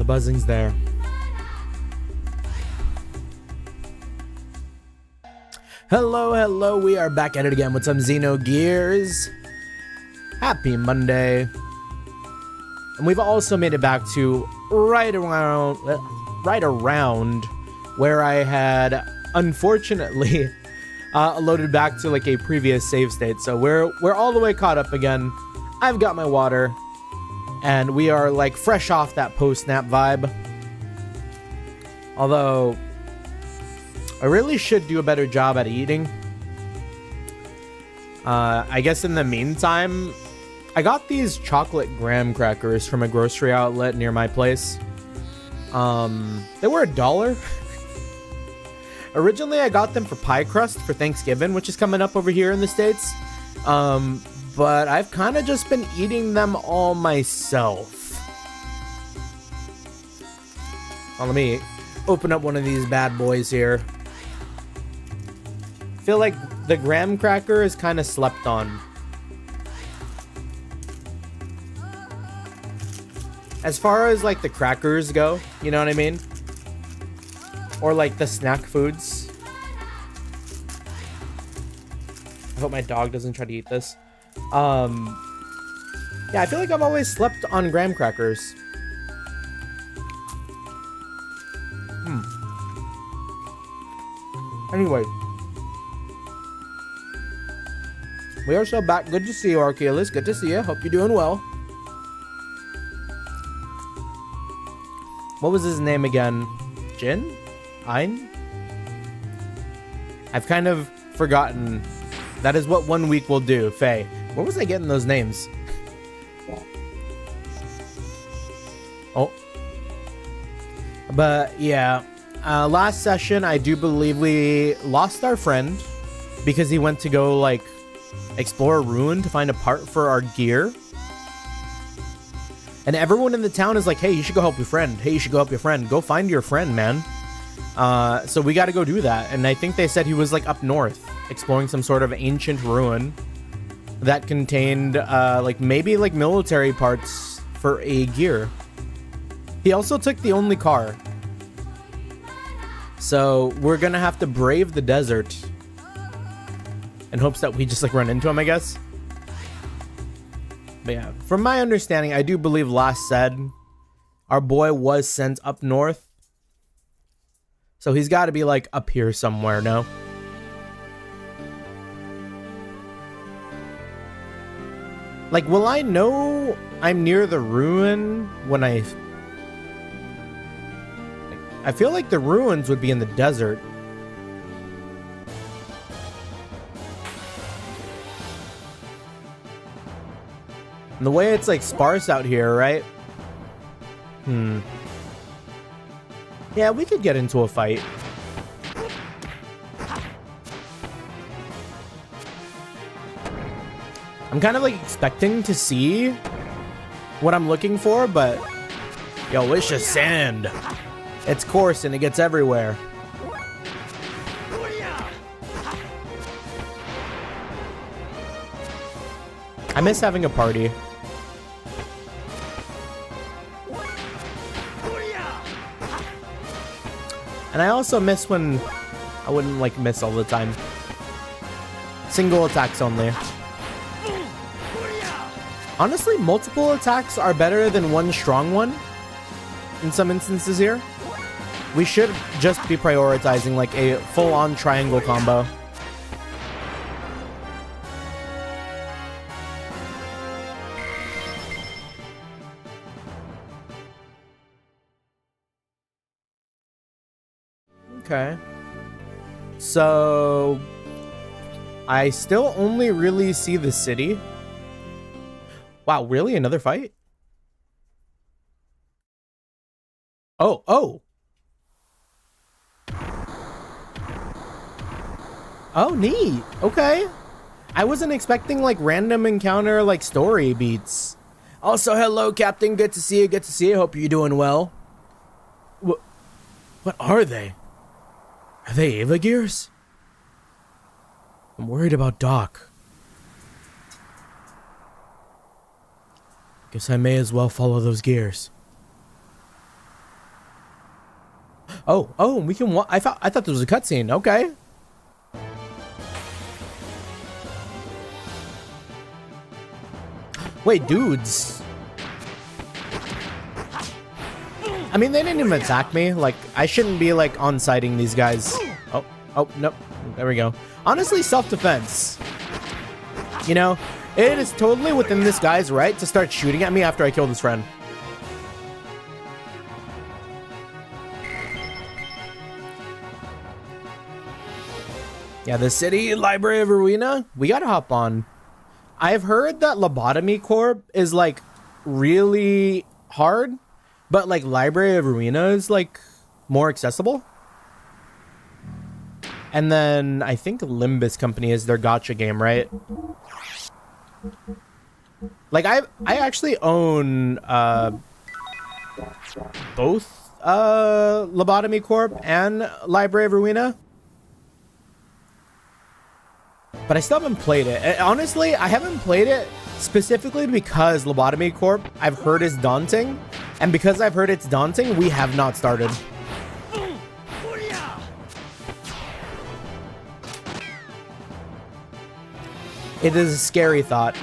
buzzing's there. Hello, we are back at it again with some Xenogears. Happy Monday. And we've also made it back to right around where I had unfortunately loaded back to like a previous save state. So we're all the way caught up again. I've got my water, and we are like fresh off that post-nap vibe. Although I really should do a better job at eating. I guess in the meantime, I got these chocolate graham crackers from a grocery outlet near my place. They were $1. Originally, I got them for pie crust for Thanksgiving, which is coming up over here in the States. But I've kind of just been eating them all myself. Well, let me open up one of these bad boys here. I feel like the graham cracker is kind of slept on. As far as like the crackers go, you know what I mean? Or like the snack foods. I hope my dog doesn't try to eat this. Yeah, I feel like I've always slept on graham crackers. Anyway. We are so back. Good to see you, Archaeolus. Good to see you. Hope you're doing well. What was his name again? Jin? Ein? I've kind of forgotten. That is what 1 week will do. Faye. Where was I getting those names? Oh. But yeah. Last session, I do believe we lost our friend because he went to go like explore a ruin to find a part for our gear. And everyone in the town is like, hey, you should go help your friend. Hey, you should go help your friend. Go find your friend, man. So we got to go do that. And I think they said he was like up north exploring some sort of ancient ruin that contained like maybe like military parts for a gear. He also took the only car. So we're going to have to brave the desert in hopes that we just like run into him, I guess. But yeah, from my understanding, I do believe last said our boy was sent up north. So he's got to be like up here somewhere, no? Like, will I know I'm near the ruin when I feel like the ruins would be in the desert. And the way it's like sparse out here, right? Yeah, we could get into a fight. I'm kind of like expecting to see what I'm looking for, but yo, it's just sand. It's coarse and it gets everywhere. I miss having a party. And I also miss when I wouldn't like miss all the time. Single attacks only. Honestly, multiple attacks are better than one strong one in some instances here. We should just be prioritizing like a full-on triangle combo. Okay. So I still only really see the city. Wow, really? Another fight? Oh. Oh, neat. Okay. I wasn't expecting like random encounter like story beats. Also, hello, Captain. Good to see you. Good to see you. Hope you're doing well. What are they? Are they Xenogears? I'm worried about Doc. Guess I may as well follow those gears. Oh, we can. I thought there was a cutscene. Okay. Wait, dudes. I mean, they didn't even attack me. Like, I shouldn't be like on-sighting these guys. Oh, nope. There we go. Honestly, self-defense. You know, it is totally within this guy's right to start shooting at me after I kill his friend. Yeah, the city library of Arena, we gotta hop on. I've heard that Lobotomy Corp is like really hard, but like Library of Arena is like more accessible. And then I think Limbus Company is their gacha game, right? Like I actually own both Lobotomy Corp and Library of Arena. But I still haven't played it. And honestly, I haven't played it specifically because Lobotomy Corp I've heard is daunting. And because I've heard it's daunting, we have not started. It is a scary thought.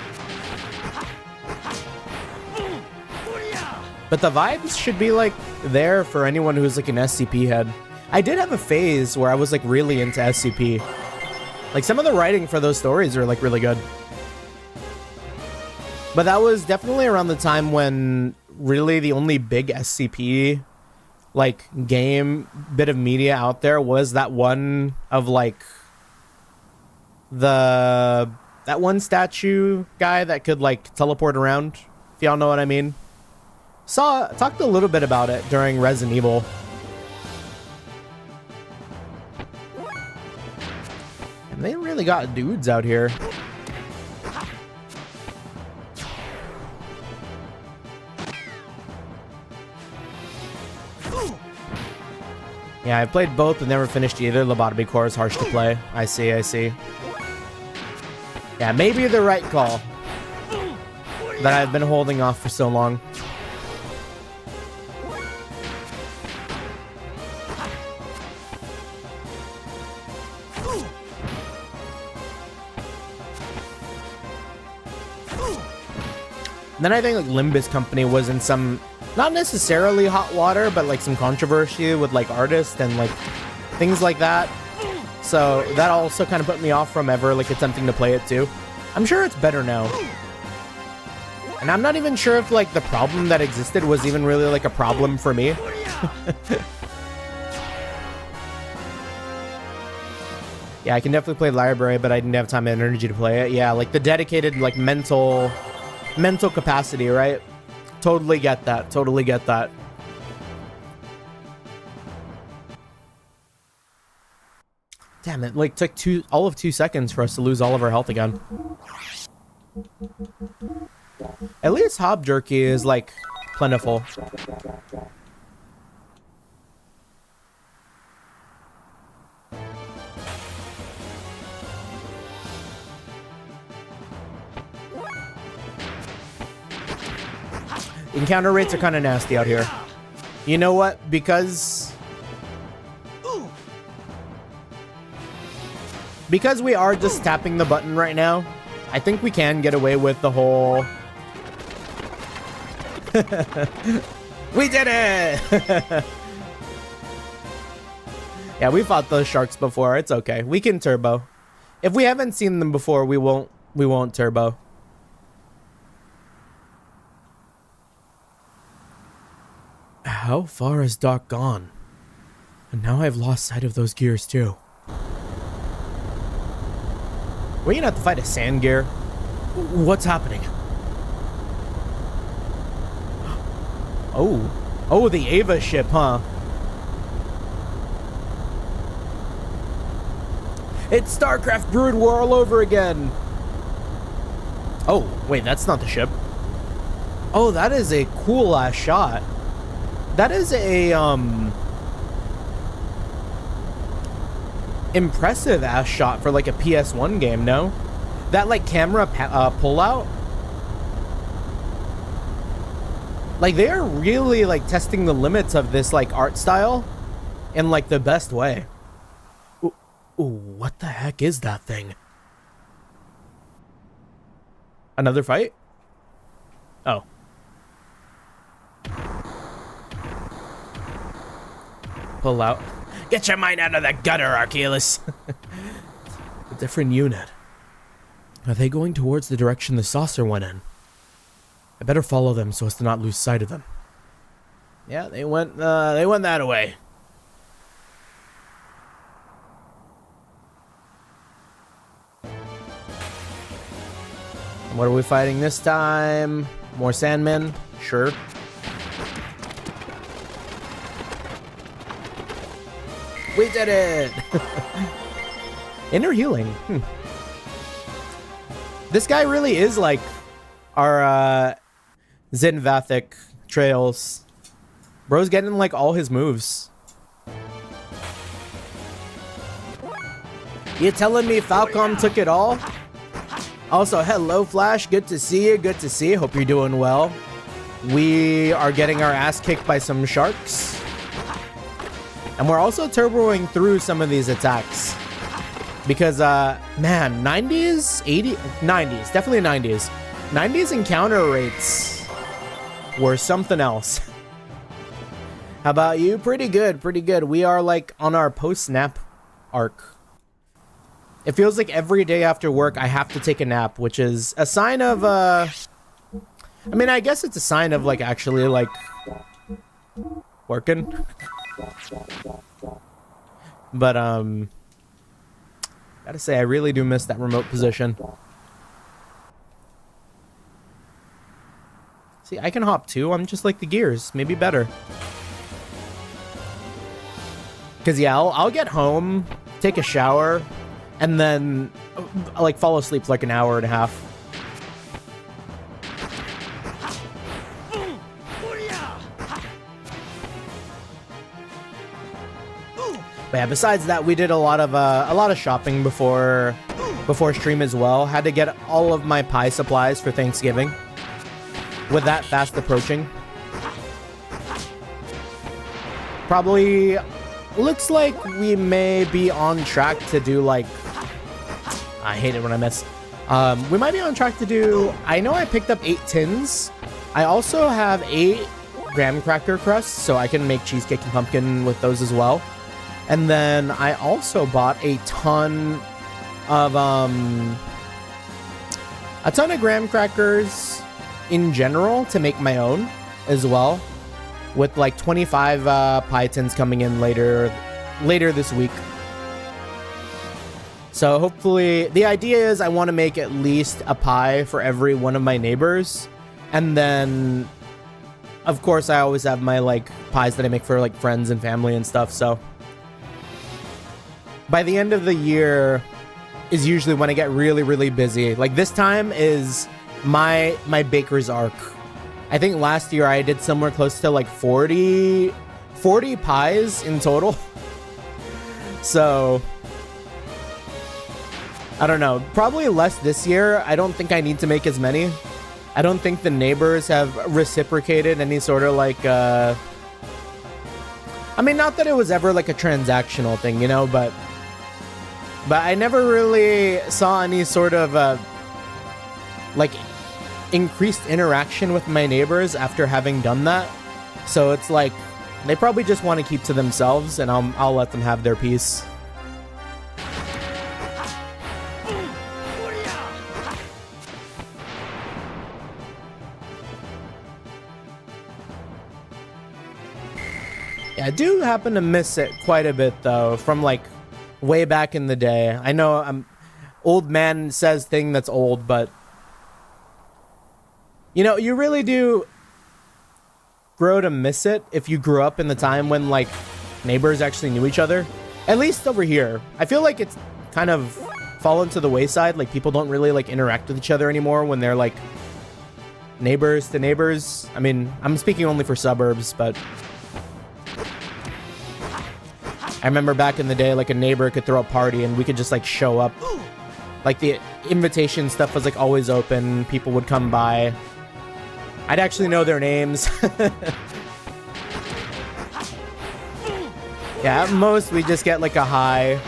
But the vibes should be like there for anyone who's like an SCP head. I did have a phase where I was like really into SCP. Like some of the writing for those stories are like really good. But that was definitely around the time when really the only big SCP like game bit of media out there was that one of like that one statue guy that could like teleport around, if y'all know what I mean. Talked a little bit about it during Resident Evil. And they really got dudes out here. Yeah, I played both but never finished either. Lobotomy Core is harsh to play. I see. Yeah, maybe the right call. That I've been holding off for so long. Then I think like Limbus Company was in some, not necessarily hot water, but like some controversy with like artists and like things like that. So that also kind of put me off from ever like attempting to play it too. I'm sure it's better now. And I'm not even sure if like the problem that existed was even really like a problem for me. Yeah, I can definitely play Library, but I didn't have time and energy to play it. Yeah, like the dedicated like mental capacity, right? Totally get that. Damn, it like took all of 2 seconds for us to lose all of our health again. At least Hob Jerky is like plentiful. Encounter rates are kind of nasty out here. You know what? Because we are just tapping the button right now, I think we can get away with the whole... We did it! Yeah, we fought those sharks before. It's okay. We can turbo. If we haven't seen them before, we won't turbo. How far has Doc gone? And now I've lost sight of those gears too. We're gonna have to fight a sand gear. What's happening? Oh, the Ava ship, huh? It's StarCraft Brood War all over again. Oh, wait, that's not the ship. Oh, that is a cool ass shot. That is a impressive ass shot for like a PS1 game, no? That like camera pull out. Like they are really like testing the limits of this like art style in like the best way. Ooh, what the heck is that thing? Another fight? Oh. Pull out. Get your mind out of the gutter, Archelaus. A different unit. Are they going towards the direction the saucer went in? I better follow them so as to not lose sight of them. Yeah, they went that way. What are we fighting this time? More Sandmen? Sure. We did it! Inner healing. This guy really is like our Xenogears trails. Bro's getting like all his moves. You telling me Falcom took it all? Also, hello Flash, good to see you, good to see you. Hope you're doing well. We are getting our ass kicked by some sharks. And we're also turboing through some of these attacks. Because, man, 90s, 90s, definitely 90s. 90s encounter rates were something else. How about you? Pretty good, pretty good. We are, like, on our post-nap arc. It feels like every day after work, I have to take a nap, which is a sign of, I mean, I guess it's a sign of, like, actually, like, working. But, gotta say, I really do miss that remote position. See, I can hop too. I'm just like the Gears. Maybe better. Because, yeah, I'll get home, take a shower, and then, like, fall asleep for like an hour and a half. But yeah, besides that, we did a lot of shopping before stream as well. Had to get all of my pie supplies for Thanksgiving. With that fast approaching. Probably looks like we may be on track to do like... I hate it when I miss. We might be on track to do... I know I picked up 8 tins. I also have 8 graham cracker crusts, so I can make cheesecake and pumpkin with those as well. And then I also bought a ton of graham crackers in general to make my own as well, with like 25 pie tins coming in later this week. So hopefully, the idea is I want to make at least a pie for every one of my neighbors, and then of course I always have my like pies that I make for like friends and family and stuff. So by the end of the year is usually when I get really, really busy. Like this time is my baker's arc. I think last year I did somewhere close to like 40 pies in total. So I don't know, probably less this year. I don't think I need to make as many. I don't think the neighbors have reciprocated any sort of like I mean, not that it was ever like a transactional thing, you know, but I never really saw any sort of like increased interaction with my neighbors after having done that. So it's like they probably just want to keep to themselves, and I'll let them have their piece. Yeah, I do happen to miss it quite a bit though, from like way back in the day. I know I'm old man says thing that's old, but you know, you really do grow to miss it if you grew up in the time when like neighbors actually knew each other. At least over here. I feel like it's kind of fallen to the wayside. Like people don't really like interact with each other anymore when they're like neighbors to neighbors. I mean, I'm speaking only for suburbs, but I remember back in the day, like a neighbor could throw a party and we could just like show up. Like the invitation stuff was like always open. People would come by. I'd actually know their names. Yeah, at most we just get like a hi,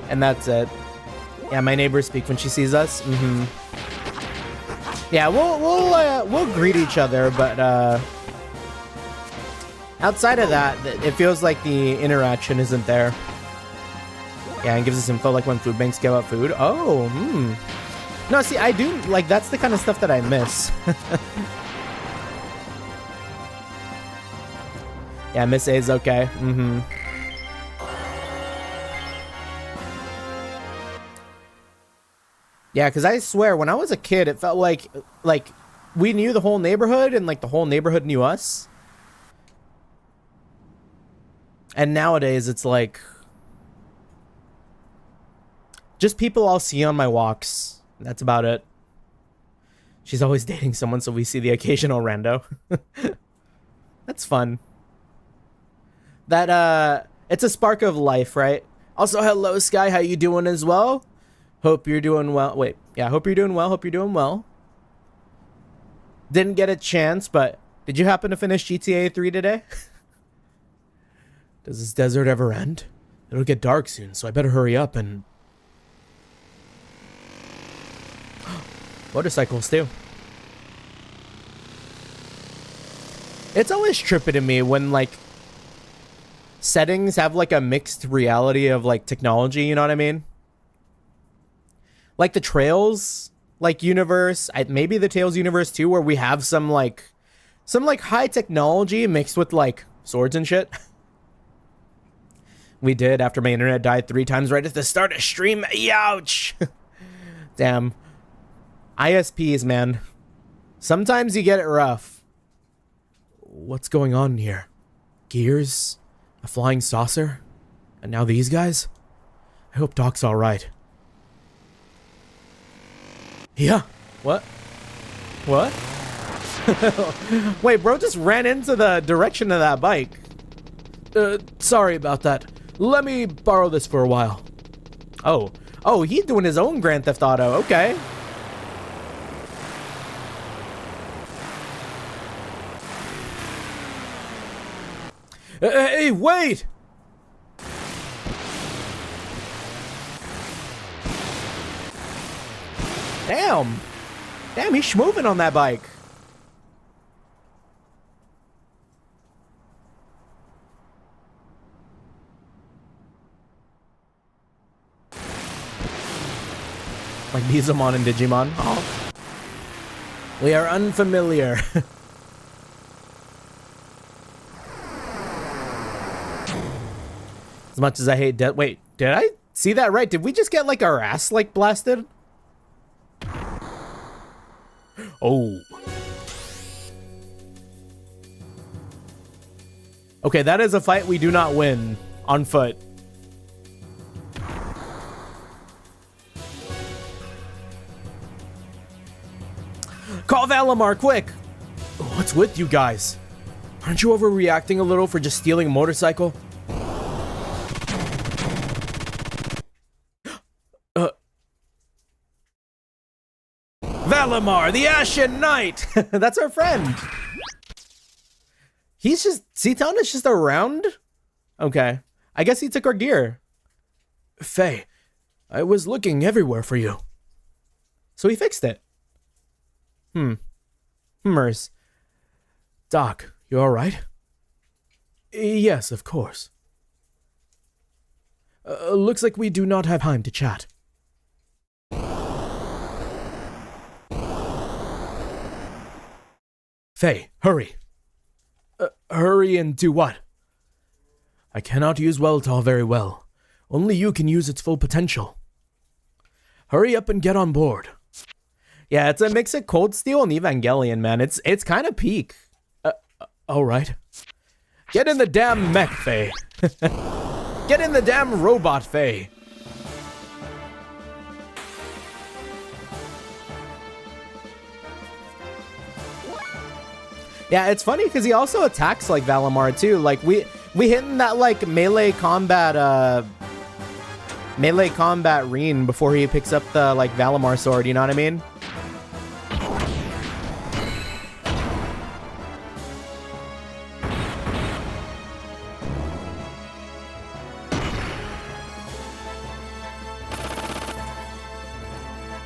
and that's it. Yeah, my neighbors speak when she sees us. Yeah, we'll greet each other, but outside of that, it feels like the interaction isn't there. Yeah, and gives us info like when food banks give out food. Oh, No, see, I do like that's the kind of stuff that I miss. Yeah, Miss A is okay. Yeah, because I swear, when I was a kid, it felt like we knew the whole neighborhood and like the whole neighborhood knew us. And nowadays, it's like just people I'll see on my walks. That's about it. She's always dating someone, so we see the occasional rando. That's fun. That, it's a spark of life, right? Also, hello, Sky. How you doing as well? Hope you're doing well. Wait, yeah, hope you're doing well. Hope you're doing well. Didn't get a chance, but did you happen to finish GTA 3 today? Does this desert ever end? It'll get dark soon, so I better hurry up and... Motorcycles, too. It's always trippy to me when, like, settings have, like, a mixed reality of, like, technology, you know what I mean? Like, the Trails, like, universe, maybe the Tales universe, too, where we have some high technology mixed with, like, swords and shit. We did after my internet died 3 times right at the start of stream. Ouch! Damn. ISPs, man. Sometimes you get it rough. What's going on here? Gears? A flying saucer? And now these guys? I hope Doc's alright. Yeah. What? What? Wait, bro just ran into the direction of that bike. Sorry about that. Let me borrow this for a while. Oh. Oh, he's doing his own Grand Theft Auto. Okay. Hey, wait! Damn. Damn, he's schmoving on that bike. Like Bizamon and Digimon. Oh. We are unfamiliar. As much as I hate death. Wait, did I see that right? Did we just get like our ass like blasted? Oh. Okay, that is a fight we do not win on foot. Call Valimar, quick! What's with you guys? Aren't you overreacting a little for just stealing a motorcycle? Valimar, the Ashen Knight! That's our friend. He's just... Seaton is just around? Okay. I guess he took our gear. Faye, I was looking everywhere for you. So he fixed it. Hummers. Doc, you alright? Yes, of course. Looks like we do not have time to chat. Faye, hurry. Hurry and do what? I cannot use Weltall very well. Only you can use its full potential. Hurry up and get on board. Yeah, it's a mix of Cold Steel and Evangelion, man. It's kind of peak. Alright. Get in the damn mech, Faye. Get in the damn robot, Faye. Yeah, it's funny because he also attacks like Valimar too. Like we hit in that like melee combat Reen before he picks up the like Valimar sword, you know what I mean?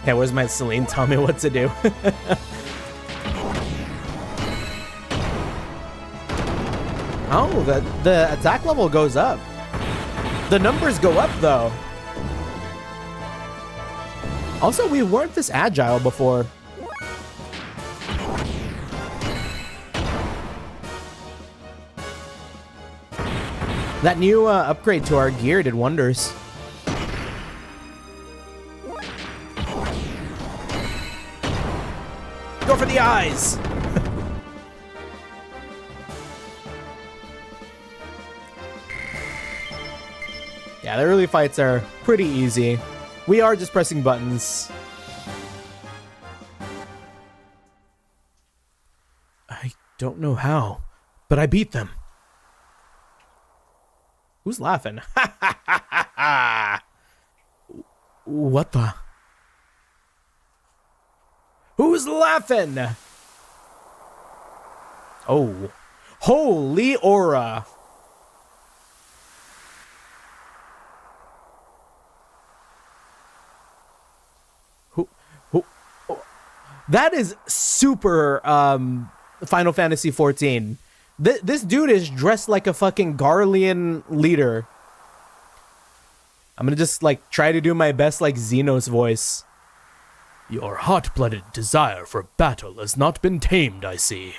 Hey, where's my Celine? Tell me what to do. Oh, the attack level goes up. The numbers go up, though. Also, we weren't this agile before. That new upgrade to our gear did wonders. Go for the eyes! Yeah, the early fights are pretty easy. We are just pressing buttons. I don't know how, but I beat them. Who's laughing? Ha ha ha ha ha! What the? Who's laughing? Oh. Holy aura. Who? Oh. That is super Final Fantasy 14. This dude is dressed like a fucking Garlean leader. I'm gonna just like try to do my best like Xeno's voice. Your hot-blooded desire for battle has not been tamed, I see.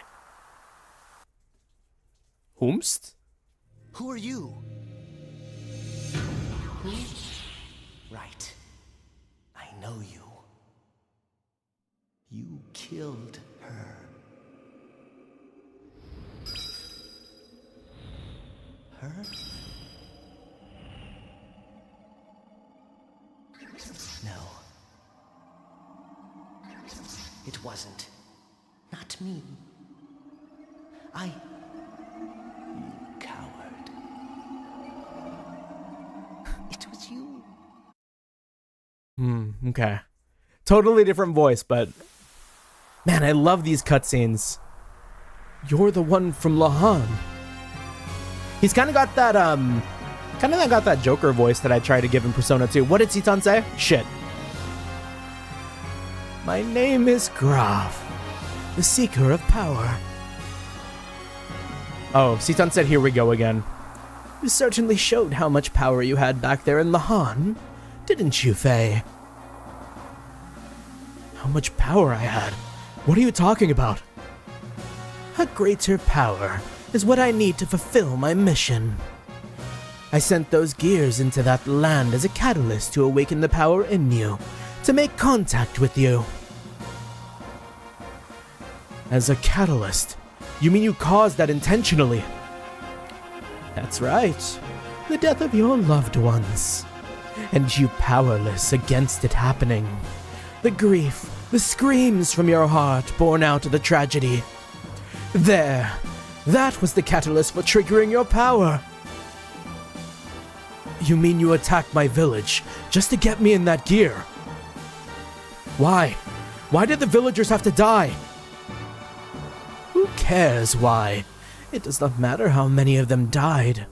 Whomst? Who are you? Who? Right. I know you. You killed her. Her? No. It wasn't. Not me. You coward. It was you. Okay. Totally different voice, but... Man, I love these cutscenes. You're the one from Lahan. He's kind of got that, got that Joker voice that I tried to give in Persona 2. What did Citan say? Shit. My name is Graf, the Seeker of Power. Oh, Citan said here we go again. You certainly showed how much power you had back there in Lahan, didn't you, Faye? How much power I had? What are you talking about? A greater power is what I need to fulfill my mission. I sent those gears into that land as a catalyst to awaken the power in you, to make contact with you. As a catalyst? You mean you caused that intentionally? That's right. The death of your loved ones. And you powerless against it happening. The grief, the screams from your heart born out of the tragedy. There. That was the catalyst for triggering your power. You mean you attacked my village just to get me in that gear? Why? Why did the villagers have to die? Who cares why? It does not matter how many of them died.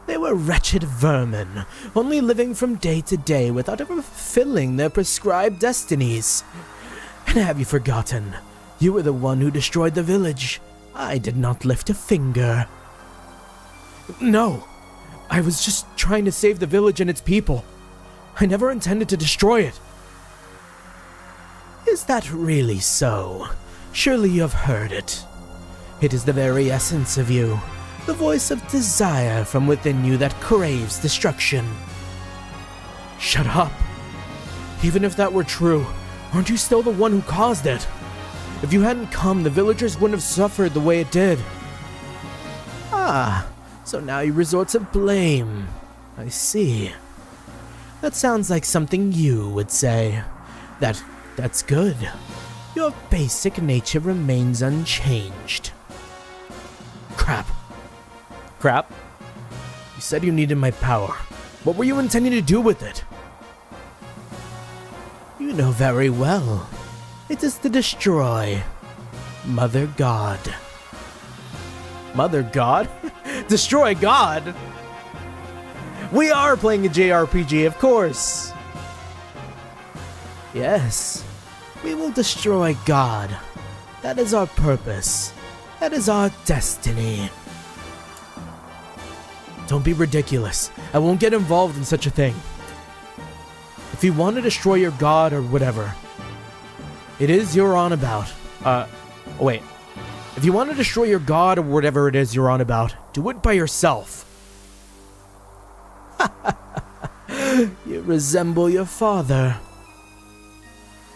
They were wretched vermin, only living from day to day without ever fulfilling their prescribed destinies. And have you forgotten? You were the one who destroyed the village. I did not lift a finger. No, I was just trying to save the village and its people. I never intended to destroy it. Is that really so? Surely you have heard it. It is the very essence of you, the voice of desire from within you that craves destruction. Shut up. Even if that were true, aren't you still the one who caused it? If you hadn't come, the villagers wouldn't have suffered the way it did. Ah, so now you resort to blame. I see. That sounds like something you would say. That's good. Your basic nature remains unchanged. Crap. Crap? You said you needed my power. What were you intending to do with it? You know very well. It is to destroy Mother God. Mother God? Destroy God? We are playing a JRPG, of course. Yes, we will destroy God. That is our purpose. That is our destiny. Don't be ridiculous. I won't get involved in such a thing. If you want to destroy your god or whatever, it is you're on about. Wait. If you want to destroy your god or whatever it is you're on about, do it by yourself. You resemble your father.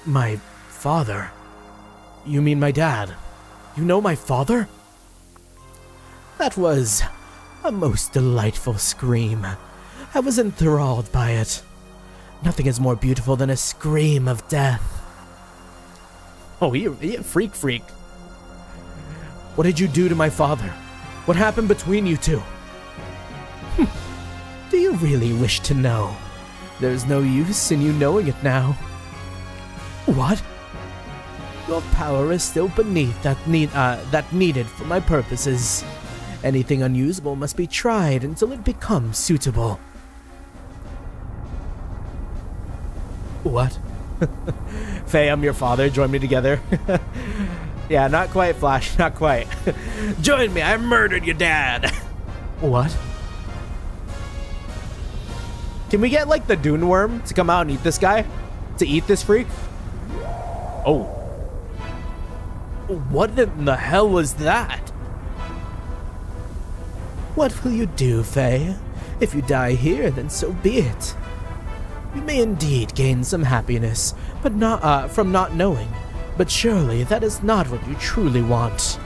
My father? You mean my dad? You know my father? That was a most delightful scream. I was enthralled by it. Nothing is more beautiful than a scream of death. Oh, he a freak. What did you do to my father? What happened between you two? Do you really wish to know? There's no use in you knowing it now. What? Your power is still beneath that needed for my purposes. Anything unusable must be tried until it becomes suitable. What? Faye, I'm your father. Join me together. Yeah, not quite, Flash. Not quite. Join me. I murdered your dad. What? Can we get, like, the Dune Worm to come out and eat this guy? To eat this freak? Oh. What in the hell was that? What will you do, Faye? If you die here, then so be it. You may indeed gain some happiness, but not from not knowing. But surely that is not what you truly want.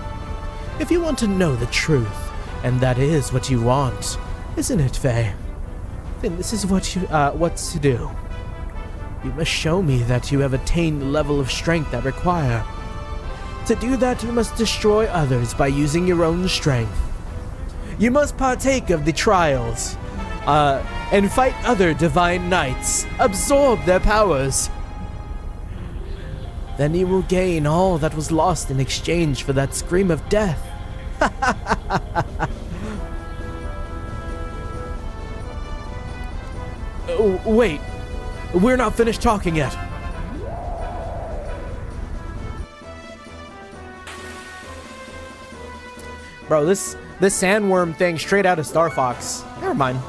If you want to know the truth, and that is what you want, isn't it, Faye? Then this is what to do. You must show me that you have attained the level of strength I require. To do that, you must destroy others by using your own strength. You must partake of the trials, and fight other divine knights, absorb their powers. Then you will gain all that was lost in exchange for that scream of death. Oh, wait, we're not finished talking yet. Bro, this sandworm thing straight out of Star Fox. Never mind.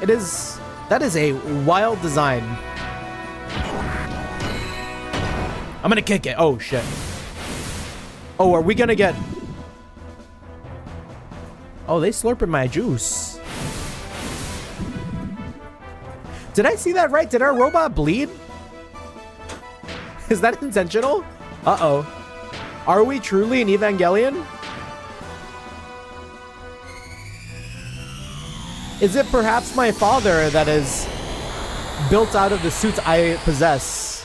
That is a wild design. I'm gonna kick it. Oh, shit. Oh, are we gonna get... Oh, they slurping my juice. Did I see that right? Did our robot bleed? Is that intentional? Uh-oh. Are we truly an Evangelion? Is it perhaps my father that is built out of the suit I possess?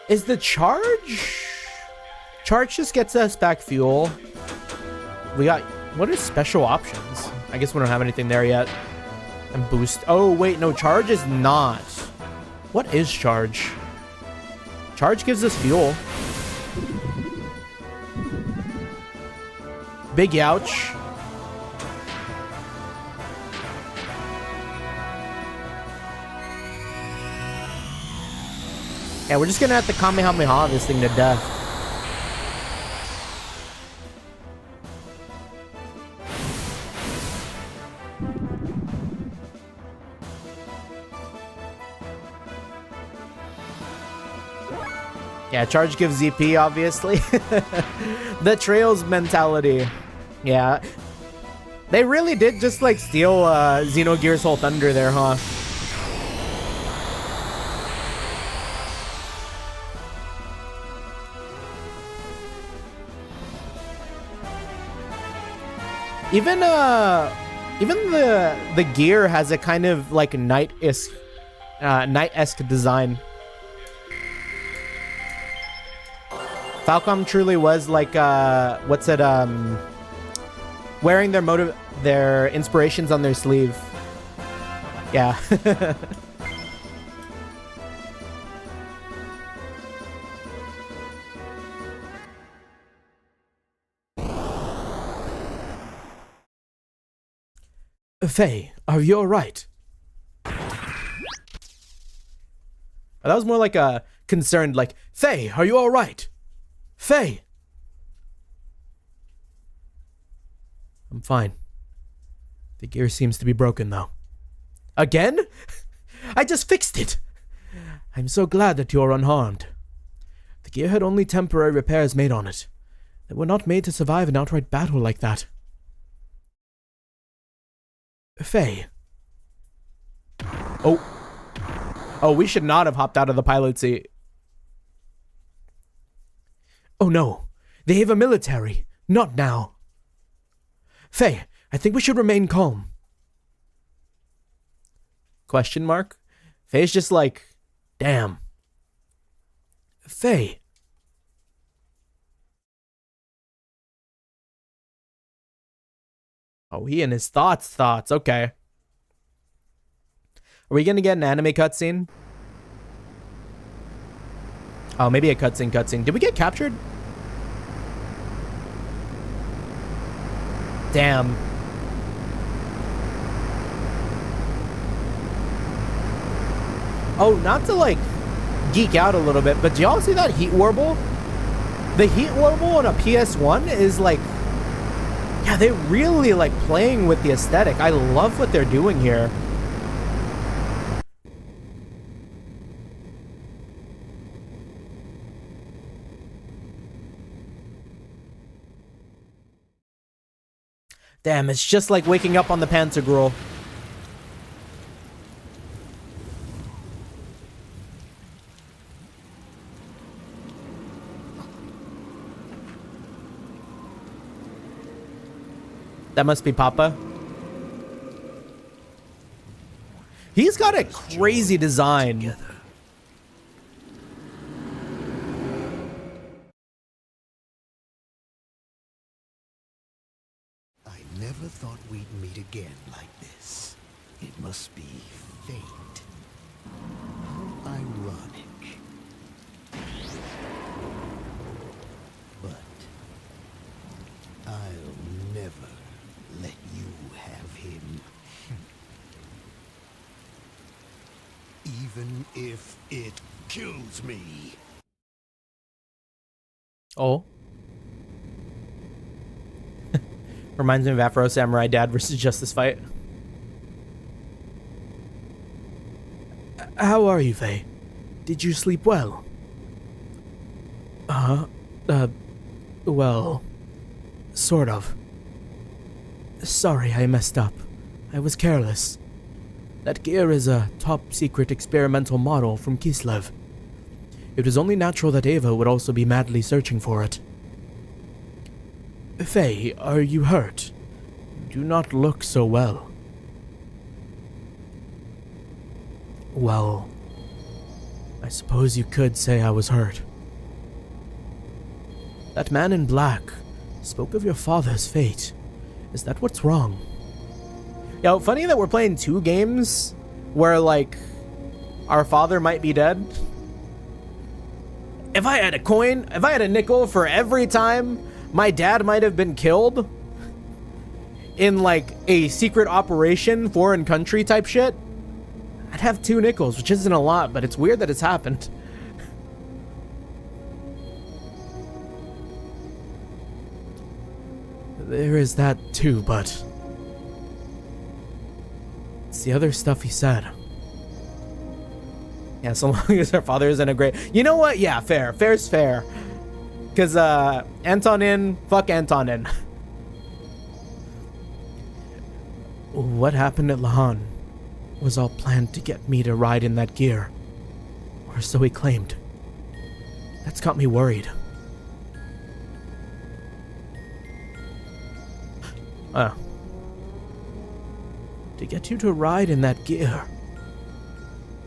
Is the charge? Charge just gets us back fuel. We got... What are special options? I guess we don't have anything there yet. And boost. Oh, wait. No, charge is not. What is charge? Charge gives us fuel. Big ouch. Yeah, we're just gonna have to Kamehameha this thing to death. Yeah, charge gives ZP, obviously. The Trails mentality. Yeah. They really did just, like, steal Xenogears' whole thunder there, huh? Even the gear has a kind of like knight-esque design. Falcom truly was like wearing their inspirations on their sleeve. Yeah. Faye, are you alright? That was more like a concerned, like, Faye, are you alright? Faye! I'm fine. The gear seems to be broken, though. Again? I just fixed it! I'm so glad that you're unharmed. The gear had only temporary repairs made on it. They were not made to survive an outright battle like that. Faye. Oh. Oh, we should not have hopped out of the pilot seat. Oh no. They have a military. Not now. Faye, I think we should remain calm. Question mark? Faye's just like, damn. Faye. Oh, he and his thoughts. Okay. Are we gonna get an anime cutscene? Oh, maybe a cutscene. Did we get captured? Damn. Oh, not to like geek out a little bit, but do y'all see that heat warble? The heat warble on a PS1 is like, yeah, they really like playing with the aesthetic. I love what they're doing here. Damn, it's just like waking up on the Panzergruel. That must be Papa. He's got a crazy design. I never thought we'd meet again like this. It must be fate. How ironic. But I'll never let you have him. Even if it kills me. Oh. Reminds me of Afro Samurai Dad versus Justice fight. How are you, Faye? Did you sleep well? Well, sort of. Sorry, I messed up. I was careless. That gear is a top-secret experimental model from Kislev. It was only natural that Ava would also be madly searching for it. Faye, are you hurt? You do not look so well. Well, I suppose you could say I was hurt. That man in black spoke of your father's fate. Is that what's wrong? Yo, funny that we're playing two games where, like, our father might be dead. If I had a coin, if I had a nickel for every time my dad might have been killed in, like, a secret operation, foreign country type shit, I'd have 2 nickels, which isn't a lot, but it's weird that it's happened. There is that too, but it's the other stuff he said. Yeah, so long as our father isn't a great... You know what? Yeah, fair. Fair's fair. Because, Antonin, fuck Antonin. What happened at Lahan was all planned to get me to ride in that gear. Or so he claimed. That's got me worried. To get you to ride in that gear.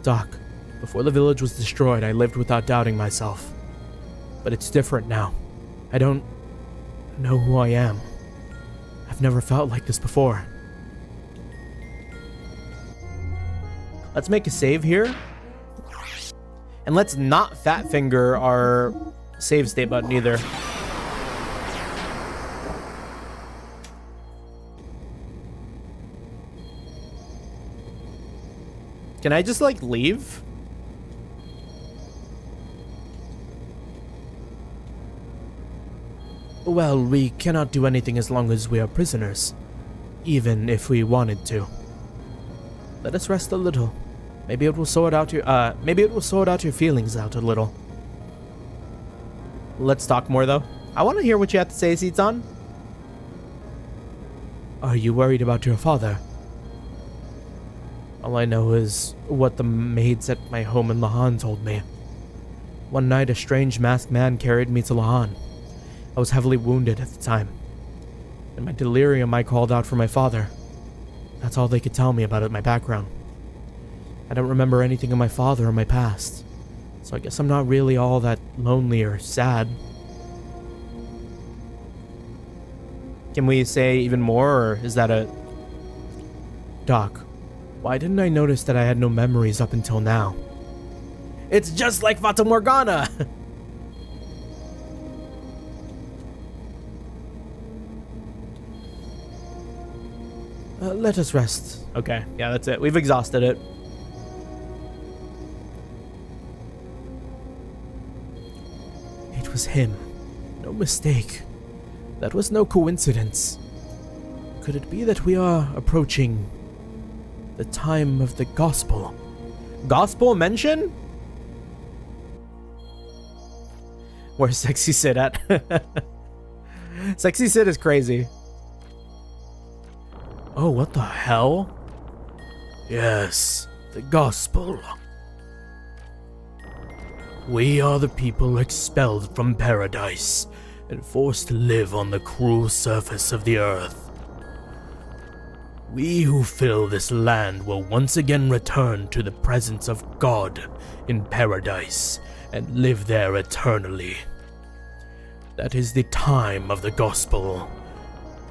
Doc, before the village was destroyed, I lived without doubting myself. But it's different now. I don't know who I am. I've never felt like this before. Let's make a save here. And let's not fat finger our save state button either. Can I just, like, leave? Well, we cannot do anything as long as we are prisoners, even if we wanted to. Let us rest a little. Maybe it will sort out your feelings out a little. Let's talk more, though. I want to hear what you have to say, Seaton. Are you worried about your father? All I know is what the maids at my home in Lahan told me. One night, a strange masked man carried me to Lahan. I was heavily wounded at the time. In my delirium, I called out for my father. That's all they could tell me about my background. I don't remember anything of my father or my past, so I guess I'm not really all that lonely or sad. Can we say even more, or is that a... Doc, why didn't I notice that I had no memories up until now? It's just like Fata Morgana! Let us rest. Okay, yeah, that's it. We've exhausted it. It was him. No mistake. That was no coincidence. Could it be that we are approaching the time of the gospel? Gospel mention? Where's Sexy Sid at? Sexy Sid is crazy. Oh, what the hell? Yes, the gospel. We are the people expelled from paradise and forced to live on the cruel surface of the earth. We who fill this land will once again return to the presence of God in paradise and live there eternally. That is the time of the gospel.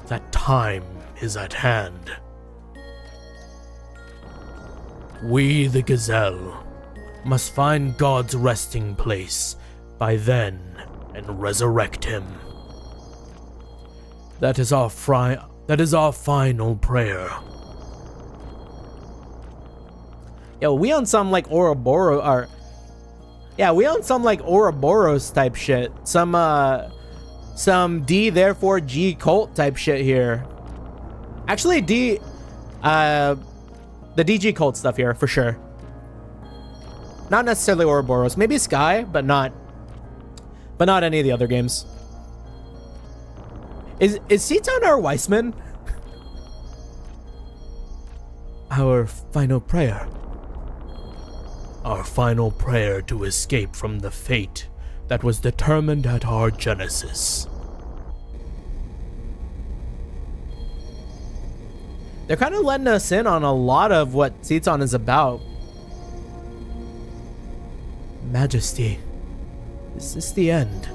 That time is at hand. We, the Gazelle, must find God's resting place by then and resurrect him. That is our final prayer. Yo, we on some like Ouroboros or we on some like Ouroboros type shit. Some D therefore G cult type shit here. Actually, the DG cult stuff here for sure. Not necessarily Ouroboros, maybe Sky, but not any of the other games. Is Seaton our Weissman? Our final prayer. Our final prayer to escape from the fate that was determined at our genesis. They're kind of letting us in on a lot of what Seaton is about. Majesty, is this the end?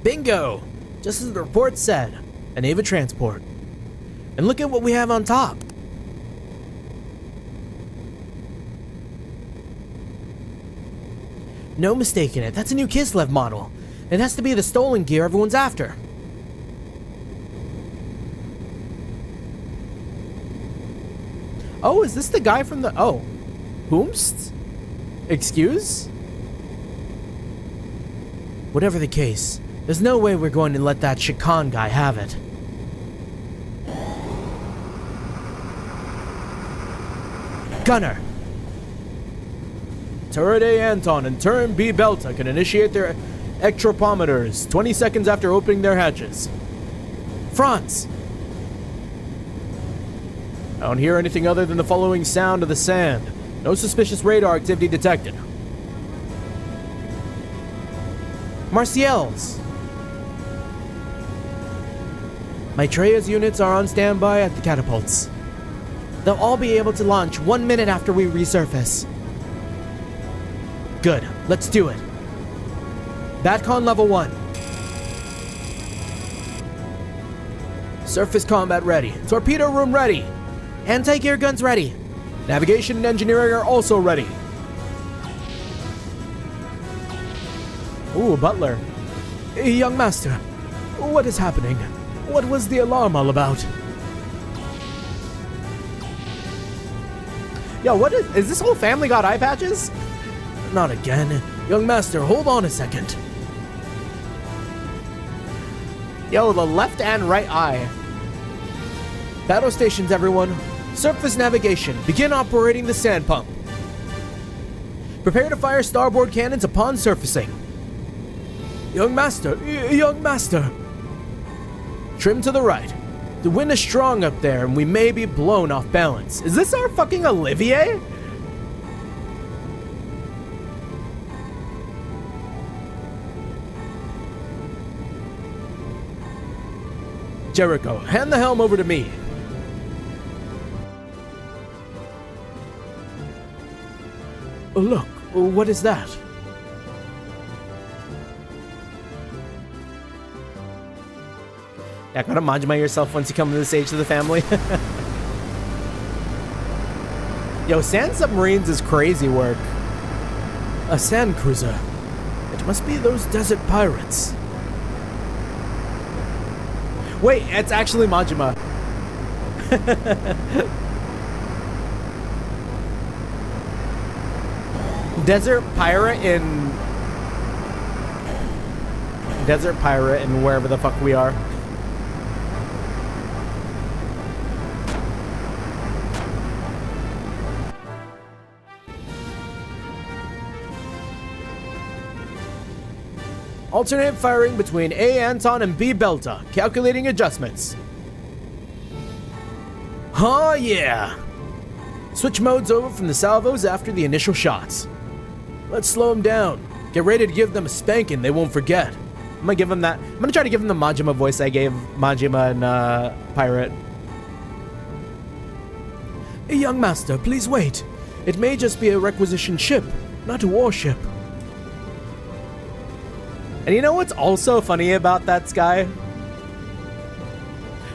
Bingo! Just as the report said, an Ava transport. And look at what we have on top. No mistaking it, that's a new Kislev model. It has to be the stolen gear everyone's after. Oh, is this the guy from the... Oh. Whomst? Excuse? Whatever the case, there's no way we're going to let that Shakan guy have it. Gunner! Turret A Anton and Turret B Belta can initiate their ectropometers 20 seconds after opening their hatches. Franz! I don't hear anything other than the following sound of the sand. No suspicious radar activity detected. Martials! Maitreya's units are on standby at the catapults. They'll all be able to launch 1 minute after we resurface. Good, let's do it. Batcon level 1. Surface combat ready. Torpedo room ready. Anti-gear guns ready. Navigation and engineering are also ready. Ooh, butler. Young master, what is happening? What was the alarm all about? Yo, what is this whole family got eye patches? Not again. Young master, hold on a second. Yo, the left and right eye. Battle stations, everyone. Surface navigation. Begin operating the sand pump. Prepare to fire starboard cannons upon surfacing. Young master, young master. Trim to the right. The wind is strong up there and we may be blown off balance. Is this our fucking Olivier? Jericho, hand the helm over to me. Look, what is that? Yeah, gotta Majima yourself once you come to this age of the family. Yo, sand submarines is crazy work. A sand cruiser. It must be those desert pirates. Wait, it's actually Majima. Desert pirate in wherever the fuck we are. Alternate firing between A Anton and B Belta. Calculating adjustments. Oh yeah! Switch modes over from the salvos after the initial shots. Let's slow them down. Get ready to give them a spanking they won't forget. I'm gonna give them that. I'm gonna try to give them the Majima voice I gave Majima and Pirate. Young master, please wait. It may just be a requisition ship, not a warship. And you know what's also funny about that, Sky?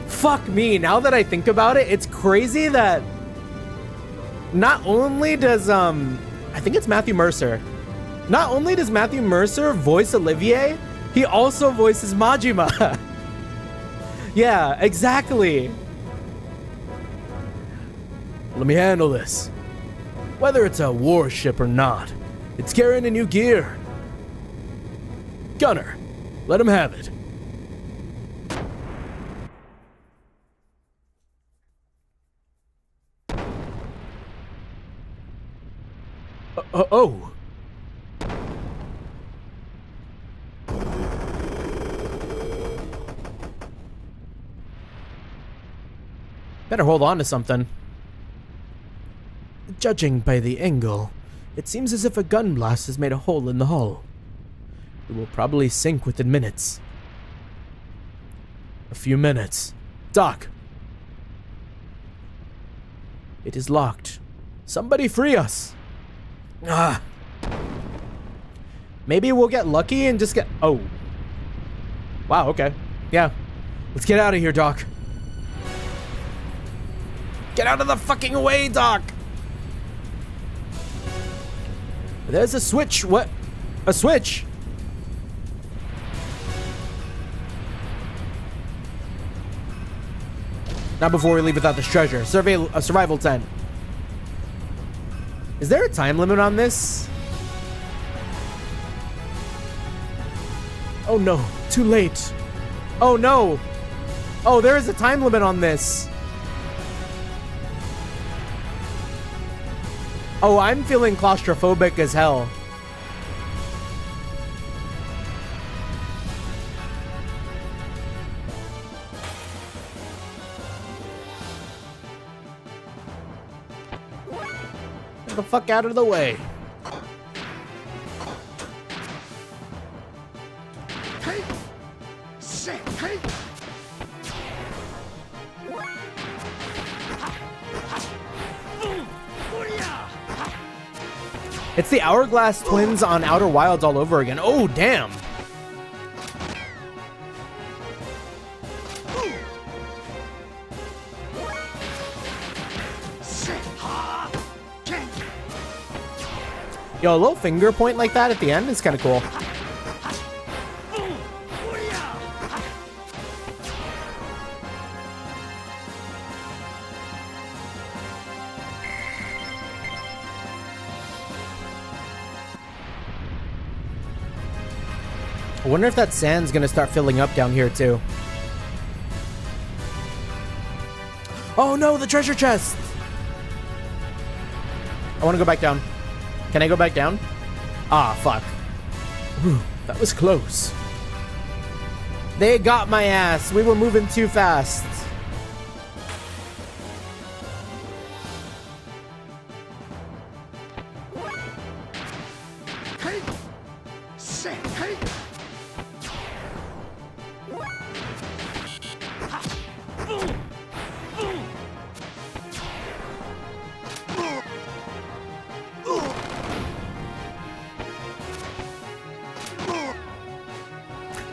Fuck me, now that I think about it, it's crazy that not only does, I think it's Matthew Mercer. Not only does Matthew Mercer voice Olivier, he also voices Majima. Yeah, exactly. Let me handle this. Whether it's a warship or not, it's carrying a new gear. Gunner, let him have it. Oh. Better hold on to something. Judging by the angle, it seems as if a gun blast has made a hole in the hull. It will probably sink within minutes. A few minutes. Doc! It is locked. Somebody free us! Ah! Maybe we'll get lucky and just get... Oh. Wow, okay. Yeah. Let's get out of here, Doc. Get out of the fucking way, Doc! There's a switch. What? A switch? Not before we leave without this treasure. Survival tent. Is there a time limit on this? Oh no, too late. Oh no. Oh, there is a time limit on this. Oh, I'm feeling claustrophobic as hell. Get the fuck out of the way. It's the Hourglass Twins on Outer Wilds all over again. Oh, damn. Yo, a little finger point like that at the end is kind of cool. I wonder if that sand's gonna start filling up down here too. Oh no, the treasure chest! I want to go back down. Can I go back down? Ah, fuck. Whew, that was close. They got my ass. We were moving too fast.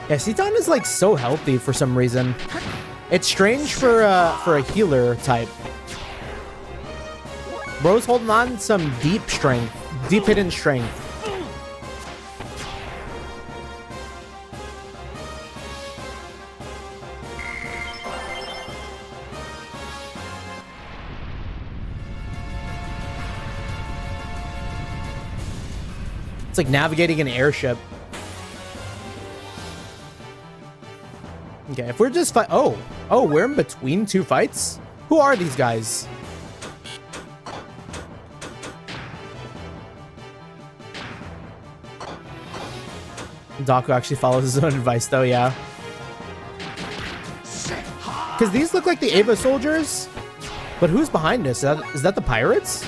Yeah, Citan is like so healthy for some reason. It's strange for a healer type. Bro's holding on some deep strength, deep hidden strength. It's like navigating an airship. Okay, if we're just fight, oh, we're in between two fights? Who are these guys? Daku actually follows his own advice though, yeah. Because these look like the Ava soldiers, but who's behind us? Is that the pirates?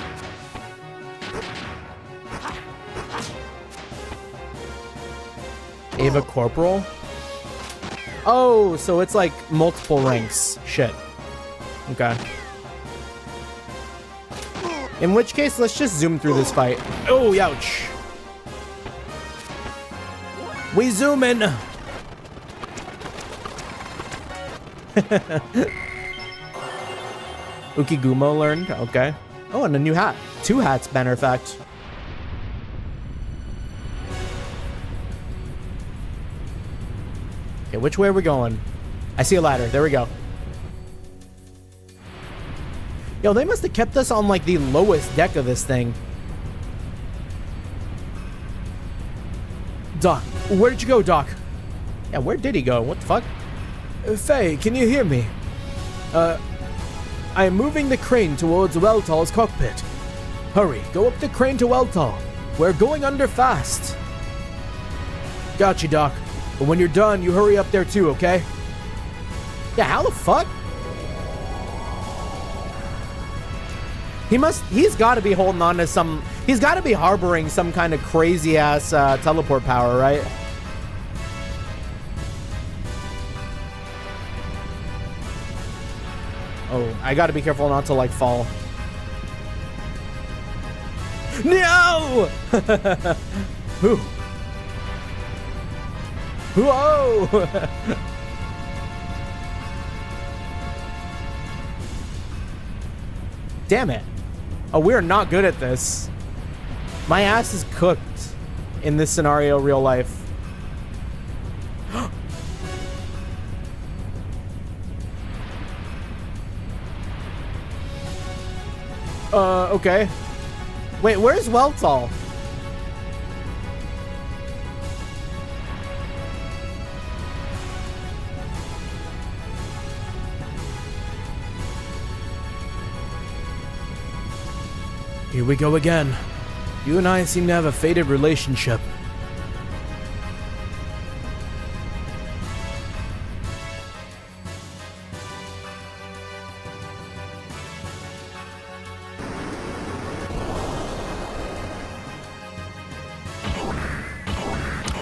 Ava Corporal? Oh, so it's like multiple ranks. Shit. Okay. In which case, let's just zoom through this fight. Oh, ouch. We zoom in. Ukigumo learned. Okay. Oh, and a new hat. 2 hats, matter of fact. Okay, which way are we going? I see a ladder. There we go. Yo, they must have kept us on like the lowest deck of this thing. Doc, where did you go, Doc? Yeah, where did he go? What the fuck? Faye, can you hear me? I am moving the crane towards Weltal's cockpit. Hurry, go up the crane to Weltal. We're going under fast. Gotcha, Doc. But when you're done, you hurry up there too, okay? Yeah, how the fuck? He's gotta be holding on to some, he's gotta be harboring some kind of crazy ass teleport power, right? Oh, I gotta be careful not to like fall. No! Whew. Whoa! Damn it. Oh, we're not good at this. My ass is cooked in this scenario, real life. Okay. Wait, where's Weltal? Here we go again. You and I seem to have a fated relationship.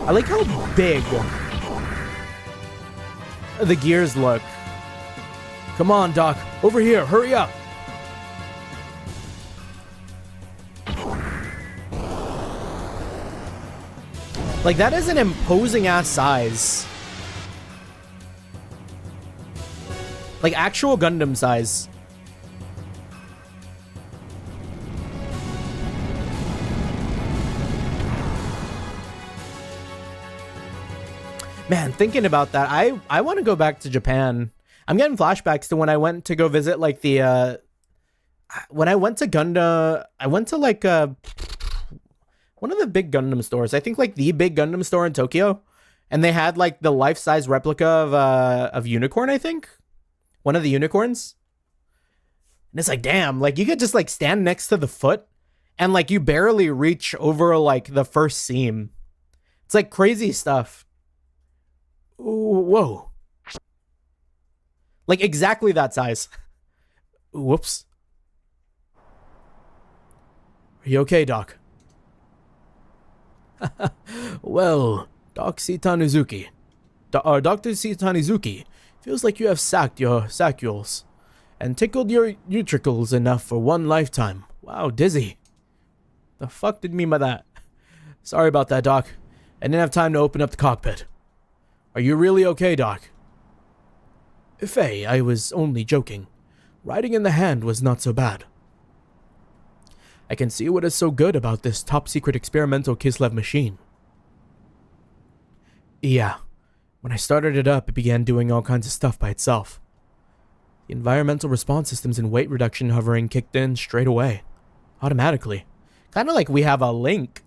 I like how big the gears look. Come on, Doc. Over here. Hurry up. Like, that is an imposing ass size. Like, actual Gundam size. Man, thinking about that, I want to go back to Japan. I'm getting flashbacks to when I went to go visit like the when I went to Gundam, I went to like one of the big Gundam stores. I think like the big Gundam store in Tokyo, and they had like the life-size replica of Unicorn, I think. One of the unicorns. And it's like, damn, like you could just like stand next to the foot and like you barely reach over like the first seam. It's like crazy stuff. Ooh, whoa. Like exactly that size. Whoops. Are you okay, Doc? Well, Dr. Tanizuki, feels like you have sacked your saccules and tickled your utricles enough for one lifetime. Wow, dizzy. The fuck did you mean by that? Sorry about that, Doc. I didn't have time to open up the cockpit. Are you really okay, Doc? Faye, I was only joking. Riding in the hand was not so bad. I can see what is so good about this top-secret experimental Kislev machine. Yeah, when I started it up, it began doing all kinds of stuff by itself. The environmental response systems and weight reduction hovering kicked in straight away, automatically. Kind of like we have a link,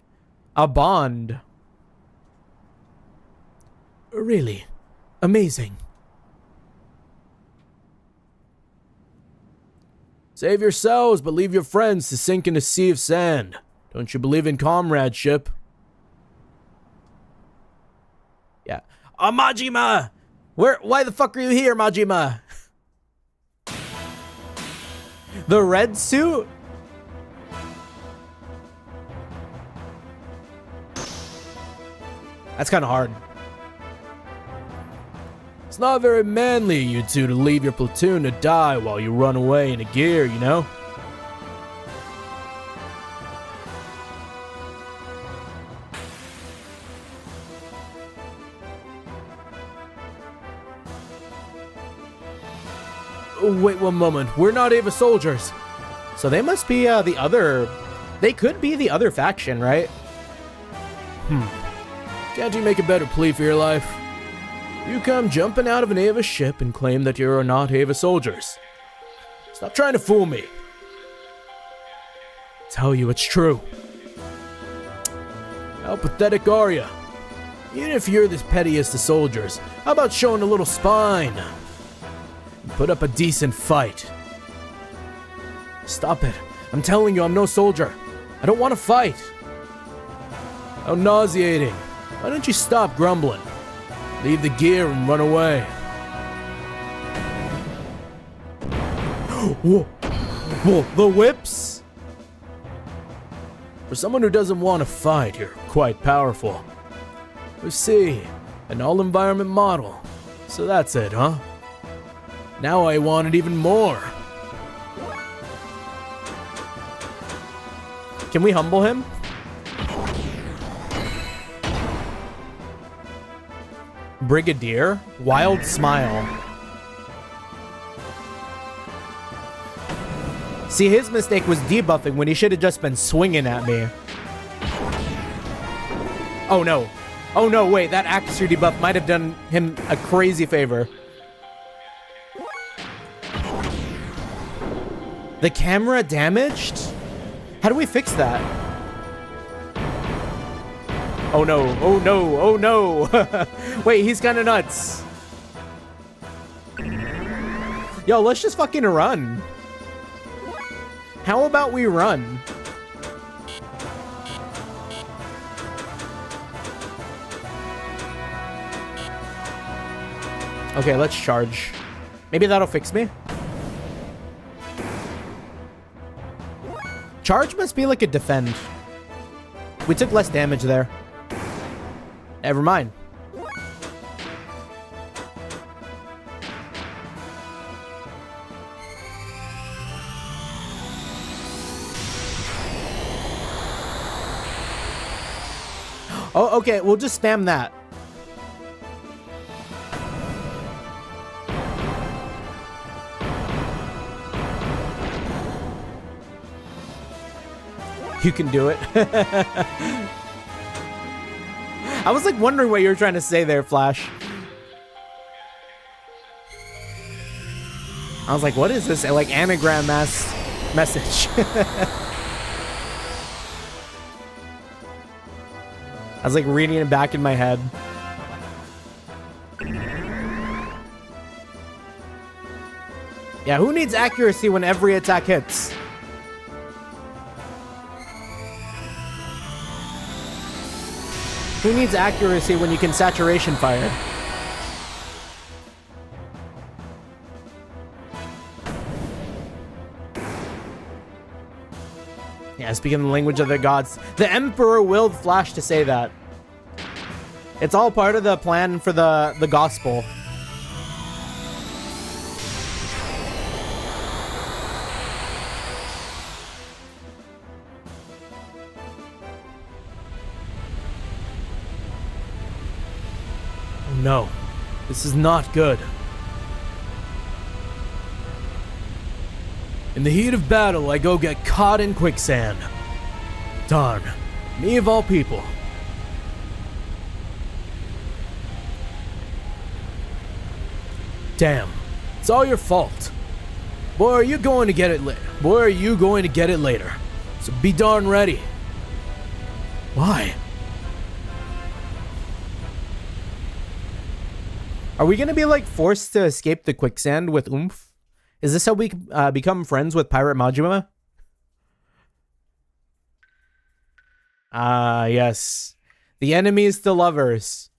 a bond. Really, amazing. Save yourselves, but leave your friends to sink in a sea of sand. Don't you believe in comradeship? Yeah. Oh, Majima! Why the fuck are you here, Majima? The red suit? That's kind of hard. It's not very manly of you two to leave your platoon to die while you run away in a gear, you know? Wait one moment, we're not Ava soldiers. So they must be the other... They could be the other faction, right? Can't you make a better plea for your life? You come jumping out of an Ava ship and claim that you are not Ava soldiers. Stop trying to fool me. Tell you it's true. How pathetic are you? Even if you're the pettiest of soldiers, how about showing a little spine? And put up a decent fight. Stop it. I'm telling you, I'm no soldier. I don't want to fight. How nauseating. Why don't you stop grumbling? Leave the gear and run away. Whoa. Whoa, the whips? For someone who doesn't want to fight, you're quite powerful. We see, an all-environment model. So that's it, huh? Now I want it even more. Can we humble him? Brigadier, wild smile. See, his mistake was debuffing when he should have just been swinging at me. Oh no. Oh no, wait, that accuracy debuff might have done him a crazy favor. The camera damaged? How do we fix that? Oh no, oh no, oh no. Wait, he's kind of nuts. Yo, let's just fucking run. How about we run? Okay, let's charge. Maybe that'll fix me. Charge must be like a defend. We took less damage there. Never mind. Oh, okay, we'll just spam that. You can do it. I was like wondering what you were trying to say there, Flash. I was like, what is this? Like anagram message. I was like reading it back in my head. Yeah, who needs accuracy when every attack hits? Who needs accuracy when you can saturation fire? Yeah, speaking the language of the gods, the Emperor willed Flash to say that. It's all part of the plan for the gospel. No, this is not good. In the heat of battle, I go get caught in quicksand. Darn, me of all people. Damn, it's all your fault. Boy, are you going to get it later. Boy, are you going to get it later. So be darn ready. Why? Are we gonna be like forced to escape the quicksand with oomph? Is this how we become friends with Pirate Majima? Ah, yes. The enemies to lovers.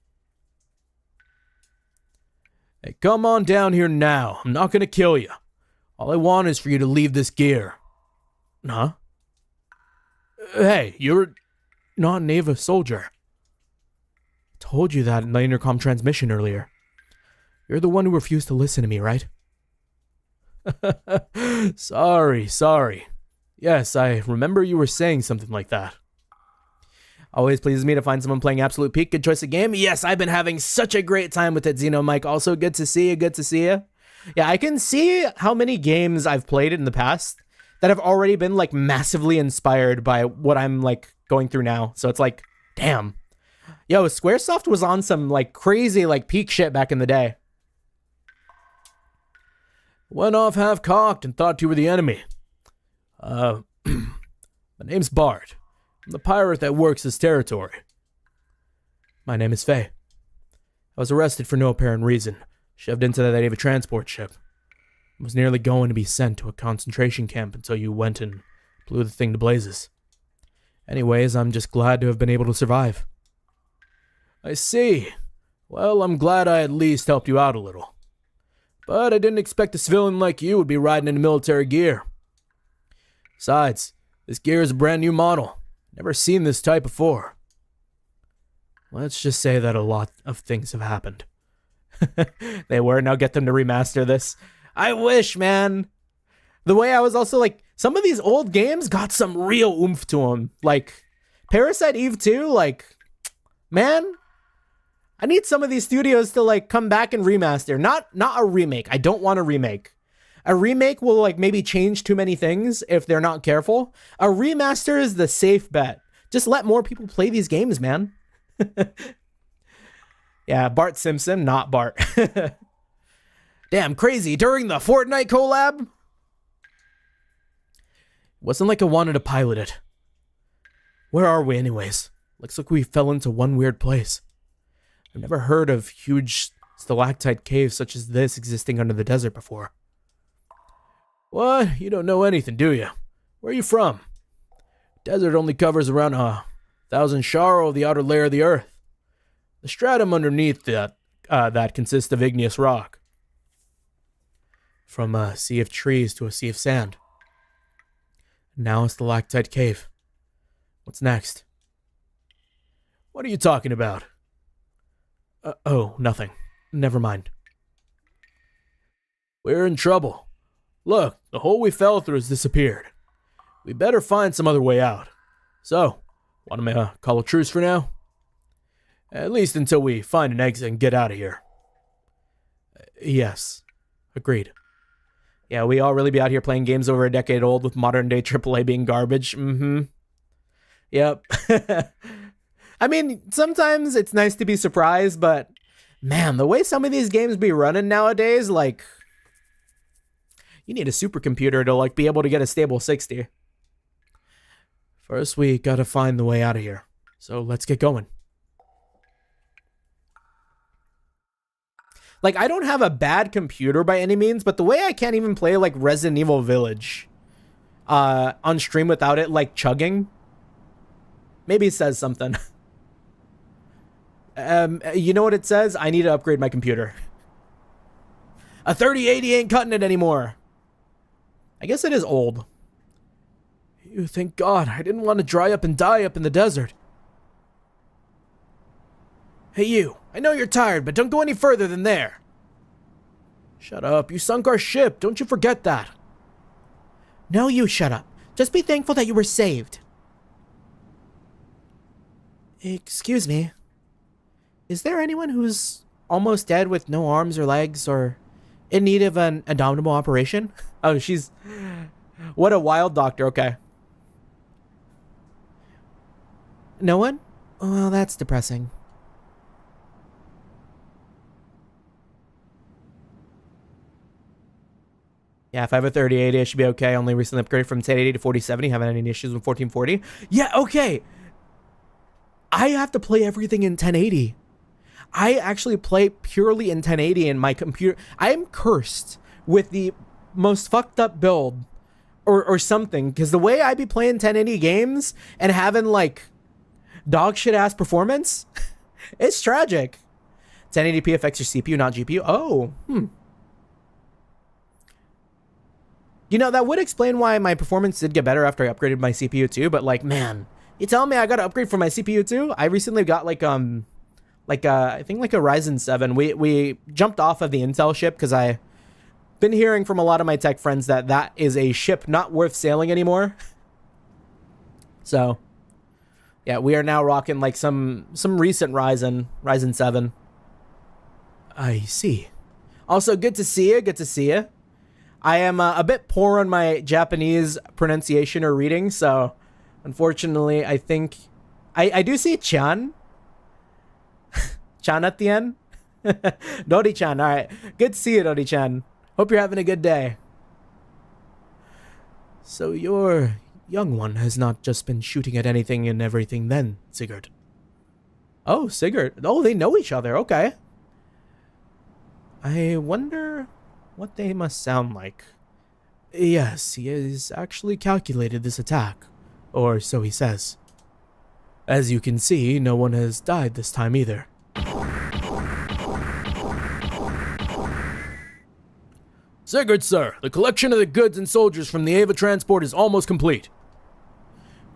Hey, come on down here now. I'm not gonna kill you. All I want is for you to leave this gear. Huh? Hey, you're not a Neva soldier. I told you that in the intercom transmission earlier. You're the one who refused to listen to me, right? Sorry. Yes, I remember you were saying something like that. Always pleases me to find someone playing absolute peak. Good choice of game. Yes, I've been having such a great time with it, Xeno-Mike. Also, good to see you. Yeah, I can see how many games I've played in the past that have already been like massively inspired by what I'm like going through now. So it's like, damn. Yo, Squaresoft was on some like crazy like peak shit back in the day. Went off half-cocked and thought you were the enemy. My name's Bart. I'm the pirate that works this territory. My name is Faye. I was arrested for no apparent reason, shoved into that Navy transport ship. I was nearly going to be sent to a concentration camp until you went and blew the thing to blazes. Anyways, I'm just glad to have been able to survive. I see. Well, I'm glad I at least helped you out a little. But I didn't expect a civilian like you would be riding in military gear. Besides, this gear is a brand new model. Never seen this type before. Let's just say that a lot of things have happened. They were, now get them to remaster this. I wish, man. The way I was also like, some of these old games got some real oomph to them. Like, Parasite Eve 2, like, man, I need some of these studios to like come back and remaster. Not a remake. I don't want a remake. A remake will like maybe change too many things if they're not careful. A remaster is the safe bet. Just let more people play these games, man. Yeah, Bart Simpson, not Bart. Damn, crazy. During the Fortnite collab? Wasn't like I wanted to pilot it. Where are we anyways? Looks like we fell into one weird place. I've never heard of huge stalactite caves such as this existing under the desert before. What? You don't know anything, do you? Where are you from? Desert only covers around 1,000 sharo of the outer layer of the earth. The stratum underneath that consists of igneous rock. From a sea of trees to a sea of sand. Now a stalactite cave. What's next? What are you talking about? Oh, nothing. Never mind. We're in trouble. Look, the hole we fell through has disappeared. We better find some other way out. So, want to call a truce for now? At least until we find an exit and get out of here. Yes. Agreed. Yeah, we all really be out here playing games over a decade old with modern day AAA being garbage. Mm-hmm. Yep. I mean, sometimes it's nice to be surprised, but man, the way some of these games be running nowadays, like, you need a supercomputer to like be able to get a stable 60. First, we gotta find the way out of here. So let's get going. Like, I don't have a bad computer by any means, but the way I can't even play like Resident Evil Village on stream without it like chugging, maybe it says something. You know what it says? I need to upgrade my computer. A 3080 ain't cutting it anymore. I guess it is old. You thank God, I didn't want to dry up and die up in the desert. Hey you, I know you're tired, but don't go any further than there. Shut up, you sunk our ship, don't you forget that. No, you shut up. Just be thankful that you were saved. Excuse me. Is there anyone who's almost dead with no arms or legs or in need of an abdominal operation? Oh, she's... What a wild doctor, okay. No one? Well, that's depressing. Yeah, if I have a 3080, I should be okay. Only recently upgraded from 1080 to 4070. Haven't had any issues with 1440. Yeah, okay. I have to play everything in 1080. I actually play purely in 1080 in my computer. I am cursed with the most fucked up build or something, because the way I be playing 1080 games and having like dog shit ass performance, it's tragic. 1080p affects your CPU, not GPU. Oh, You know, that would explain why my performance did get better after I upgraded my CPU too, but like, man, you telling me I got to upgrade for my CPU too? I recently got I think like a Ryzen 7. We jumped off of the Intel ship because I been hearing from a lot of my tech friends that that is a ship not worth sailing anymore. So, yeah, we are now rocking like some recent Ryzen 7. I see. Also, good to see you. Good to see you. I am a bit poor on my Japanese pronunciation or reading, so unfortunately, I think I do see Chan. Chan at the end. Dodi-chan. All right. Good to see you, Dodi-chan. Hope you're having a good day. So your young one has not just been shooting at anything and everything then, Sigurd. Oh, Sigurd. Oh, they know each other. Okay. I wonder what they must sound like. Yes, he has actually calculated this attack. Or so he says. As you can see, no one has died this time either. Sigurd, sir, the collection of the goods and soldiers from the Ava transport is almost complete.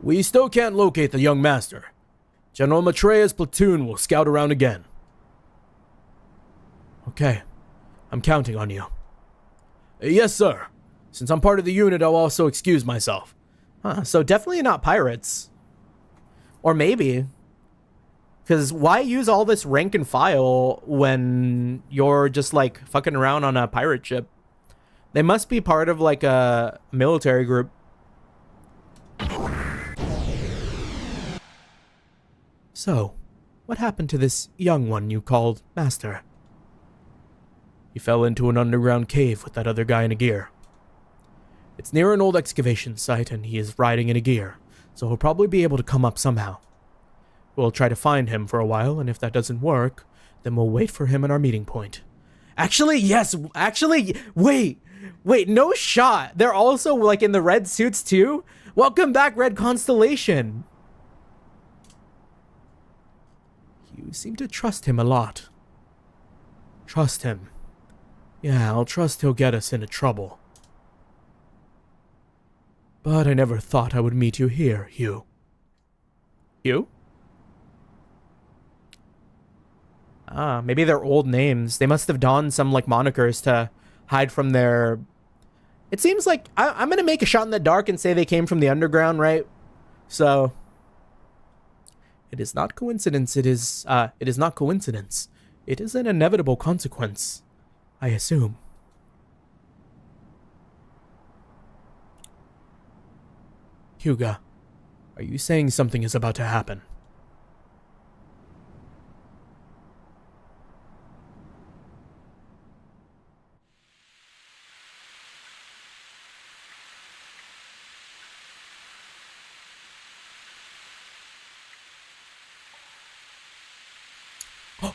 We still can't locate the young master. General Matreya's platoon will scout around again. Okay, I'm counting on you. Yes, sir. Since I'm part of the unit, I'll also excuse myself. So definitely not pirates. Or maybe. Because why use all this rank and file when you're just like fucking around on a pirate ship? They must be part of like a military group. So, what happened to this young one you called Master? He fell into an underground cave with that other guy in a gear. It's near an old excavation site and he is riding in a gear, so he'll probably be able to come up somehow. We'll try to find him for a while, and if that doesn't work, then we'll wait for him at our meeting point. Actually, yes, wait, no shot. They're also like in the red suits too? Welcome back, Red Constellation. You seem to trust him a lot. Trust him. Yeah, I'll trust he'll get us into trouble. But I never thought I would meet you here, Hugh. Hugh? Maybe they're old names. They must have donned some, like, monikers to hide from their... It seems like... I'm gonna make a shot in the dark and say they came from the underground, right? So... It is not coincidence. It is not coincidence. It is an inevitable consequence, I assume. Hyuga, are you saying something is about to happen?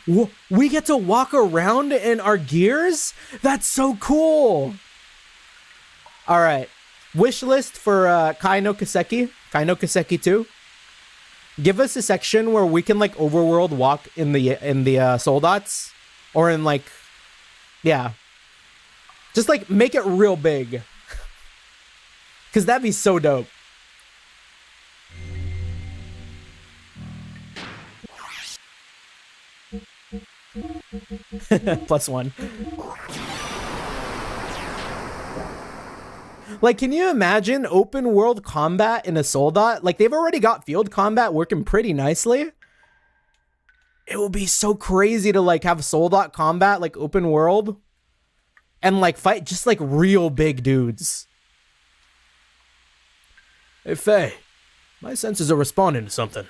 We get to walk around in our gears? That's so cool. All right. Wish list for Kai no Kaseki 2. Give us a section where we can like overworld walk in the soldats, or in like, yeah. Just like make it real big. Cause that'd be so dope. +1. Like, can you imagine open world combat in a Soldat? Like, they've already got field combat working pretty nicely. It would be so crazy to like have Soldat combat, like open world, and like fight just like real big dudes. Hey, Faye, my senses are responding to something.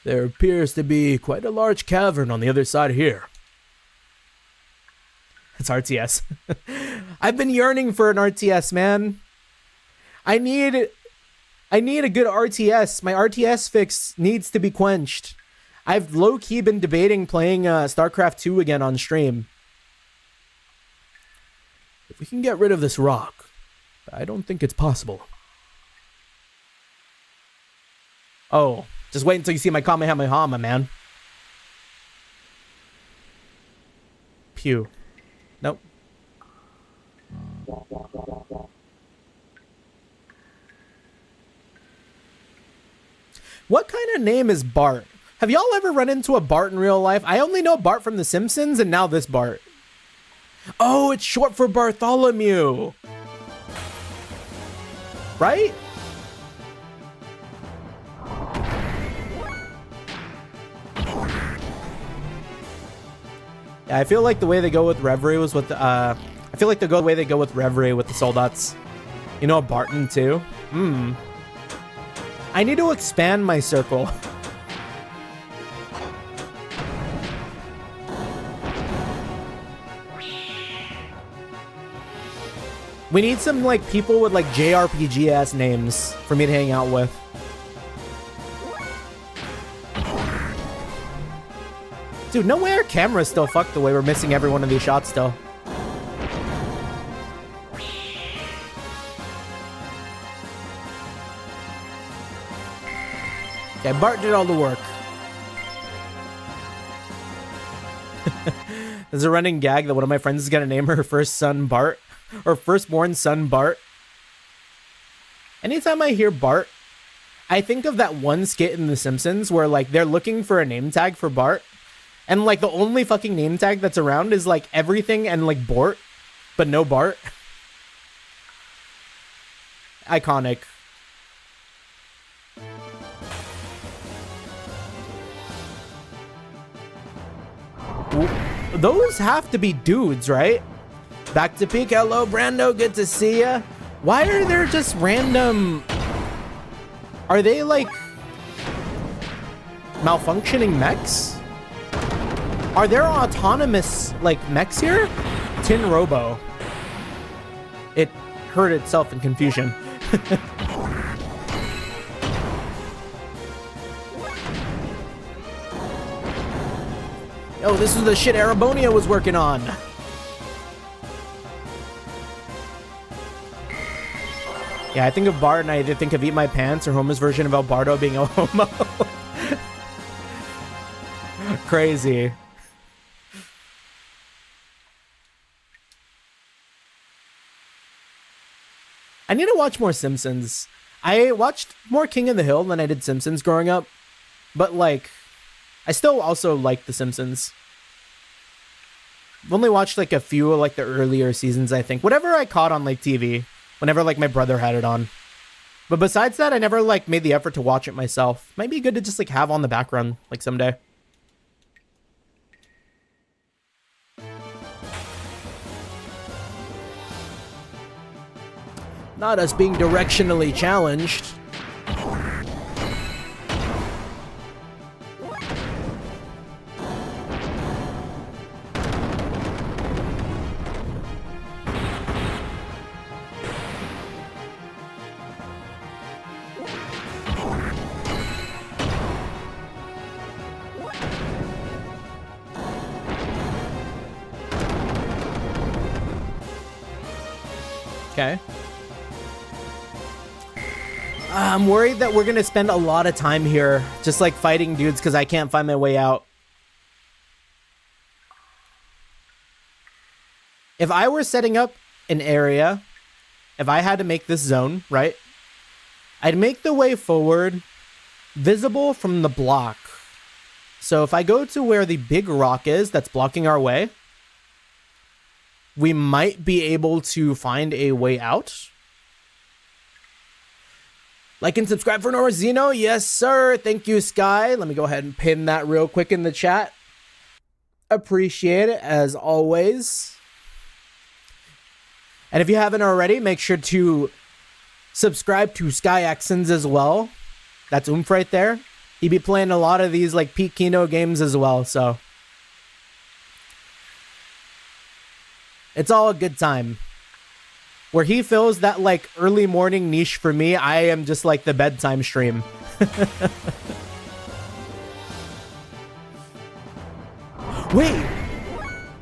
There appears to be quite a large cavern on the other side here. It's RTS. I've been yearning for an RTS, man. I need a good RTS. My RTS fix needs to be quenched. I've low-key been debating playing StarCraft 2 again on stream. If we can get rid of this rock, I don't think it's possible. Oh, just wait until you see my Kamehameha, man. Pew. Nope. What kind of name is Bart? Have y'all ever run into a Bart in real life? I only know Bart from The Simpsons, and now this Bart. Oh, it's short for Bartholomew. Right? Yeah, I feel like the way they go with Reverie was with I feel like the way they go with Reverie with the Soldats. You know, Barton too. I need to expand my circle. We need some like people with like JRPG ass names for me to hang out with. Dude, no way our camera's still fucked the way we're missing every one of these shots still. Okay, Bart did all the work. There's a running gag that one of my friends is gonna name her first son Bart, or firstborn son Bart. Anytime I hear Bart, I think of that one skit in The Simpsons where like they're looking for a name tag for Bart, and like the only fucking name tag that's around is like everything and like Bort, but no Bart. Iconic. Those have to be dudes, right? Back to peak. Hello, Brando. Good to see ya. Why are there just random... Are they like malfunctioning mechs? Are there autonomous like mechs here? Tin Robo. It hurt itself in confusion. Oh, this is the shit Arabonia was working on. Yeah, I think of Bart and I either think of Eat My Pants or Homer's version of Albardo being a homo. Crazy. I need to watch more Simpsons. I watched more King of the Hill than I did Simpsons growing up. But like, I still also like The Simpsons. I've only watched like a few of like the earlier seasons, I think. Whatever I caught on like TV. Whenever like my brother had it on. But besides that, I never like made the effort to watch it myself. Might be good to just like have on the background like someday. Not us being directionally challenged. Okay. I'm worried that we're gonna spend a lot of time here just like fighting dudes because I can't find my way out. If I were setting up an area, if I had to make this zone, right? I'd make the way forward visible from the block. So if I go to where the big rock is that's blocking our way, we might be able to find a way out. Like and subscribe for more Xeno. Yes, sir. Thank you, Sky. Let me go ahead and pin that real quick in the chat. Appreciate it, as always. And if you haven't already, make sure to subscribe to Sky Axons as well. That's Oomph right there. He'd be playing a lot of these like Pete Kino games as well, so it's all a good time. Where he fills that like early morning niche for me, I am just like the bedtime stream.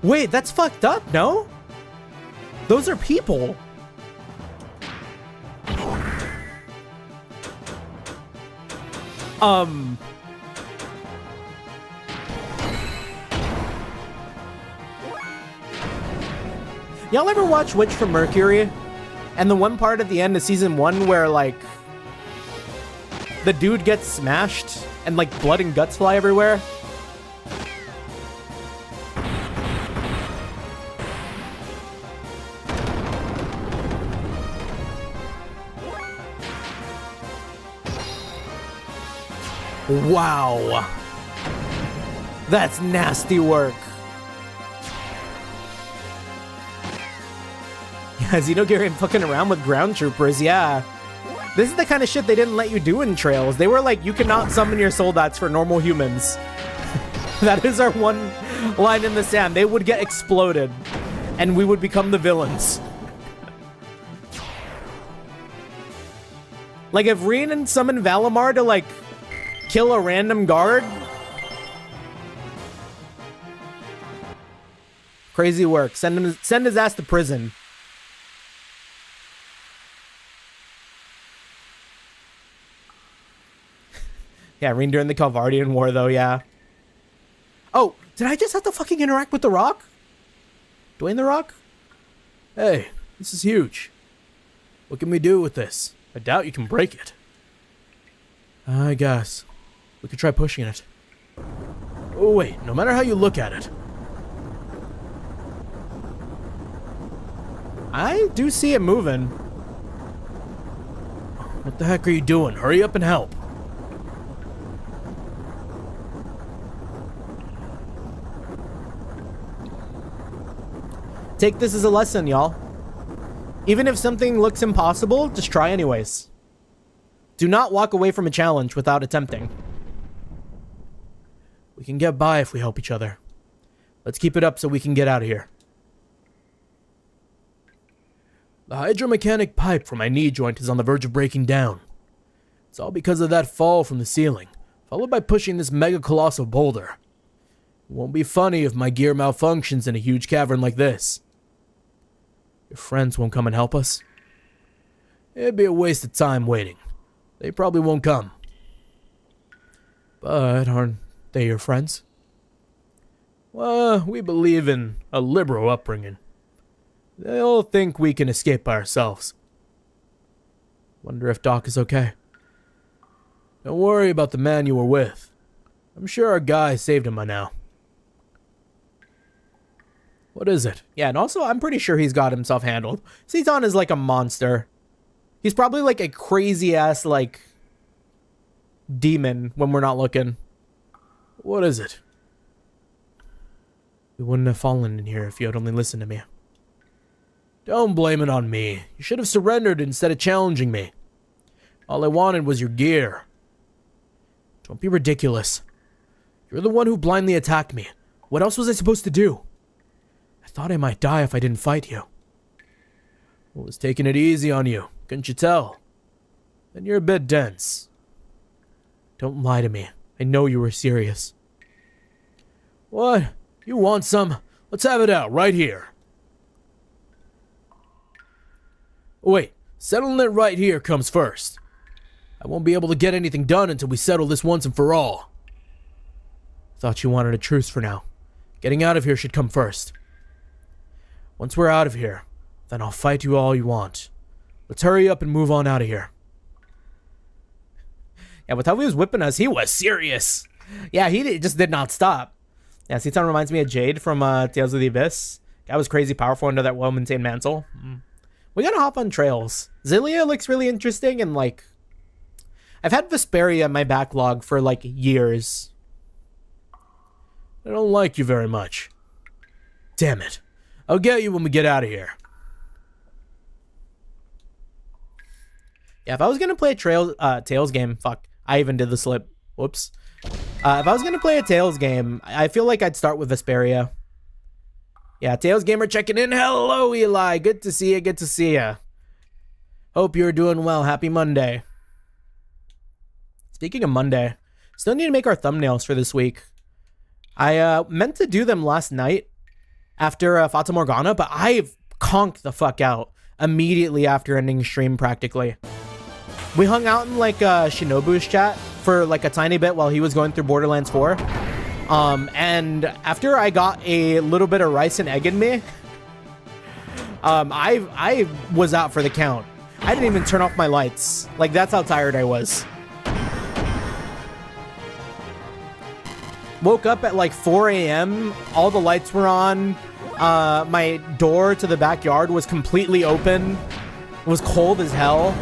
Wait, that's fucked up, no? Those are people. Y'all ever watch Witch from Mercury? And the one part at the end of season 1 where like the dude gets smashed and like blood and guts fly everywhere? Wow. That's nasty work. Yeah, Xenogears fucking around with ground troopers, yeah. This is the kind of shit they didn't let you do in Trails. They were like, you cannot summon your soldats for normal humans. That is our one line in the sand. They would get exploded, and we would become the villains. Like, if Reen summoned Valimar to, like, kill a random guard? Crazy work. Send his ass to prison. Yeah, Reen during the Calvardian War, though, yeah. Oh, did I just have to fucking interact with The Rock? Dwayne The Rock? Hey, this is huge. What can we do with this? I doubt you can break it. I guess. We could try pushing it. Oh, wait, no matter how you look at it. I do see it moving. What the heck are you doing? Hurry up and help. Take this as a lesson, y'all. Even if something looks impossible, just try anyways. Do not walk away from a challenge without attempting. We can get by if we help each other. Let's keep it up so we can get out of here. The hydromechanic pipe from my knee joint is on the verge of breaking down. It's all because of that fall from the ceiling, followed by pushing this mega colossal boulder. It won't be funny if my gear malfunctions in a huge cavern like this. Your friends won't come and help us? It'd be a waste of time waiting. They probably won't come. But aren't they your friends? Well, we believe in a liberal upbringing. They'll think we can escape by ourselves. Wonder if Doc is okay. Don't worry about the man you were with. I'm sure our guy saved him by now. What is it? Yeah, and also I'm pretty sure he's got himself handled. Ceton is like a monster. He's probably like a crazy ass like demon when we're not looking. What is it? We wouldn't have fallen in here if you had only listened to me. Don't blame it on me. You should have surrendered instead of challenging me. All I wanted was your gear. Don't be ridiculous. You're the one who blindly attacked me. What else was I supposed to do? I thought I might die if I didn't fight you. I was taking it easy on you, couldn't you tell? Then you're a bit dense. Don't lie to me. I know you were serious. What? You want some? Let's have it out right here. Wait, settling it right here comes first. I won't be able to get anything done until we settle this once and for all. Thought you wanted a truce for now. Getting out of here should come first. Once we're out of here, then I'll fight you all you want. Let's hurry up and move on out of here. Yeah, but how he was whipping us, he was serious. Yeah, just did not stop. Yeah, Seaton reminds me of Jade from Tales of the Abyss. Guy was crazy powerful under that well-maintained mantle. We gotta hop on trails. Xillia looks really interesting, and like, I've had Vesperia in my backlog for like years. I don't like you very much. Damn it. I'll get you when we get out of here. Yeah, if I was gonna play a Tales game, fuck, I even did the slip. Whoops. If I was gonna play a Tales game, I feel like I'd start with Vesperia. Yeah, Tales Gamer checking in. Hello, Eli. Good to see you. Good to see you. Hope you're doing well. Happy Monday. Speaking of Monday, still need to make our thumbnails for this week. I meant to do them last night after Fata Morgana, but I conked the fuck out immediately after ending stream practically. We hung out in like Shinobu's chat for like a tiny bit while he was going through Borderlands 4. And after I got a little bit of rice and egg in me, I was out for the count. I didn't even turn off my lights. Like, that's how tired I was. Woke up at like 4 a.m. All the lights were on. My door to the backyard was completely open. It was cold as hell.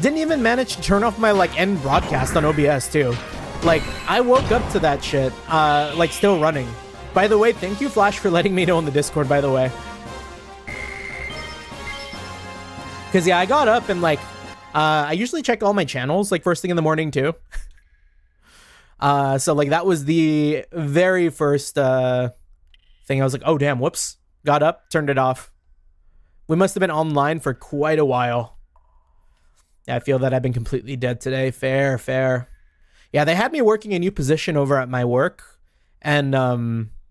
Didn't even manage to turn off my like end broadcast on OBS too. Like, I woke up to that shit, like still running. By the way, thank you Flash for letting me know in the Discord, by the way. Cause yeah, I got up and like, I usually check all my channels like first thing in the morning too. So like that was the very first thing. I was like, oh damn, whoops. Got up, turned it off. We must have been online for quite a while. Yeah, I feel that I've been completely dead today. Fair. Yeah, they had me working a new position over at my work. And,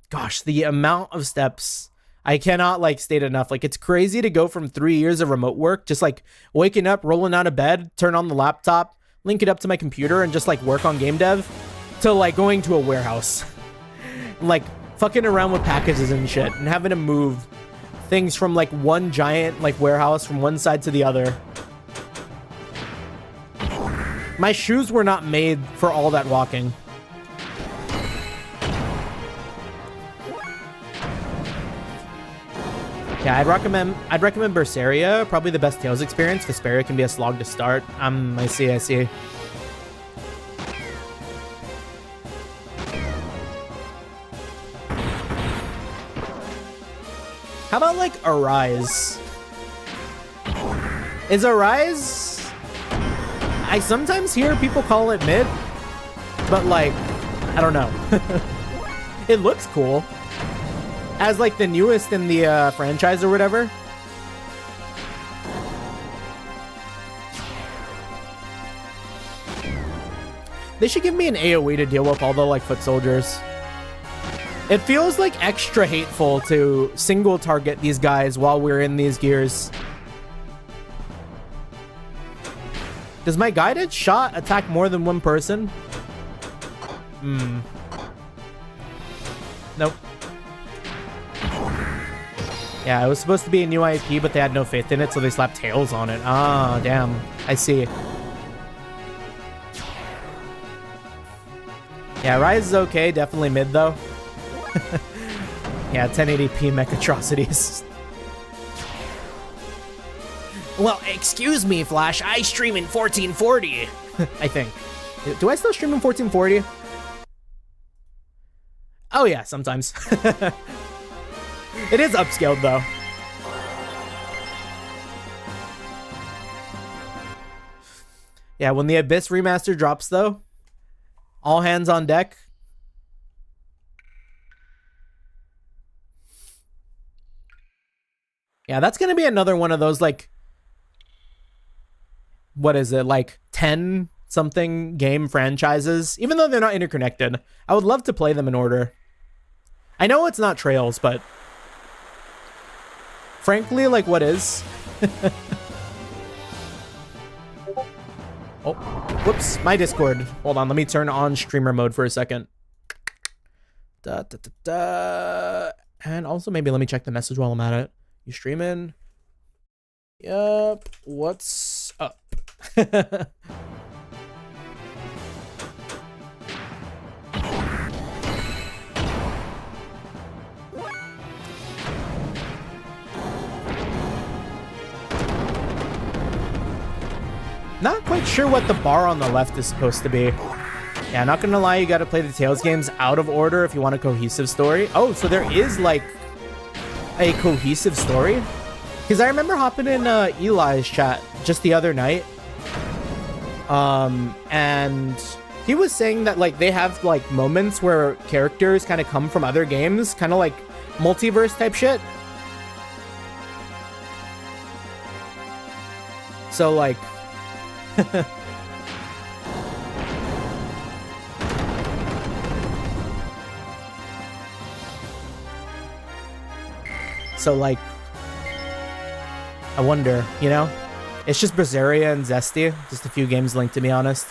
gosh, the amount of steps, I cannot, like, state enough. Like, it's crazy to go from 3 years of remote work, just, like, waking up, rolling out of bed, turn on the laptop, link it up to my computer, and just, like, work on game dev, to, like, going to a warehouse. Like, fucking around with packages and shit, and having to move things from, like, one giant, like, warehouse from one side to the other. My shoes were not made for all that walking. Yeah, I'd recommend Berseria, probably the best Tales experience. Vesperia can be a slog to start. I see. How about like Arise? Is Arise? I sometimes hear people call it mid, but like, I don't know. It looks cool. As like the newest in the franchise or whatever. They should give me an AoE to deal with all the like foot soldiers. It feels like extra hateful to single target these guys while we're in these gears. Does my guided shot attack more than one person? Nope. Yeah, it was supposed to be a new IP, but they had no faith in it, so they slapped tails on it. Ah, damn. I see. Yeah, Rise is okay. Definitely mid, though. Yeah, 1080p mech atrocities. Well, excuse me, Flash. I stream in 1440. I think. Do I still stream in 1440? Oh, yeah, sometimes. It is upscaled, though. Yeah, when the Abyss remaster drops, though, all hands on deck. Yeah, that's going to be another one of those, like, what is it, like 10 something game franchises, even though they're not interconnected. I would love to play them in order. I know it's not Trails, but Frankly, like, what is? Oh, whoops, my Discord. Hold on, let me turn on streamer mode for a second. And also, maybe let me check the message while I'm at it. You streaming? Yep. What's up? Not quite sure what the bar on the left is supposed to be. Yeah, not gonna lie, you gotta play the Tales games out of order if you want a cohesive story. Oh, so there is like a cohesive story? Because I remember hopping in Eli's chat just the other night. And he was saying that like they have like moments where characters kind of come from other games, kind of like multiverse type shit. So like so like I wonder, you know? It's just Berseria and Zesty. Just a few games linked, to be honest.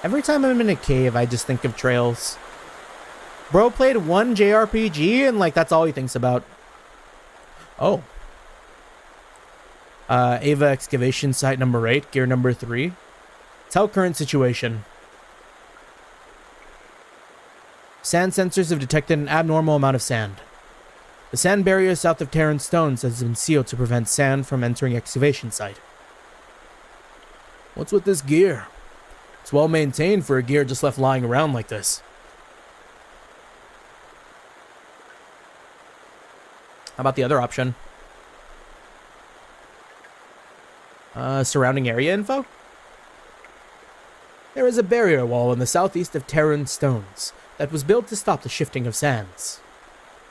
Every time I'm in a cave, I just think of Trails. Bro played one JRPG and like that's all he thinks about. Oh. Ava excavation site number 8, gear number 3. Tell current situation. Sand sensors have detected an abnormal amount of sand. The sand barrier south of Terran Stones has been sealed to prevent sand from entering excavation site. What's with this gear? It's well maintained for a gear just left lying around like this. How about the other option? Surrounding area info? There is a barrier wall in the southeast of Terran Stones that was built to stop the shifting of sands.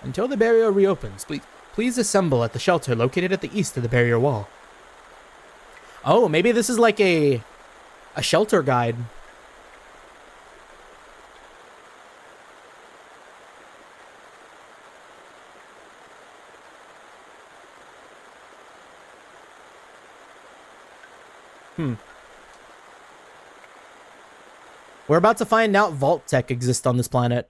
Until the barrier reopens, please assemble at the shelter located at the east of the barrier wall. Oh, maybe this is like a shelter guide. We're about to find out vault tech exists on this planet.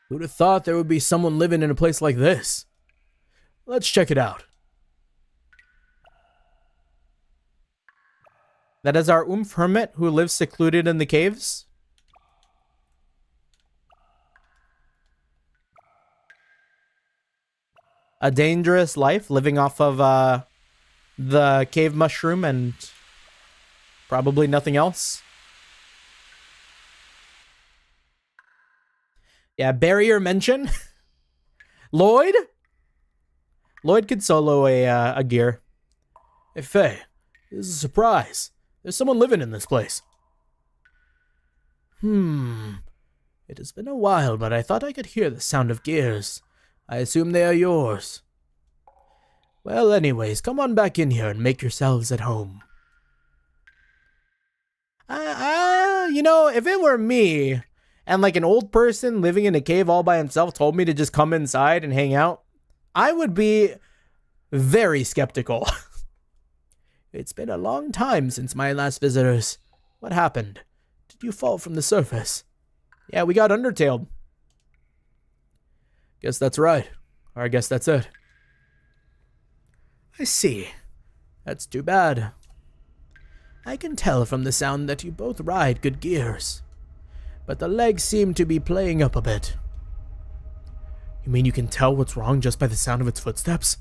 Who'd have thought there would be someone living in a place like this? Let's check it out. That is our Oomph hermit who lives secluded in the caves. A dangerous life, living off of the cave mushroom and probably nothing else. Yeah, barrier mention. Lloyd? Lloyd could solo a gear. Hey, Faye, this is a surprise. There's someone living in this place. It has been a while, but I thought I could hear the sound of gears. I assume they are yours. Well, anyways, come on back in here and make yourselves at home. You know, if it were me, and like an old person living in a cave all by himself told me to just come inside and hang out, I would be very skeptical. It's been a long time since my last visitors. What happened? Did you fall from the surface? Yeah, we got undertailed. Guess that's right. Or I guess that's it. I see. That's too bad. I can tell from the sound that you both ride good gears. But the legs seem to be playing up a bit. You mean you can tell what's wrong just by the sound of its footsteps?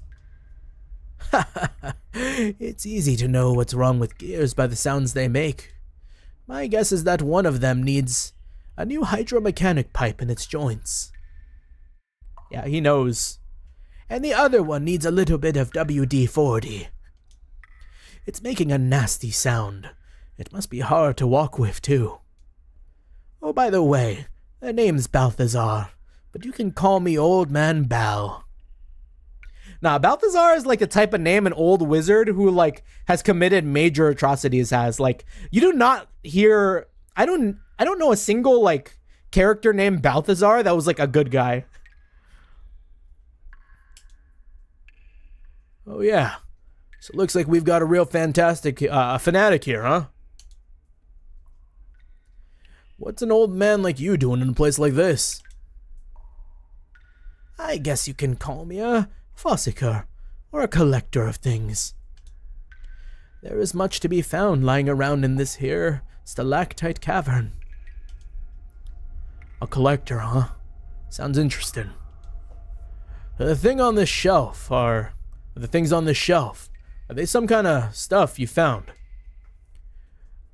It's easy to know what's wrong with gears by the sounds they make. My guess is that one of them needs a new hydromechanic pipe in its joints. Yeah, he knows. And the other one needs a little bit of WD-40. It's making a nasty sound. It must be hard to walk with, too. Oh, by the way, the name's Balthazar, but you can call me Old Man Bal. Nah, Balthazar is like a type of name an old wizard who like has committed major atrocities has. Like, you do not hear, I don't know a single like character named Balthazar that was like a good guy. Oh yeah. So it looks like we've got a real fantastic fanatic here, huh? What's an old man like you doing in a place like this? I guess you can call me a fossicker, or a collector of things. There is much to be found lying around in this here stalactite cavern. A collector, huh? Sounds interesting. The things on this shelf, are they some kind of stuff you found?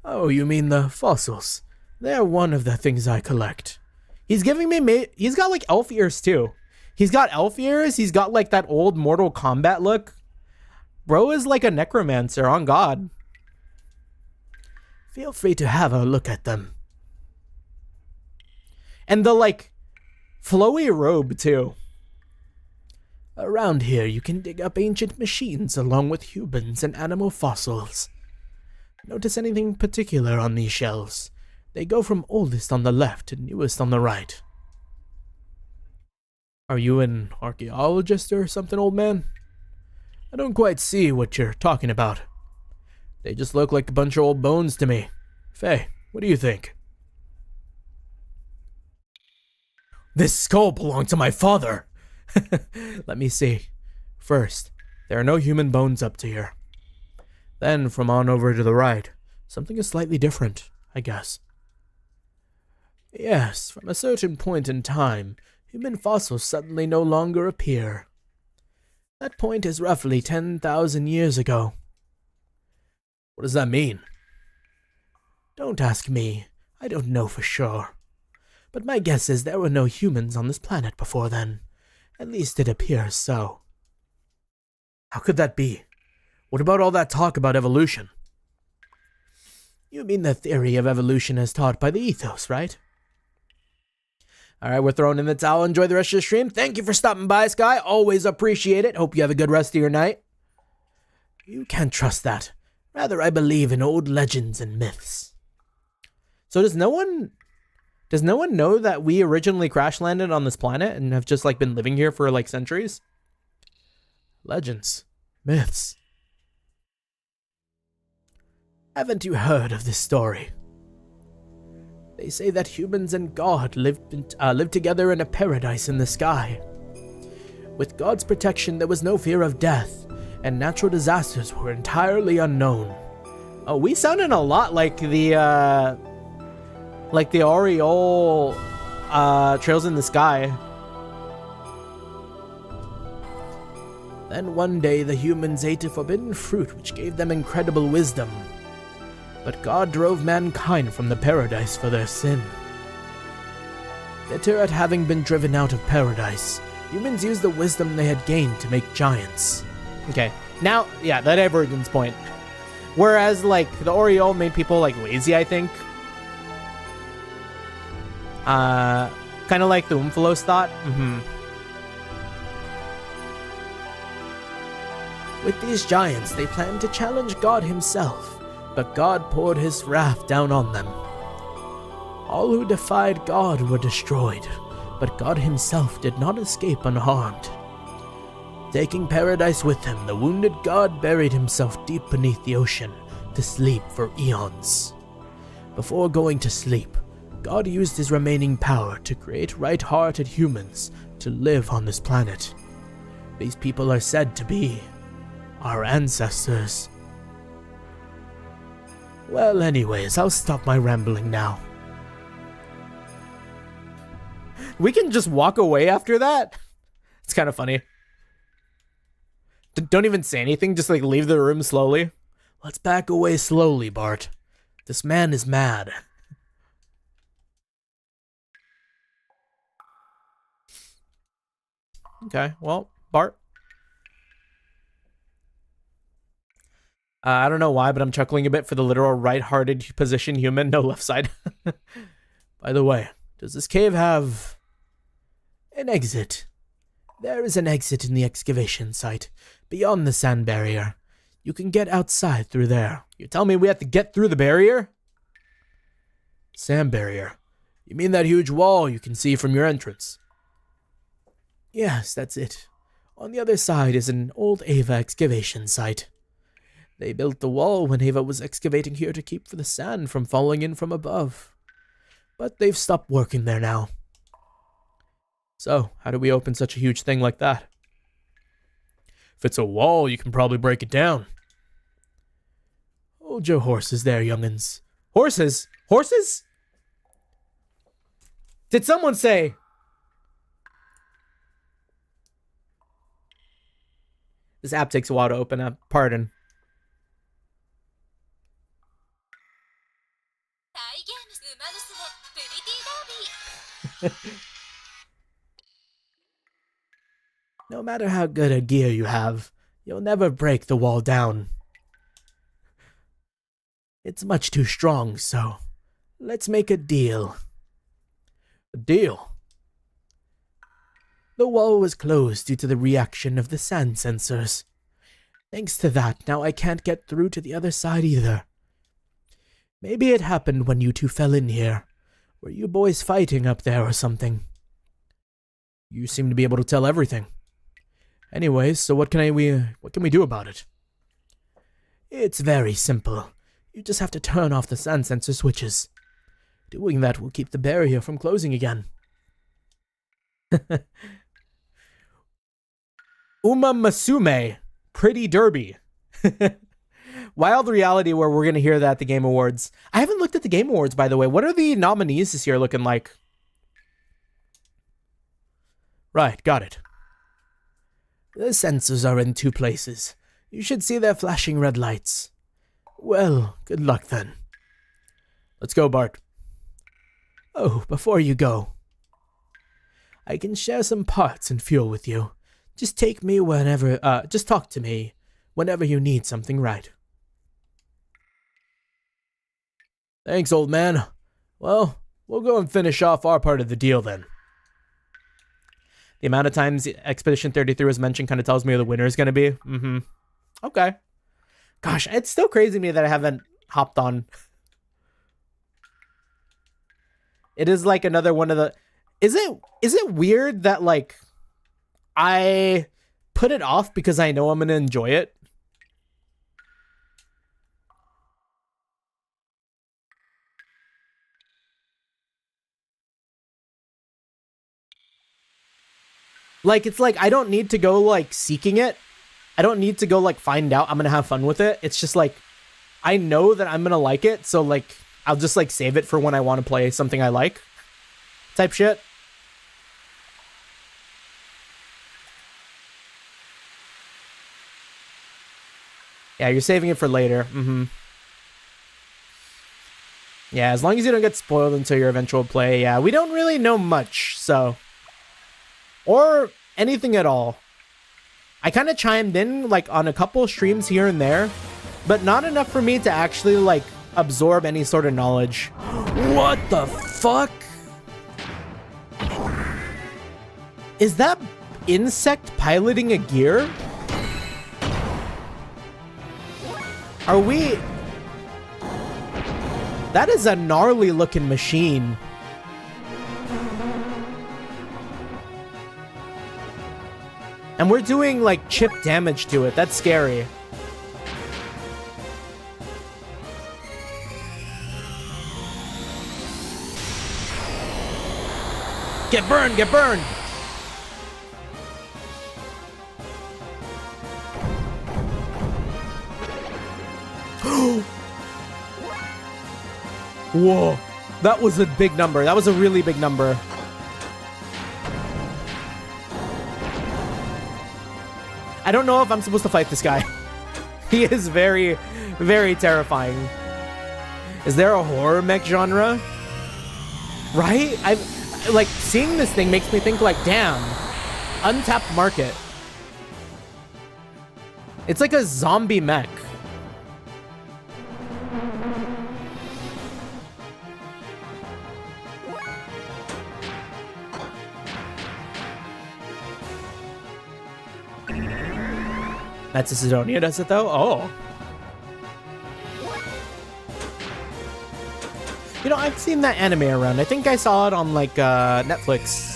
Oh, you mean the fossils? They're one of the things I collect. He's giving me, he's got like elf ears too. He's got elf ears, he's got like that old Mortal Kombat look. Bro is like a necromancer, on God. Feel free to have a look at them. And the like flowy robe too. Around here you can dig up ancient machines along with humans and animal fossils. Notice anything particular on these shelves? They go from oldest on the left to newest on the right. Are you an archaeologist or something, old man? I don't quite see what you're talking about. They just look like a bunch of old bones to me. Faye, what do you think? This skull belonged to my father. Let me see. First, there are no human bones up to here. Then, from on over to the right, something is slightly different, I guess. Yes, from a certain point in time, human fossils suddenly no longer appear. That point is roughly 10,000 years ago. What does that mean? Don't ask me. I don't know for sure. But my guess is there were no humans on this planet before then. At least it appears so. How could that be? What about all that talk about evolution? You mean the theory of evolution as taught by the ethos, right? Alright, we're throwing in the towel. Enjoy the rest of the stream. Thank you for stopping by, Sky. Always appreciate it. Hope you have a good rest of your night. You can't trust that. Rather, I believe in old legends and myths. So does no one know that we originally crash landed on this planet and have just like been living here for like centuries? Legends. Myths. Haven't you heard of this story? They say that humans and God lived together in a paradise in the sky. With God's protection, there was no fear of death, and natural disasters were entirely unknown. Oh, we sounded a lot like the Oriole Trails in the Sky. Then one day the humans ate a forbidden fruit which gave them incredible wisdom. But God drove mankind from the paradise for their sin. Bitter at having been driven out of paradise, humans used the wisdom they had gained to make giants. Okay, now, yeah, the divergence point. Whereas, like, the Oriole made people, like, lazy, I think. Kind of like the Umfalos thought. With these giants, they planned to challenge God himself. But God poured his wrath down on them. All who defied God were destroyed, but God himself did not escape unharmed. Taking paradise with him, the wounded God buried himself deep beneath the ocean to sleep for eons. Before going to sleep, God used his remaining power to create right-hearted humans to live on this planet. These people are said to be our ancestors. Well, anyways, I'll stop my rambling now. We can just walk away after that? It's kind of funny. Don't even say anything, just like leave the room slowly. Let's back away slowly, Bart. This man is mad. Okay, well, Bart. I don't know why, but I'm chuckling a bit for the literal right-hearted position human, no left side. By the way, does this cave have an exit? There is an exit in the excavation site, beyond the sand barrier. You can get outside through there. You tell me we have to get through the barrier? Sand barrier? You mean that huge wall you can see from your entrance? Yes, that's it. On the other side is an old Ava excavation site. They built the wall when Ava was excavating here to keep the sand from falling in from above. But they've stopped working there now. So, how do we open such a huge thing like that? If it's a wall, you can probably break it down. Hold your horses there, young'uns. Horses? Horses? Did someone say... This app takes a while to open up. Pardon. No matter how good a gear you have, you'll never break the wall down. It's much too strong, so let's make a deal. A deal? The wall was closed due to the reaction of the sand sensors. Thanks to that, now I can't get through to the other side either. Maybe it happened when you two fell in here. Were you boys fighting up there or something? You seem to be able to tell everything. Anyways, so what can we do about it? It's very simple. You just have to turn off the sand sensor switches. Doing that will keep the barrier from closing again. Uma Masume, Pretty Derby. Wild reality where we're going to hear that at the Game Awards. I haven't looked at the Game Awards, by the way. What are the nominees this year looking like? Right, got it. The sensors are in 2 places. You should see their flashing red lights. Well, good luck then. Let's go, Bart. Oh, before you go, I can share some parts and fuel with you. Just talk to me whenever you need something right. Thanks, old man. Well, we'll go and finish off our part of the deal then. The amount of times Expedition 33 was mentioned kind of tells me who the winner is going to be. Okay. Gosh, it's still crazy to me that I haven't hopped on. It is like another one of the... Is it weird that, like, I put it off because I know I'm going to enjoy it? Like, it's like, I don't need to go, like, seeking it. I don't need to go, like, find out I'm gonna have fun with it. It's just, like, I know that I'm gonna like it, so, like, I'll just, like, save it for when I want to play something I like. Type shit. Yeah, you're saving it for later. Yeah, as long as you don't get spoiled until your eventual play. Yeah, we don't really know much, so... Or anything at all. I kind of chimed in, like, on a couple streams here and there, but not enough for me to actually, like, absorb any sort of knowledge. What the fuck? Is that insect piloting a gear? Are we... That is a gnarly looking machine. And we're doing, like, chip damage to it. That's scary. Get burned! Get burned! Whoa. That was a big number. That was a really big number. I don't know if I'm supposed to fight this guy. He is very, very terrifying. Is there a horror mech genre? Right? Like, seeing this thing makes me think, like, damn. Untapped market. It's like a zombie mech. That's a Sidonia, does it though? Oh. You know, I've seen that anime around. I think I saw it on like Netflix.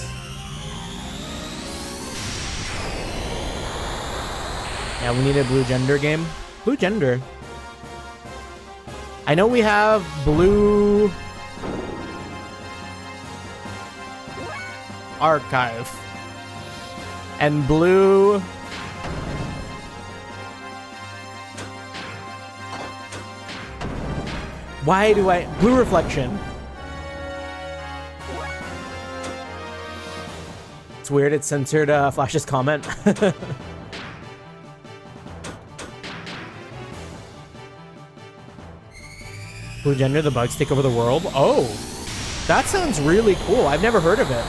Yeah, we need a blue gender game. Blue gender. I know we have blue archive and blue blue reflection. It's weird it censored Flash's comment. Blue gender, the bugs take over the world. Oh, that sounds really cool. I've never heard of it.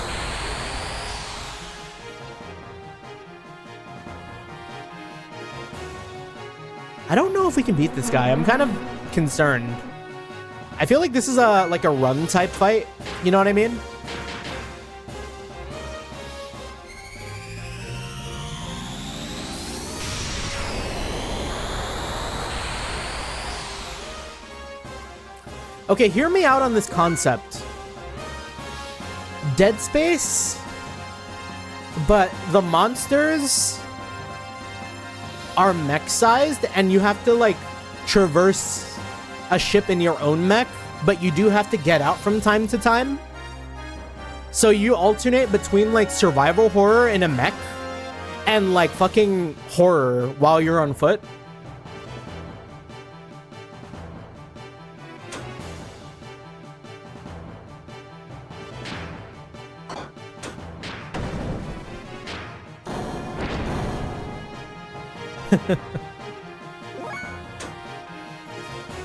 I don't know if we can beat this guy. I'm kind of concerned. I feel like this is a run type fight. You know what I mean? Okay, hear me out on this concept. Dead Space, but the monsters are mech-sized, and you have to, like, traverse a ship in your own mech, but you do have to get out from time to time. So you alternate between, like, survival horror in a mech and, like, fucking horror while you're on foot.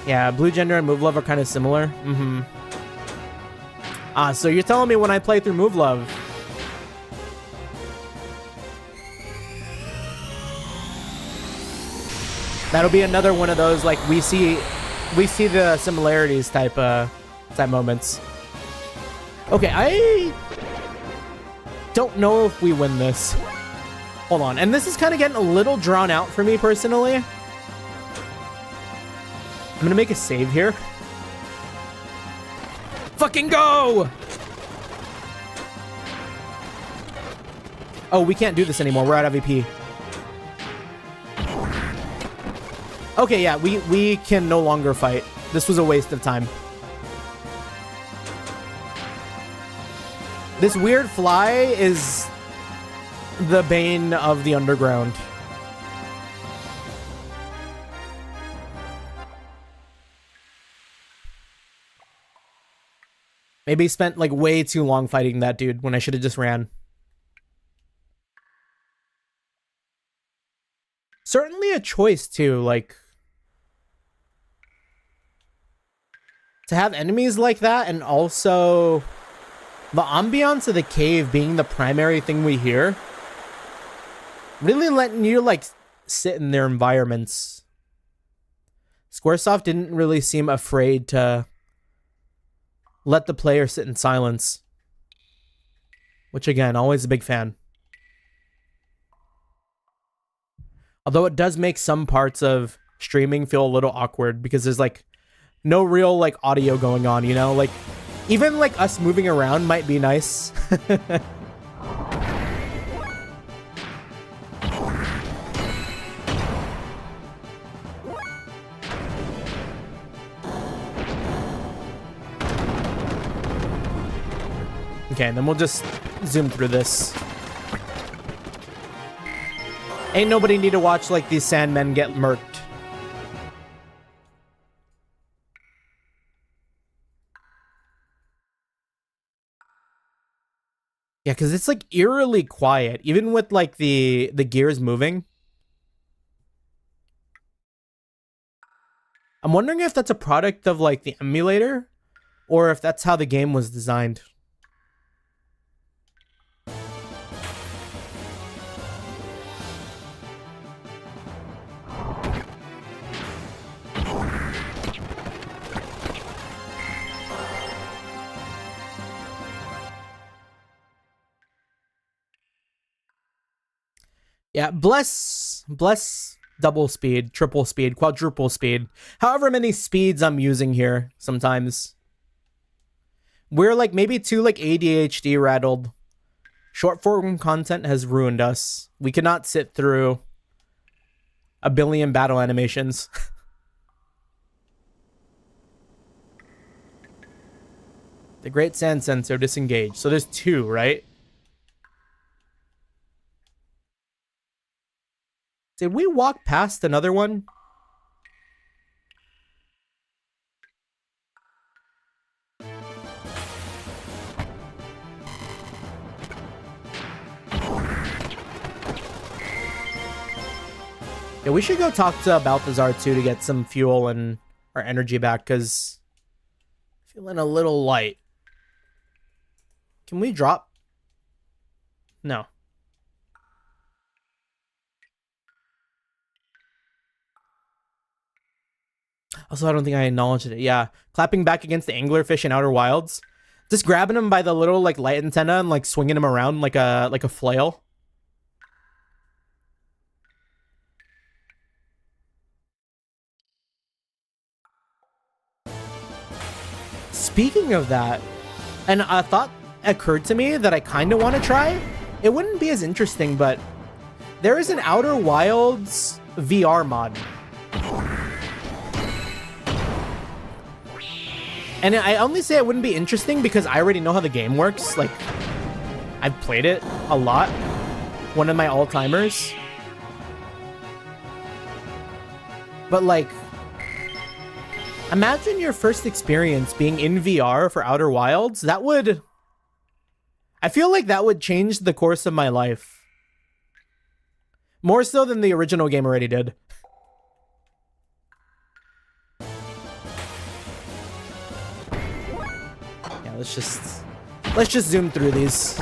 Yeah, blue gender and move love are kind of similar. Mm-hmm. So you're telling me when I play through move love, that'll be another one of those like we see the similarities type moments. Okay, I don't know if we win this. Hold on, and this is kind of getting a little drawn out for me personally. I'm gonna make a save here. Fucking go! Oh, we can't do this anymore. We're out of VP. Okay, yeah, we can no longer fight. This was a waste of time. This weird fly is the bane of the underground. Maybe spent like way too long fighting that dude when I should have just ran. Certainly a choice too, like to have enemies like that, and also the ambiance of the cave being the primary thing we hear, really letting you like sit in their environments. Squaresoft didn't really seem afraid to let the player sit in silence, which again, always a big fan. Although it does make some parts of streaming feel a little awkward because there's like no real like audio going on, you know? Like even like us moving around might be nice. Okay, and then we'll just zoom through this. Ain't nobody need to watch like these sandmen get murked. Yeah, because it's like eerily quiet, even with like the gears moving. I'm wondering if that's a product of like the emulator, or if that's how the game was designed. Yeah, bless double speed, triple speed, quadruple speed, however many speeds I'm using here sometimes. We're like maybe too like ADHD rattled. Short form content has ruined us. We cannot sit through a billion battle animations. The Great Sand Sensor disengaged. So there's two, right? Did we walk past another one? Yeah, we should go talk to Balthazar too to get some fuel and our energy back, because feeling a little light. Can we drop? No. Also, I don't think I acknowledged it. Yeah. Clapping back against the anglerfish in Outer Wilds. Just grabbing him by the little like light antenna and like swinging him around like a flail. Speaking of that, and a thought occurred to me that I kind of want to try. It wouldn't be as interesting, but there is an Outer Wilds VR mod. And I only say it wouldn't be interesting because I already know how the game works. Like, I've played it a lot. One of my all-timers. But like, imagine your first experience being in VR for Outer Wilds. That would... I feel like that would change the course of my life. More so than the original game already did. Yeah, let's just zoom through these.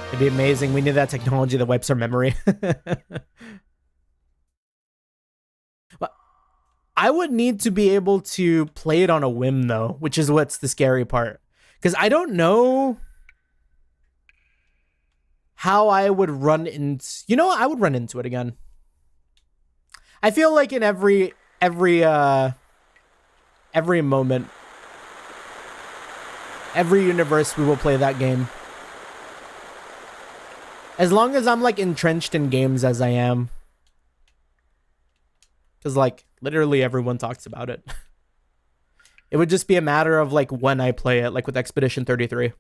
It'd be amazing. We need that technology that wipes our memory. But I would need to be able to play it on a whim, though, which is what's the scary part. Because I don't know how I would run into... You know what? I would run into it again. I feel like in every moment, every universe, we will play that game. As long as I'm like entrenched in games as I am. Because like literally everyone talks about it. It would just be a matter of like when I play it, like with Expedition 33.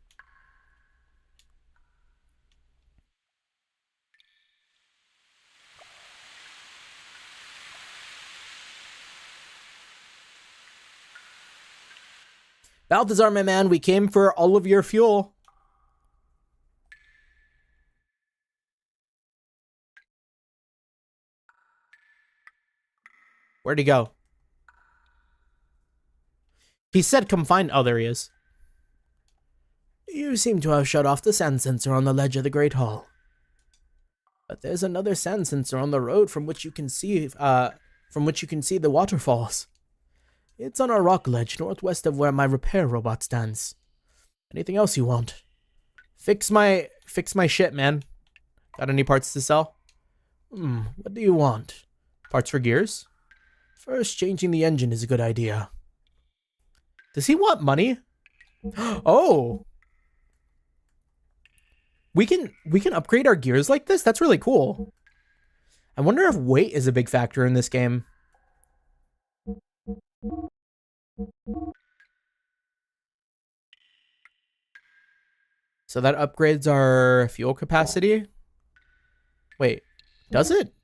Balthazar, my man, we came for all of your fuel. Where'd he go? He said confined. Oh, there he is. You seem to have shut off the sand sensor on the ledge of the Great Hall. But there's another sand sensor on the road from which you can see the waterfalls. It's on a rock ledge northwest of where my repair robot stands. Anything else you want? Fix my shit, man. Got any parts to sell? What do you want? Parts for gears? First, changing the engine is a good idea. Does he want money? Oh! We can upgrade our gears like this? That's really cool. I wonder if weight is a big factor in this game. So that upgrades our fuel capacity? Wait, does it?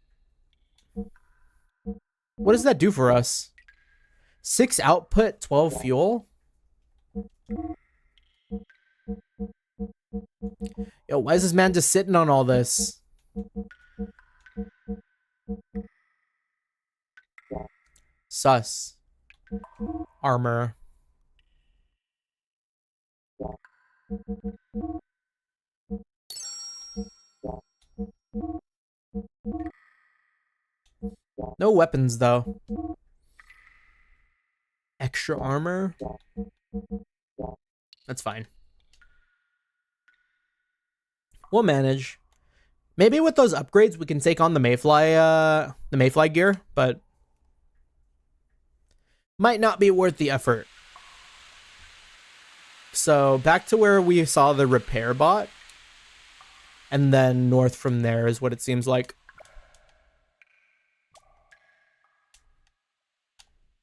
What does that do for us? 6 output, 12 fuel? Yo, why is this man just sitting on all this? Sus. Armor. No weapons, though. Extra armor? That's fine. We'll manage. Maybe with those upgrades we can take on the Mayfly gear, but might not be worth the effort. So back to where we saw the repair bot, and then north from there is what it seems like.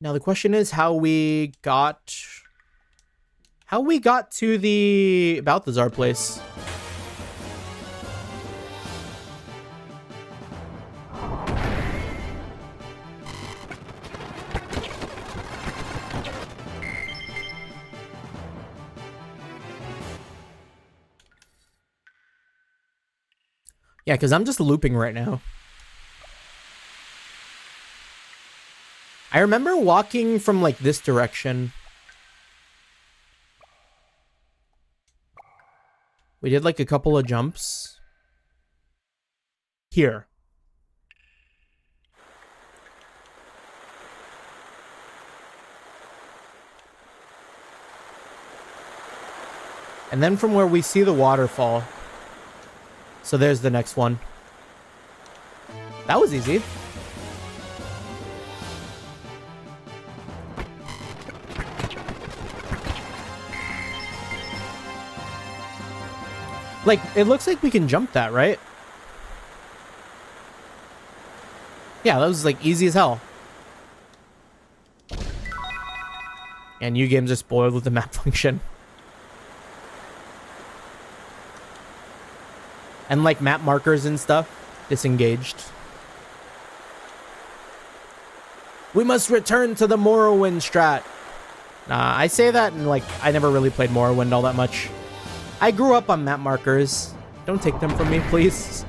Now the question is how we got to the Balthazar place. Yeah, because I'm just looping right now. I remember walking from like this direction. We did like a couple of jumps. Here. And then from where we see the waterfall. So there's the next one. That was easy. Like, it looks like we can jump that, right? Yeah, that was like easy as hell. And new games are spoiled with the map function. And like map markers and stuff, disengaged. We must return to the Morrowind strat. I say that and like I never really played Morrowind all that much. I grew up on map markers. Don't take them from me, please.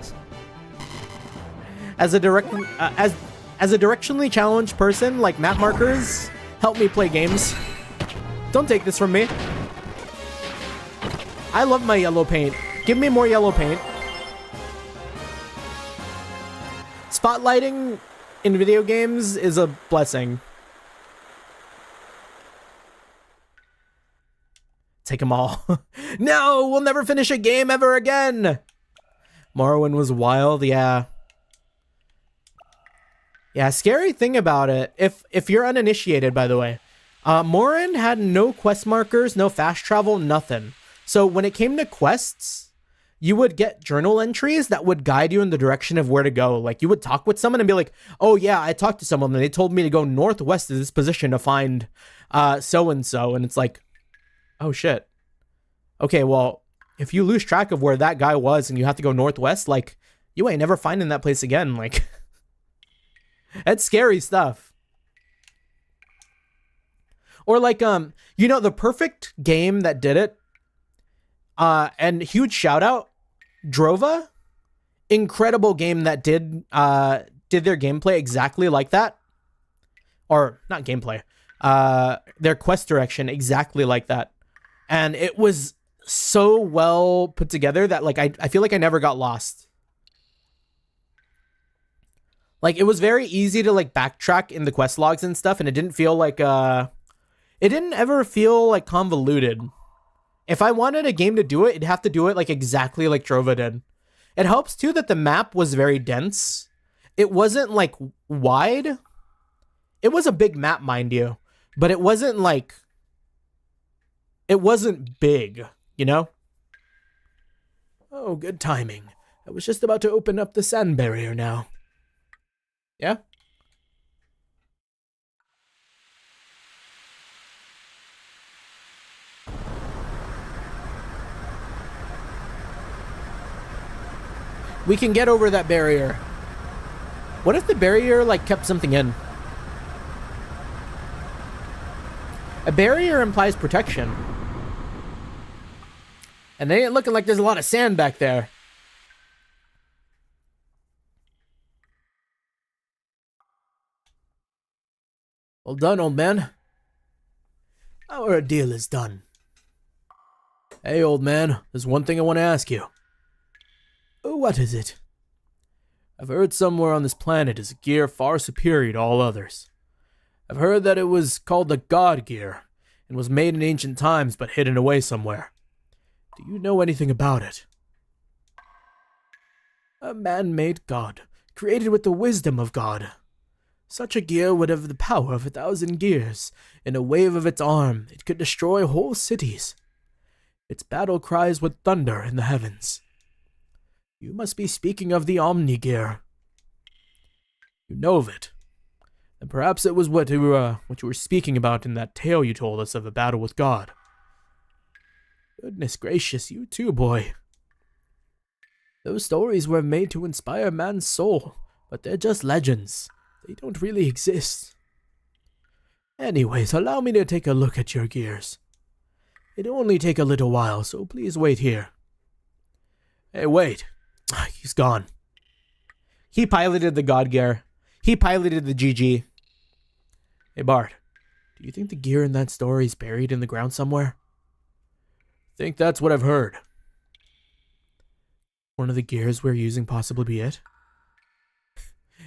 As a directionally challenged person, like map markers help me play games. Don't take this from me. I love my yellow paint. Give me more yellow paint. Spotlighting in video games is a blessing. Take them all. No, we'll never finish a game ever again. Morrowind was wild, yeah. Yeah, scary thing about it, if you're uninitiated, by the way, Morrowind had no quest markers, no fast travel, nothing. So when it came to quests, you would get journal entries that would guide you in the direction of where to go. Like, you would talk with someone and be like, oh yeah, I talked to someone and they told me to go northwest of this position to find so-and-so. And it's like, oh shit. Okay, well, if you lose track of where that guy was and you have to go northwest, like, you ain't never finding that place again. Like, that's scary stuff. Or like, you know, the perfect game that did it, and huge shout out, Drova, incredible game that did their gameplay exactly like that. Or not gameplay, their quest direction exactly like that. And it was so well put together that like I feel like I never got lost. Like, it was very easy to like backtrack in the quest logs and stuff, and it didn't feel like it didn't ever feel like convoluted. If I wanted a game to do it, it'd have to do it like exactly like Drova did. It helps too that the map was very dense. It wasn't like wide. It was a big map, mind you, but it wasn't like, it wasn't big, you know? Oh, good timing. I was just about to open up the sand barrier now. Yeah? We can get over that barrier. What if the barrier, like, kept something in? A barrier implies protection. And they ain't looking like there's a lot of sand back there. Well done, old man. Our deal is done. Hey, old man, there's one thing I want to ask you. What is it? I've heard somewhere on this planet is a gear far superior to all others. I've heard that it was called the God Gear, and was made in ancient times but hidden away somewhere. Do you know anything about it? A man-made god, created with the wisdom of God. Such a gear would have the power of 1,000 gears. In a wave of its arm, it could destroy whole cities. Its battle cries would thunder in the heavens. You must be speaking of the Omni-gear. You know of it. And perhaps it was what you were speaking about in that tale you told us of a battle with God. Goodness gracious, you too, boy. Those stories were made to inspire man's soul, but they're just legends. They don't really exist. Anyways, allow me to take a look at your gears. It'll only take a little while, so please wait here. Hey, wait. He's gone. He piloted the God gear. He piloted the GG. Hey, Bart. Do you think the gear in that story is buried in the ground somewhere? Think that's what I've heard. One of the gears we're using possibly be it?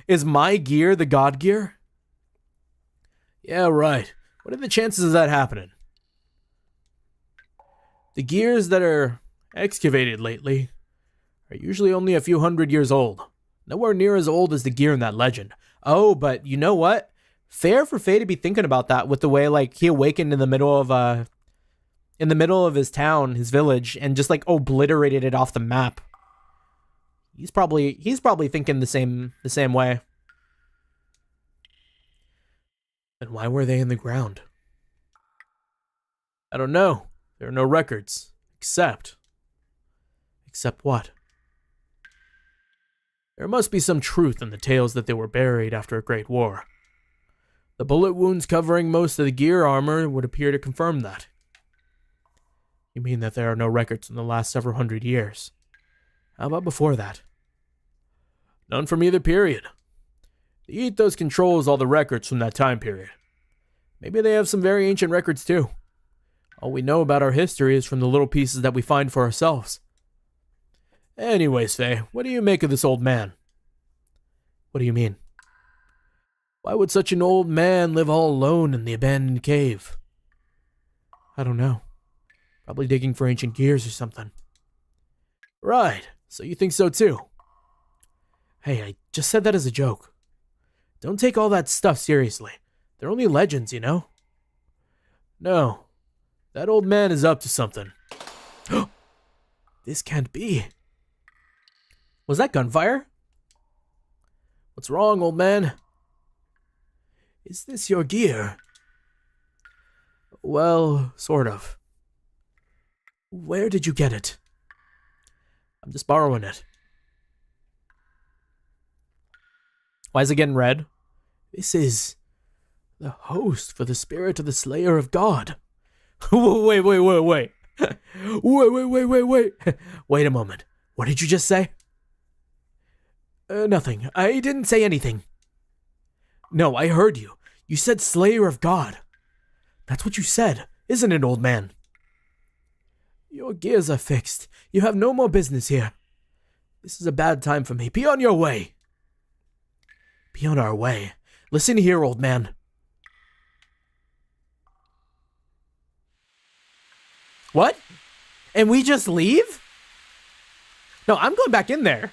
Is my gear the God gear? Yeah, right. What are the chances of that happening? The gears that are excavated lately are usually only a few hundred years old. Nowhere near as old as the gear in that legend. Oh, but you know what? Fair for Faye to be thinking about that with the way like he awakened in the middle of his town, his village, and just like obliterated it off the map. He's probably thinking the same way. Then why were they in the ground? I don't know. There are no records. Except what? There must be some truth in the tales that they were buried after a great war. The bullet wounds covering most of the gear armor would appear to confirm that. You mean that there are no records in the last several hundred years? How about before that? None from either period. The Ethos controls all the records from that time period. Maybe they have some very ancient records too. All we know about our history is from the little pieces that we find for ourselves. Anyways, Faye, what do you make of this old man? What do you mean? Why would such an old man live all alone in the abandoned cave? I don't know. Probably digging for ancient gears or something. Right, so you think so too? Hey, I just said that as a joke. Don't take all that stuff seriously. They're only legends, you know? No, that old man is up to something. This can't be. Was that gunfire? What's wrong, old man? Is this your gear? Well, sort of. Where did you get it? I'm just borrowing it. Why is it getting red? This is the host for the spirit of the Slayer of God. Wait. Wait. Wait a moment. What did you just say? Nothing. I didn't say anything. No, I heard you. You said Slayer of God. That's what you said, isn't it, old man? Your gears are fixed. You have no more business here. This is a bad time for me. Be on your way. Be on our way. Listen here, old man. What? And we just leave? No, I'm going back in there.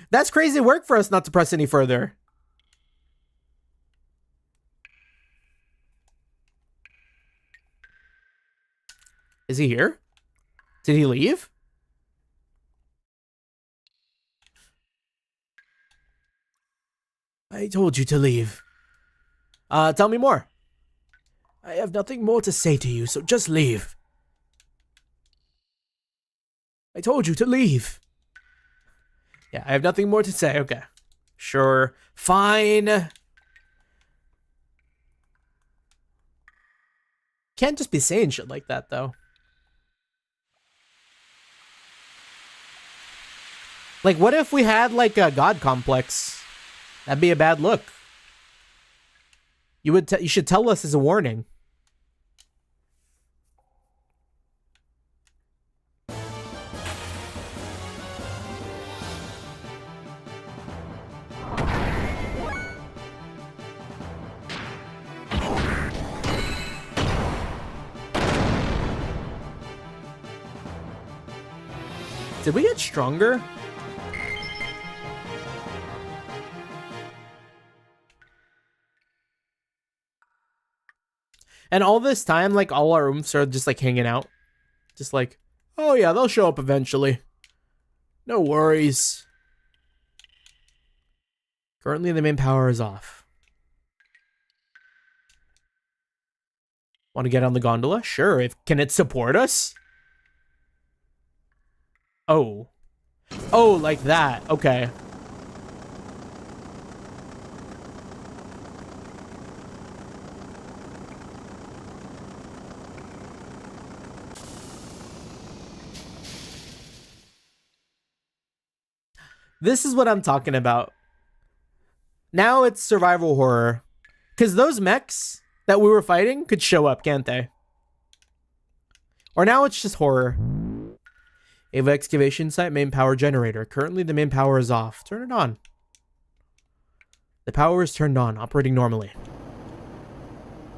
That's crazy work for us not to press any further. Is he here? Did he leave? I told you to leave. Tell me more. I have nothing more to say to you, so just leave. I told you to leave. Yeah, I have nothing more to say. Okay. Sure. Fine. Can't just be saying shit like that, though. Like, what if we had, like, a god complex? That'd be a bad look. You should tell us as a warning. Did we get stronger? And all this time, like, all our oomphs are just, like, hanging out. Just like, oh yeah, they'll show up eventually. No worries. Currently, the main power is off. Want to get on the gondola? Sure. Can it support us? Oh. Oh, like that. Okay. This is what I'm talking about. Now it's survival horror. Because those mechs that we were fighting could show up, can't they? Or now it's just horror. Ava excavation site, main power generator. Currently the main power is off. Turn it on. The power is turned on, operating normally.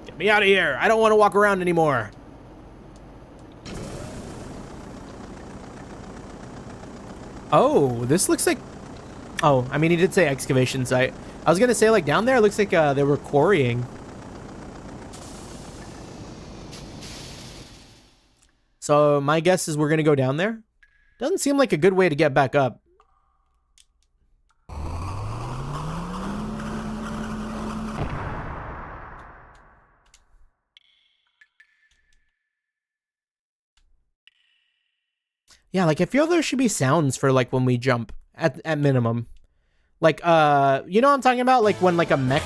Get me out of here. I don't want to walk around anymore. Oh, this looks like... Oh, I mean, he did say excavation site. I was going to say, like, down there, it looks like they were quarrying. So my guess is we're going to go down there. Doesn't seem like a good way to get back up. Yeah, like, I feel there should be sounds for, like, when we jump at minimum. Like, you know what I'm talking about? Like, when, like, a mech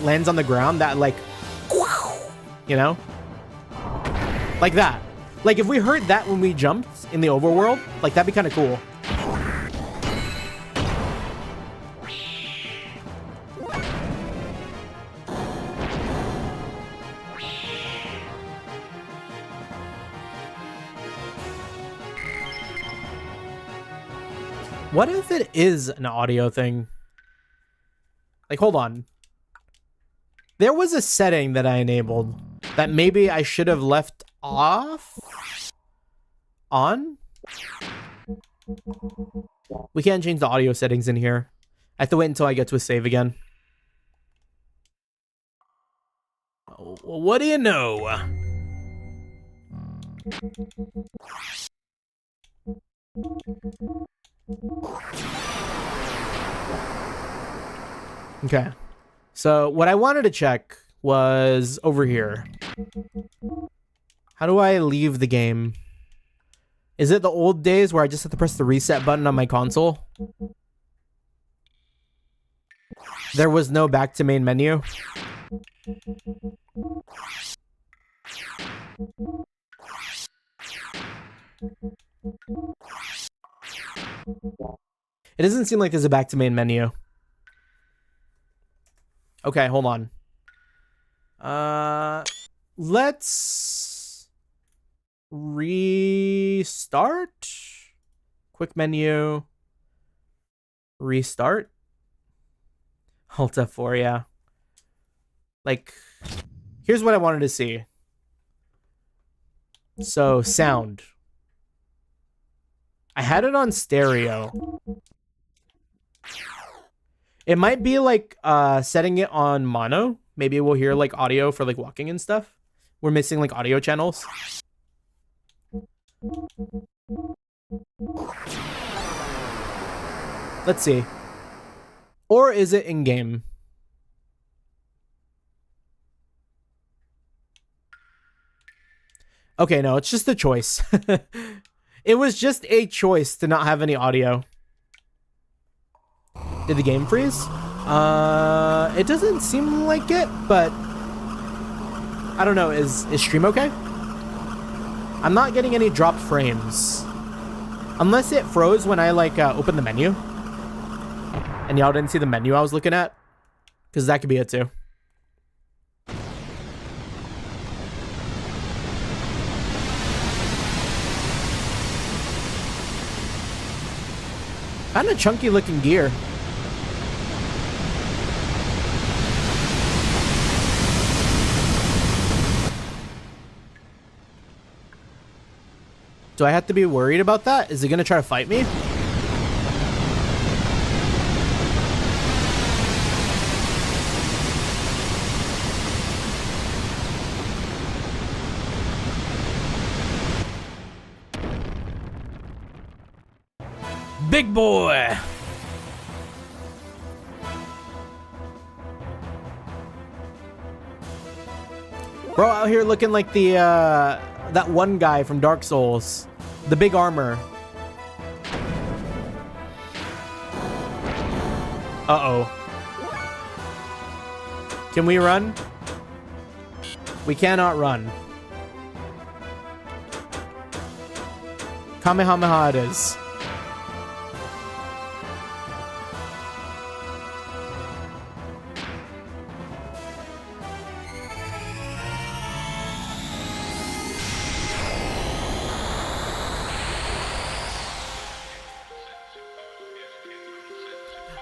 lands on the ground, that, like, you know? Like that. Like, if we heard that when we jumped in the overworld, like, that'd be kind of cool. What if it is an audio thing? Like, hold on. There was a setting that I enabled that maybe I should have left off? On? We can't change the audio settings in here. I have to wait until I get to a save again. Oh, well, what do you know? Okay. So what I wanted to check was over here. How do I leave the game? Is it the old days where I just have to press the reset button on my console? There was no back to main menu. It doesn't seem like there's a back to main menu. Okay, hold on. Let's restart. Quick menu. Restart. Alt F4, yeah. Like, here's what I wanted to see. So, sound. I had it on stereo. It might be like setting it on mono. Maybe we'll hear like audio for like walking and stuff. We're missing like audio channels. Let's see. Or is it in game? Okay, no, it's just a choice. It was just a choice to not have any audio. Did the game freeze? It doesn't seem like it, but I don't know. Is stream okay? I'm not getting any dropped frames. Unless it froze when I like opened the menu. And y'all didn't see the menu I was looking at. Because that could be it too. Kind of chunky looking gear. Do I have to be worried about that? Is it gonna try to fight me? Big boy! Bro out here looking like the, that one guy from Dark Souls. The big armor. Uh-oh. Can we run? We cannot run. Kamehameha it is.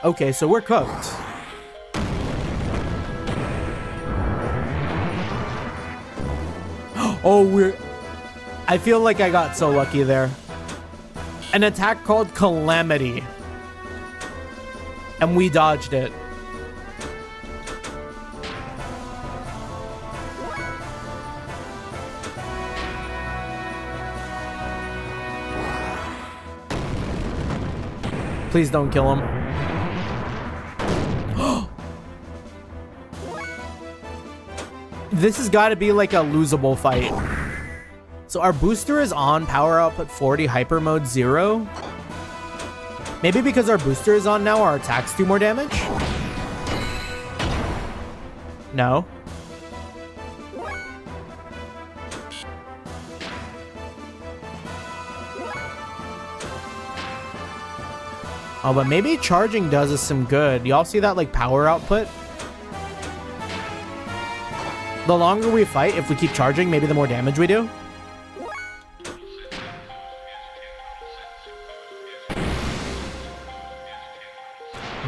Okay, so we're cooked. Oh, I feel like I got so lucky there. An attack called Calamity. And we dodged it. Please don't kill him. This has got to be like a losable fight. So our booster is on, power output 40, hyper mode 0. Maybe because our booster is on now, our attacks do more damage? No. Oh, but maybe charging does us some good. Y'all see that like power output? The longer we fight, if we keep charging, maybe the more damage we do.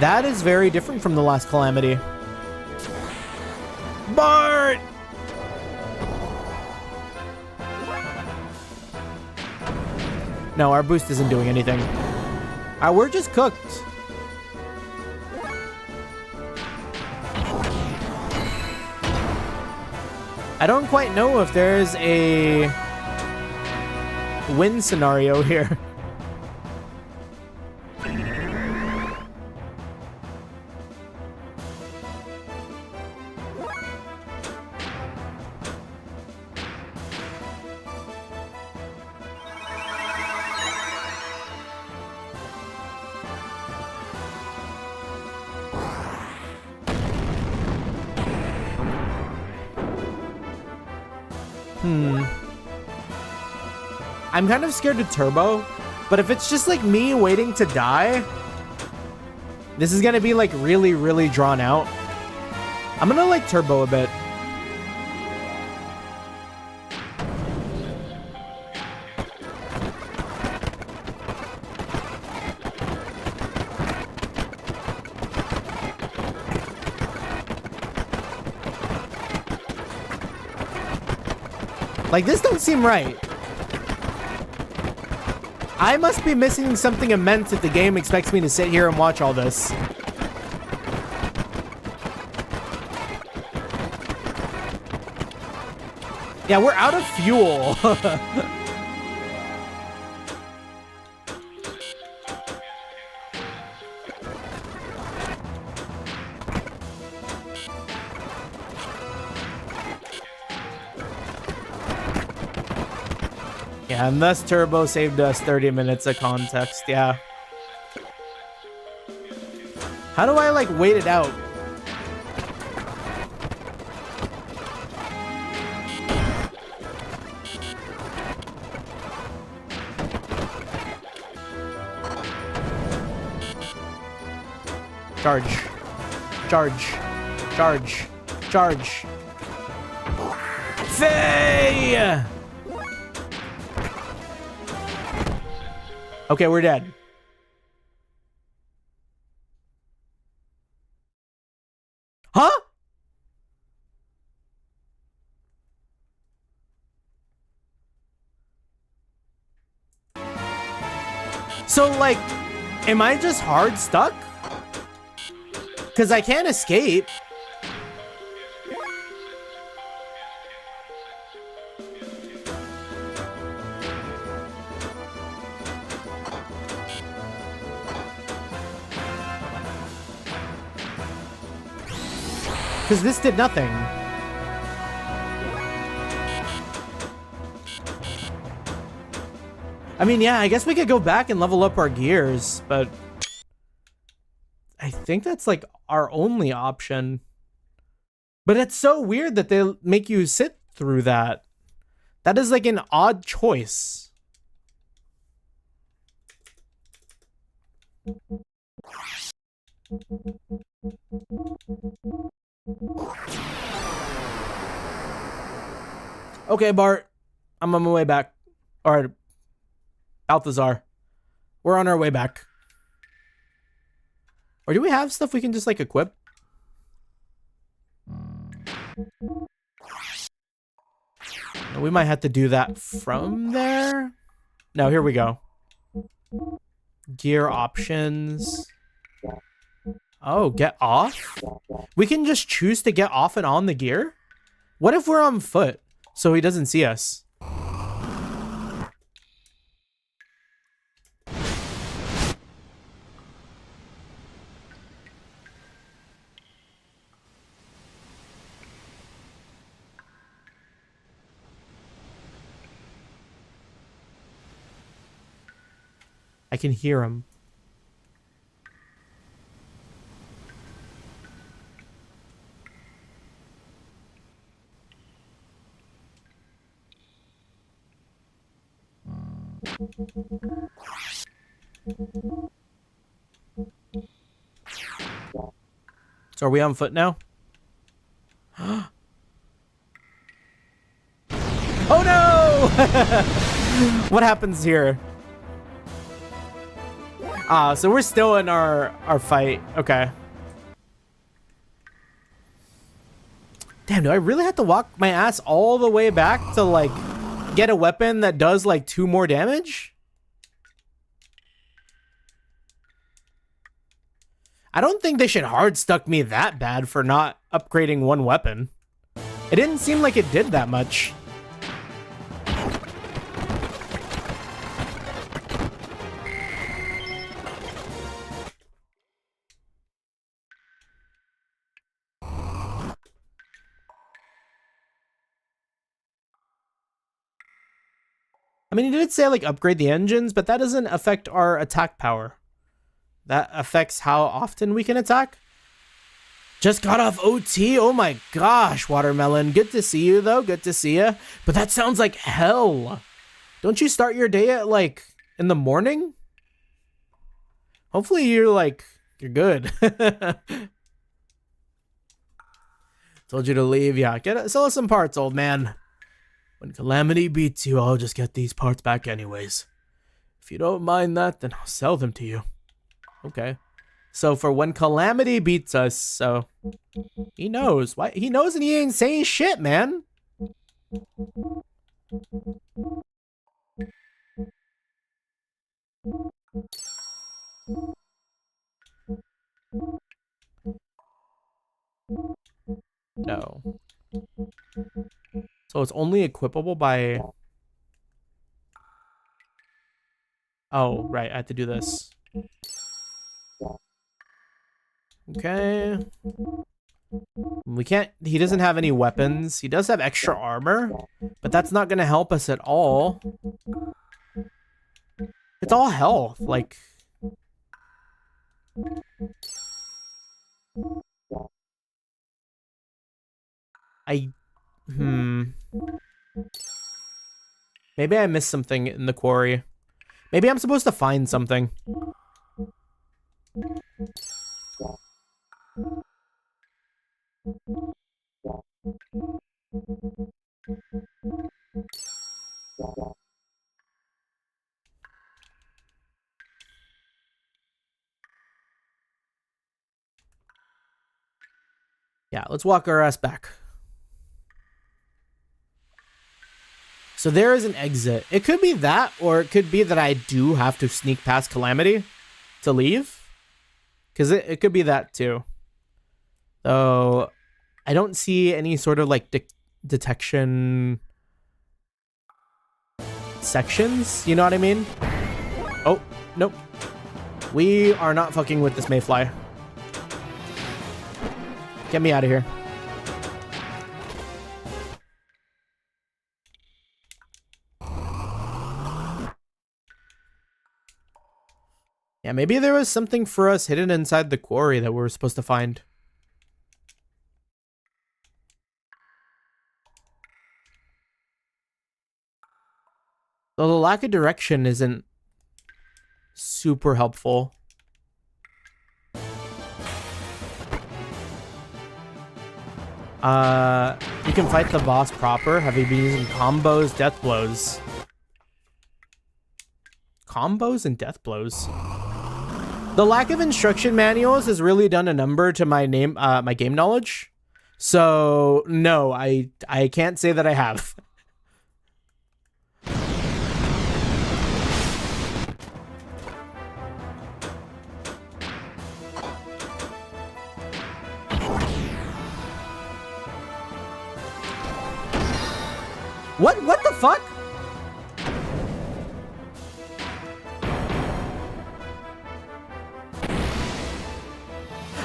That is very different from the last Calamity. Bart! No, our boost isn't doing anything. We're just cooked. I don't quite know if there's a win scenario here. I'm kind of scared to turbo, but if it's just like me waiting to die, this is gonna be like really, really drawn out. I'm gonna like turbo a bit. Like, this don't seem right. I must be missing something immense if the game expects me to sit here and watch all this. Yeah, we're out of fuel. Yeah, and thus turbo saved us 30 minutes of context, yeah. How do I, like, wait it out? Charge. Charge. Charge. Charge. Faye! Okay, we're dead. Huh? So, like, am I just hard stuck? Because I can't escape. Because this did nothing. I mean, yeah, I guess we could go back and level up our gears, but I think that's like our only option. But it's so weird that they make you sit through that. That is like an odd choice. Okay, Bart. I'm on my way back. All right, Balthazar. We're on our way back. Or do we have stuff we can just like equip? No, we might have to do that from there. No, here we go. Gear options. Oh, get off? We can just choose to get off and on the gear? What if we're on foot so he doesn't see us? I can hear him. So are we on foot now? Oh no! What happens here? So we're still in our fight. Okay. Damn, do I really have to walk my ass all the way back to like get a weapon that does like 2 more damage? I don't think they should hard stuck me that bad for not upgrading one weapon. It didn't seem like it did that much. I mean, it did say like upgrade the engines, but that doesn't affect our attack power. That affects how often we can attack. Just got off OT. Oh my gosh, Watermelon. Good to see you though. Good to see you. But that sounds like hell. Don't you start your day at like in the morning? Hopefully you're good. Told you to leave. Yeah, sell us some parts, old man. When Calamity beats you, I'll just get these parts back anyways. If you don't mind that, then I'll sell them to you. Okay. So for when Calamity beats us, so he knows. Why he knows and he ain't saying shit, man. No. So it's only equipable by... Oh, right. I have to do this. Okay. We can't... He doesn't have any weapons. He does have extra armor, but that's not going to help us at all. It's all health. Like... Maybe I missed something in the quarry. Maybe I'm supposed to find something. Yeah, let's walk our ass back. So there is an exit. It could be that, or it could be that I do have to sneak past Calamity to leave. Because it could be that too. So I don't see any sort of like detection sections. You know what I mean? Oh, nope. We are not fucking with this mayfly. Get me out of here. Yeah, maybe there was something for us hidden inside the quarry that we were supposed to find. So the lack of direction isn't super helpful. You can fight the boss proper. Have you been using combos, death blows? Combos and death blows. The lack of instruction manuals has really done a number to my game knowledge. So no, I can't say that I have. What the fuck?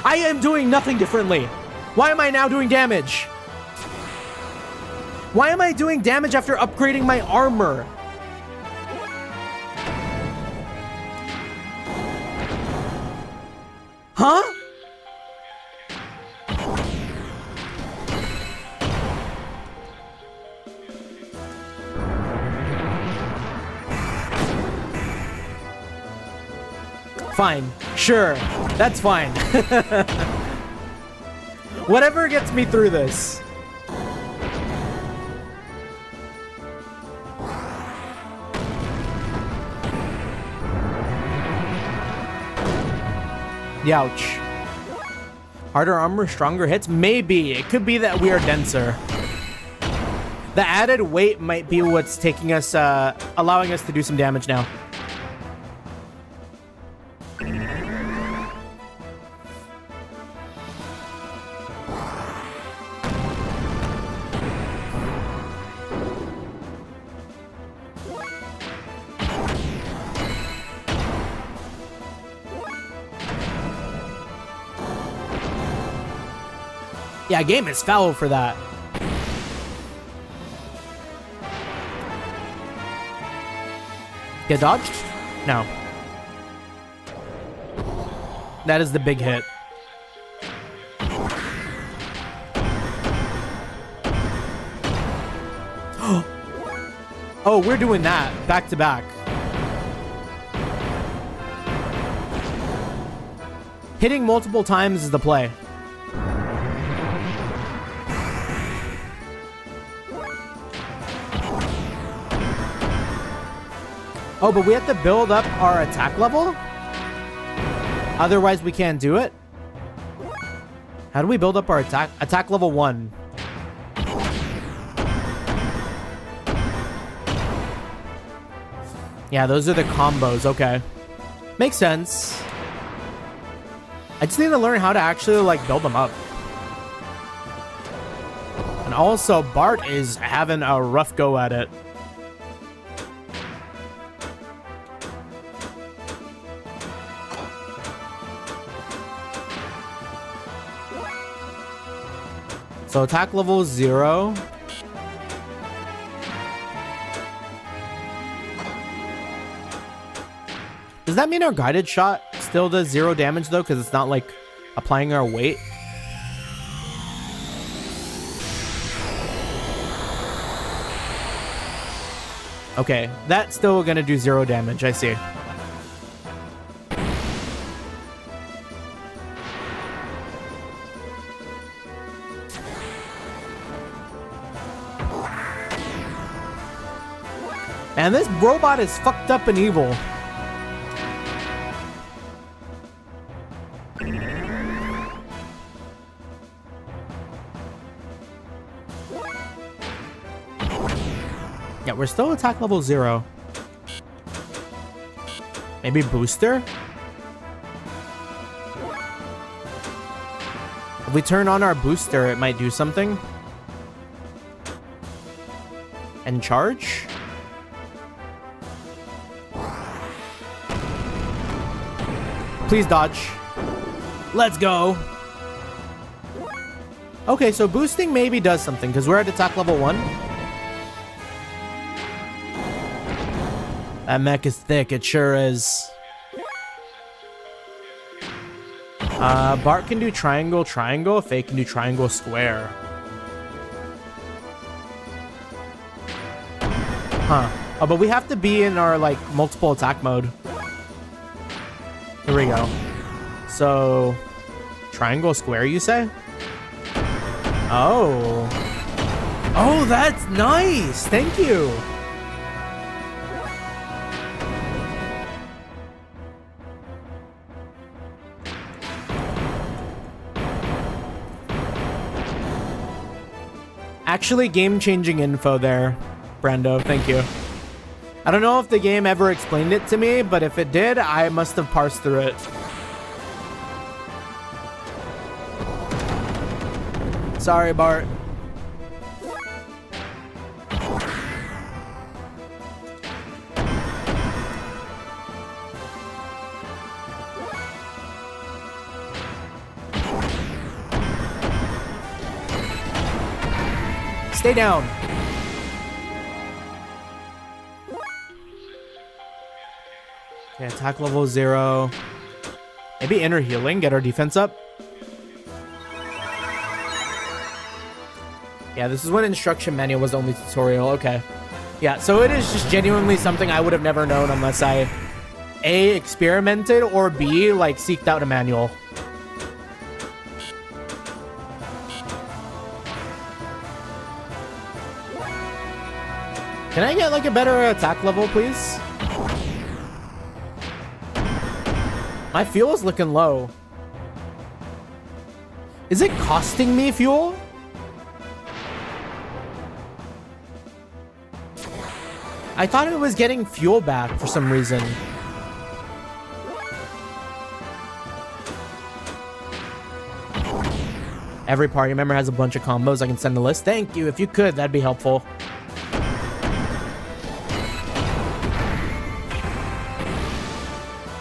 I am doing nothing differently. Why am I now doing damage? Why am I doing damage after upgrading my armor? Huh? Fine. Sure. That's fine. Whatever gets me through this. Youch. Harder armor, stronger hits? Maybe. It could be that we are denser. The added weight might be what's taking us, allowing us to do some damage now. Yeah, game is foul for that. Get dodged? No. That is the big hit. Oh, we're doing that back to back. Hitting multiple times is the play. Oh, but we have to build up our attack level? Otherwise, we can't do it? How do we build up our attack? Attack level 1. Yeah, those are the combos. Okay. Makes sense. I just need to learn how to actually, like, build them up. And also, Bart is having a rough go at it. So attack level 0. Does that mean our guided shot still does 0 damage though? Because it's not like applying our weight. Okay, that's still gonna do 0 damage, I see. And this robot is fucked up and evil. Yeah, we're still attack level 0. Maybe booster? If we turn on our booster, it might do something. And charge? Please dodge. Let's go. Okay, so boosting maybe does something because we're at attack level 1. That mech is thick, it sure is. Bart can do triangle, triangle. Faye can do triangle, square. Huh. Oh, but we have to be in our, like, multiple attack mode. Here we go. So, triangle, square, you say? Oh. Oh, that's nice. Thank you. Actually, game-changing info there, Brando. Thank you. I don't know if the game ever explained it to me, but if it did, I must have parsed through it. Sorry, Bart. Stay down. Okay, attack level 0. Maybe inner healing, get our defense up. Yeah, this is when instruction manual was the only tutorial. Okay. Yeah, so it is just genuinely something I would have never known unless I A, experimented, or B, like, seeked out a manual. Can I get, like, a better attack level, please? My fuel is looking low. Is it costing me fuel? I thought it was getting fuel back for some reason. Every party member has a bunch of combos. I can send a list. Thank you. If you could, that'd be helpful.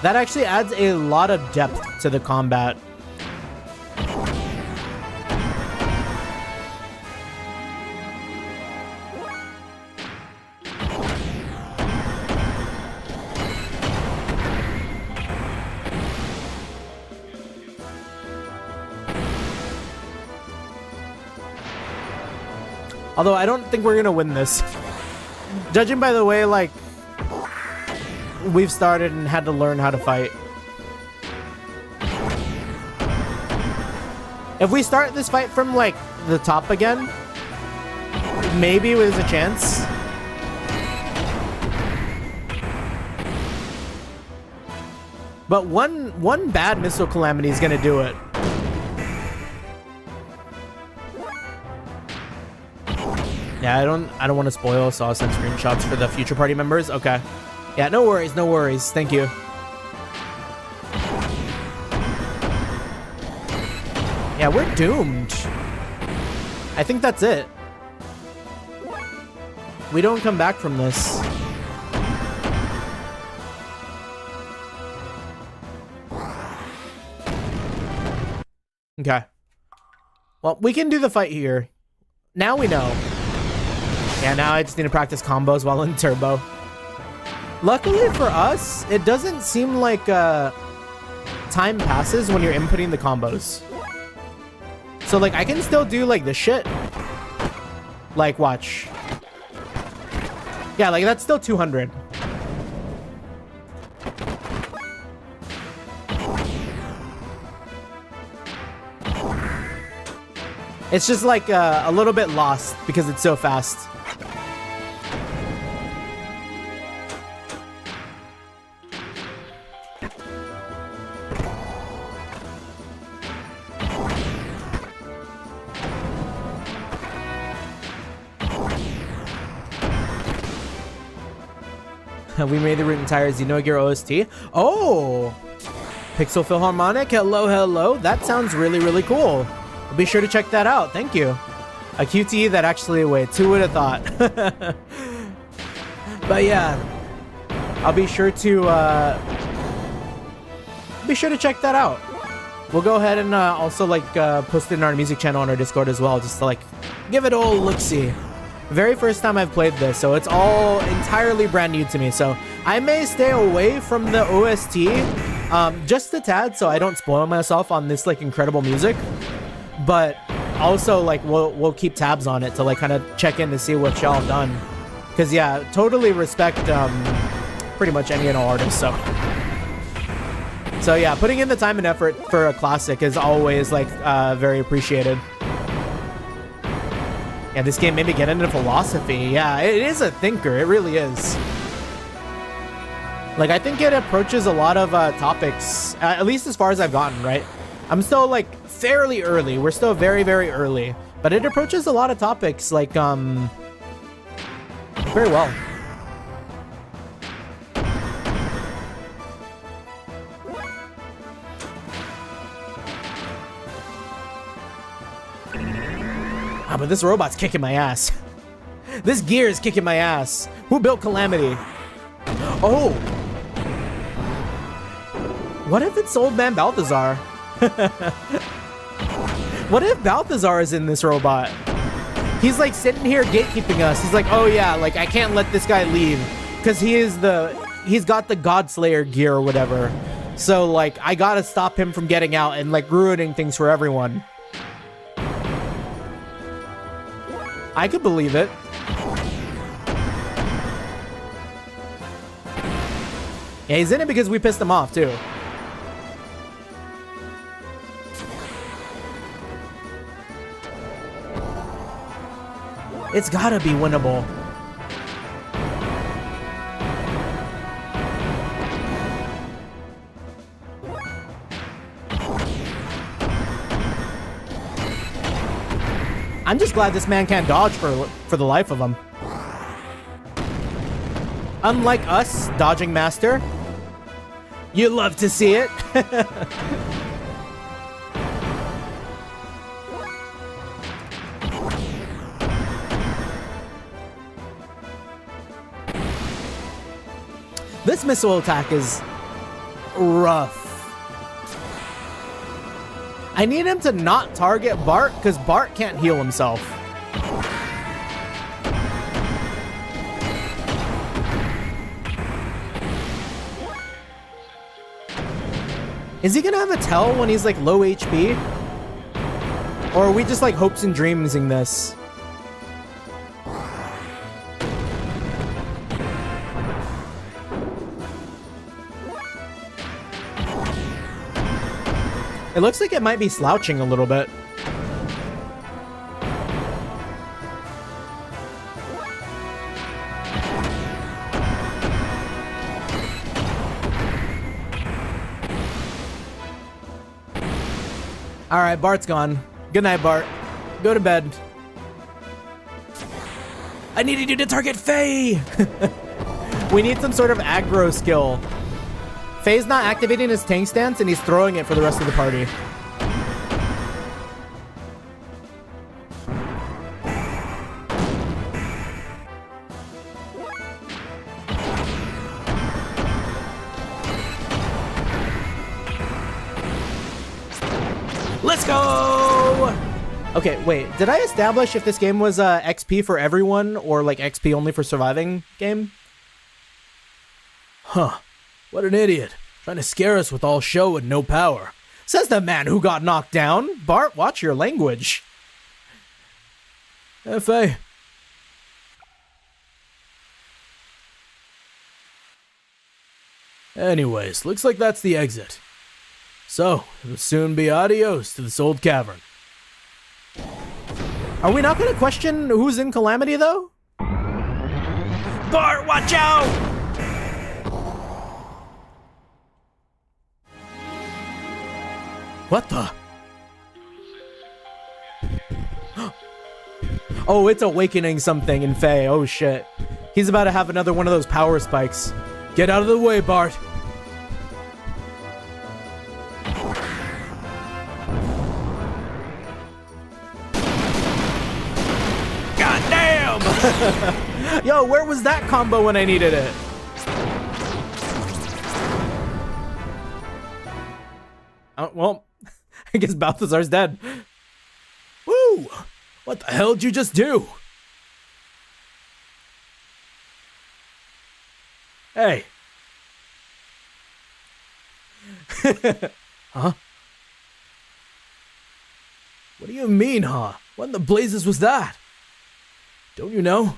That actually adds a lot of depth to the combat. Although I don't think we're gonna win this. Judging by the way, like, we've started and had to learn how to fight. If we start this fight from, like, the top again, maybe there's a chance. But one bad missile calamity is gonna do it. Yeah, I don't want to spoil, so I'll send screenshots for the future party members. Okay. Yeah, no worries, no worries. Thank you. Yeah, we're doomed. I think that's it. We don't come back from this. Okay. Well, we can do the fight here. Now we know. Yeah, now I just need to practice combos while in turbo. Luckily for us, it doesn't seem like time passes when you're inputting the combos. So, like, I can still do, like, the shit. Like, watch. Yeah, like, that's still 200. It's just, like, a little bit lost because it's so fast. We made the entire Xenogear OST. Oh! Pixel Philharmonic, hello, hello. That sounds really, really cool. I'll be sure to check that out. Thank you. A QTE that actually, wait, who would have thought? But yeah, I'll be sure to check that out. We'll go ahead and also like post it in our music channel on our Discord as well, just to like give it a look-see. Very first time I've played this, so it's all entirely brand new to me. So I may stay away from the OST just a tad, so I don't spoil myself on this like incredible music. But also like we'll keep tabs on it to like kind of check in to see what y'all done. Because yeah, totally respect pretty much any and all artists. So yeah, putting in the time and effort for a classic is always like very appreciated. Yeah, this game made me get into philosophy. Yeah, it is a thinker. It really is. Like, I think it approaches a lot of topics, at least as far as I've gotten, right? I'm still, like, fairly early. We're still very, very early. But it approaches a lot of topics, like, very well. Ah, but this robot's kicking my ass. This gear is kicking my ass. Who built Calamity? Oh! What if it's old man Balthazar? What if Balthazar is in this robot? He's like sitting here gatekeeping us. He's like, oh yeah, like I can't let this guy leave because he's got the Godslayer gear or whatever. So like I gotta stop him from getting out and like ruining things for everyone. I could believe it. Yeah, he's in it because we pissed him off, too. It's gotta be winnable. I'm just glad this man can't dodge for the life of him. Unlike us, dodging master. You love to see it. This missile attack is rough. I need him to not target Bart because Bart can't heal himself. Is he gonna have a tell when he's like low HP? Or are we just like hopes and dreamsing this? It looks like it might be slouching a little bit. All right, Bart's gone. Good night, Bart. Go to bed. I needed you to target Faye! We need some sort of aggro skill. Faye's not activating his tank stance and he's throwing it for the rest of the party. Let's go! Okay, wait. Did I establish if this game was XP for everyone or like XP only for surviving game? Huh. What an idiot. Trying to scare us with all show and no power. Says the man who got knocked down. Bart, watch your language. F.A. Anyways, looks like that's the exit. So, it'll soon be adios to this old cavern. Are we not going to question who's in Calamity, though? Bart, watch out! What the? Oh, it's awakening something in Faye. Oh, shit. He's about to have another one of those power spikes. Get out of the way, Bart. God damn! Yo, where was that combo when I needed it? Well, I guess Balthazar's dead. Woo! What the hell did you just do? Hey. Huh? What do you mean, huh? What in the blazes was that? Don't you know?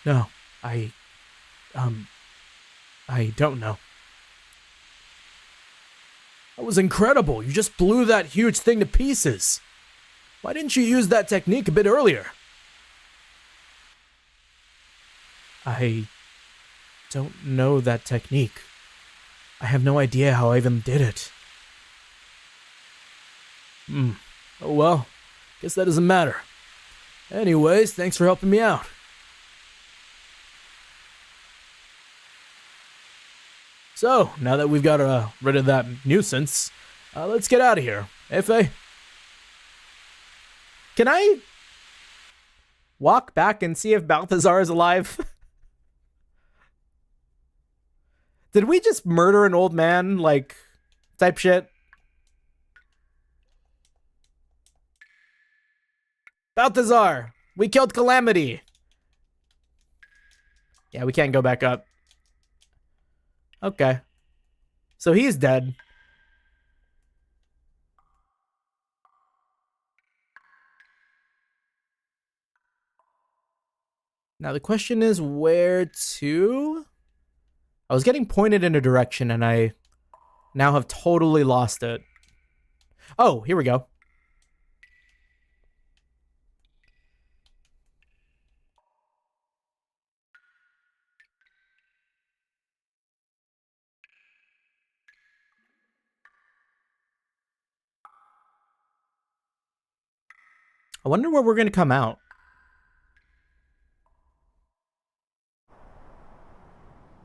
No, I don't know. That was incredible. You just blew that huge thing to pieces. Why didn't you use that technique a bit earlier? I don't know that technique. I have no idea how I even did it. Oh well, guess that doesn't matter. Anyways, thanks for helping me out. So, now that we've got rid of that nuisance, let's get out of here. Hey, Faye? Can I walk back and see if Balthazar is alive? Did we just murder an old man, like, type shit? Balthazar! We killed Calamity! Yeah, we can't go back up. Okay. So he's dead. Now the question is where to? I was getting pointed in a direction and I now have totally lost it. Oh, here we go. I wonder where we're going to come out.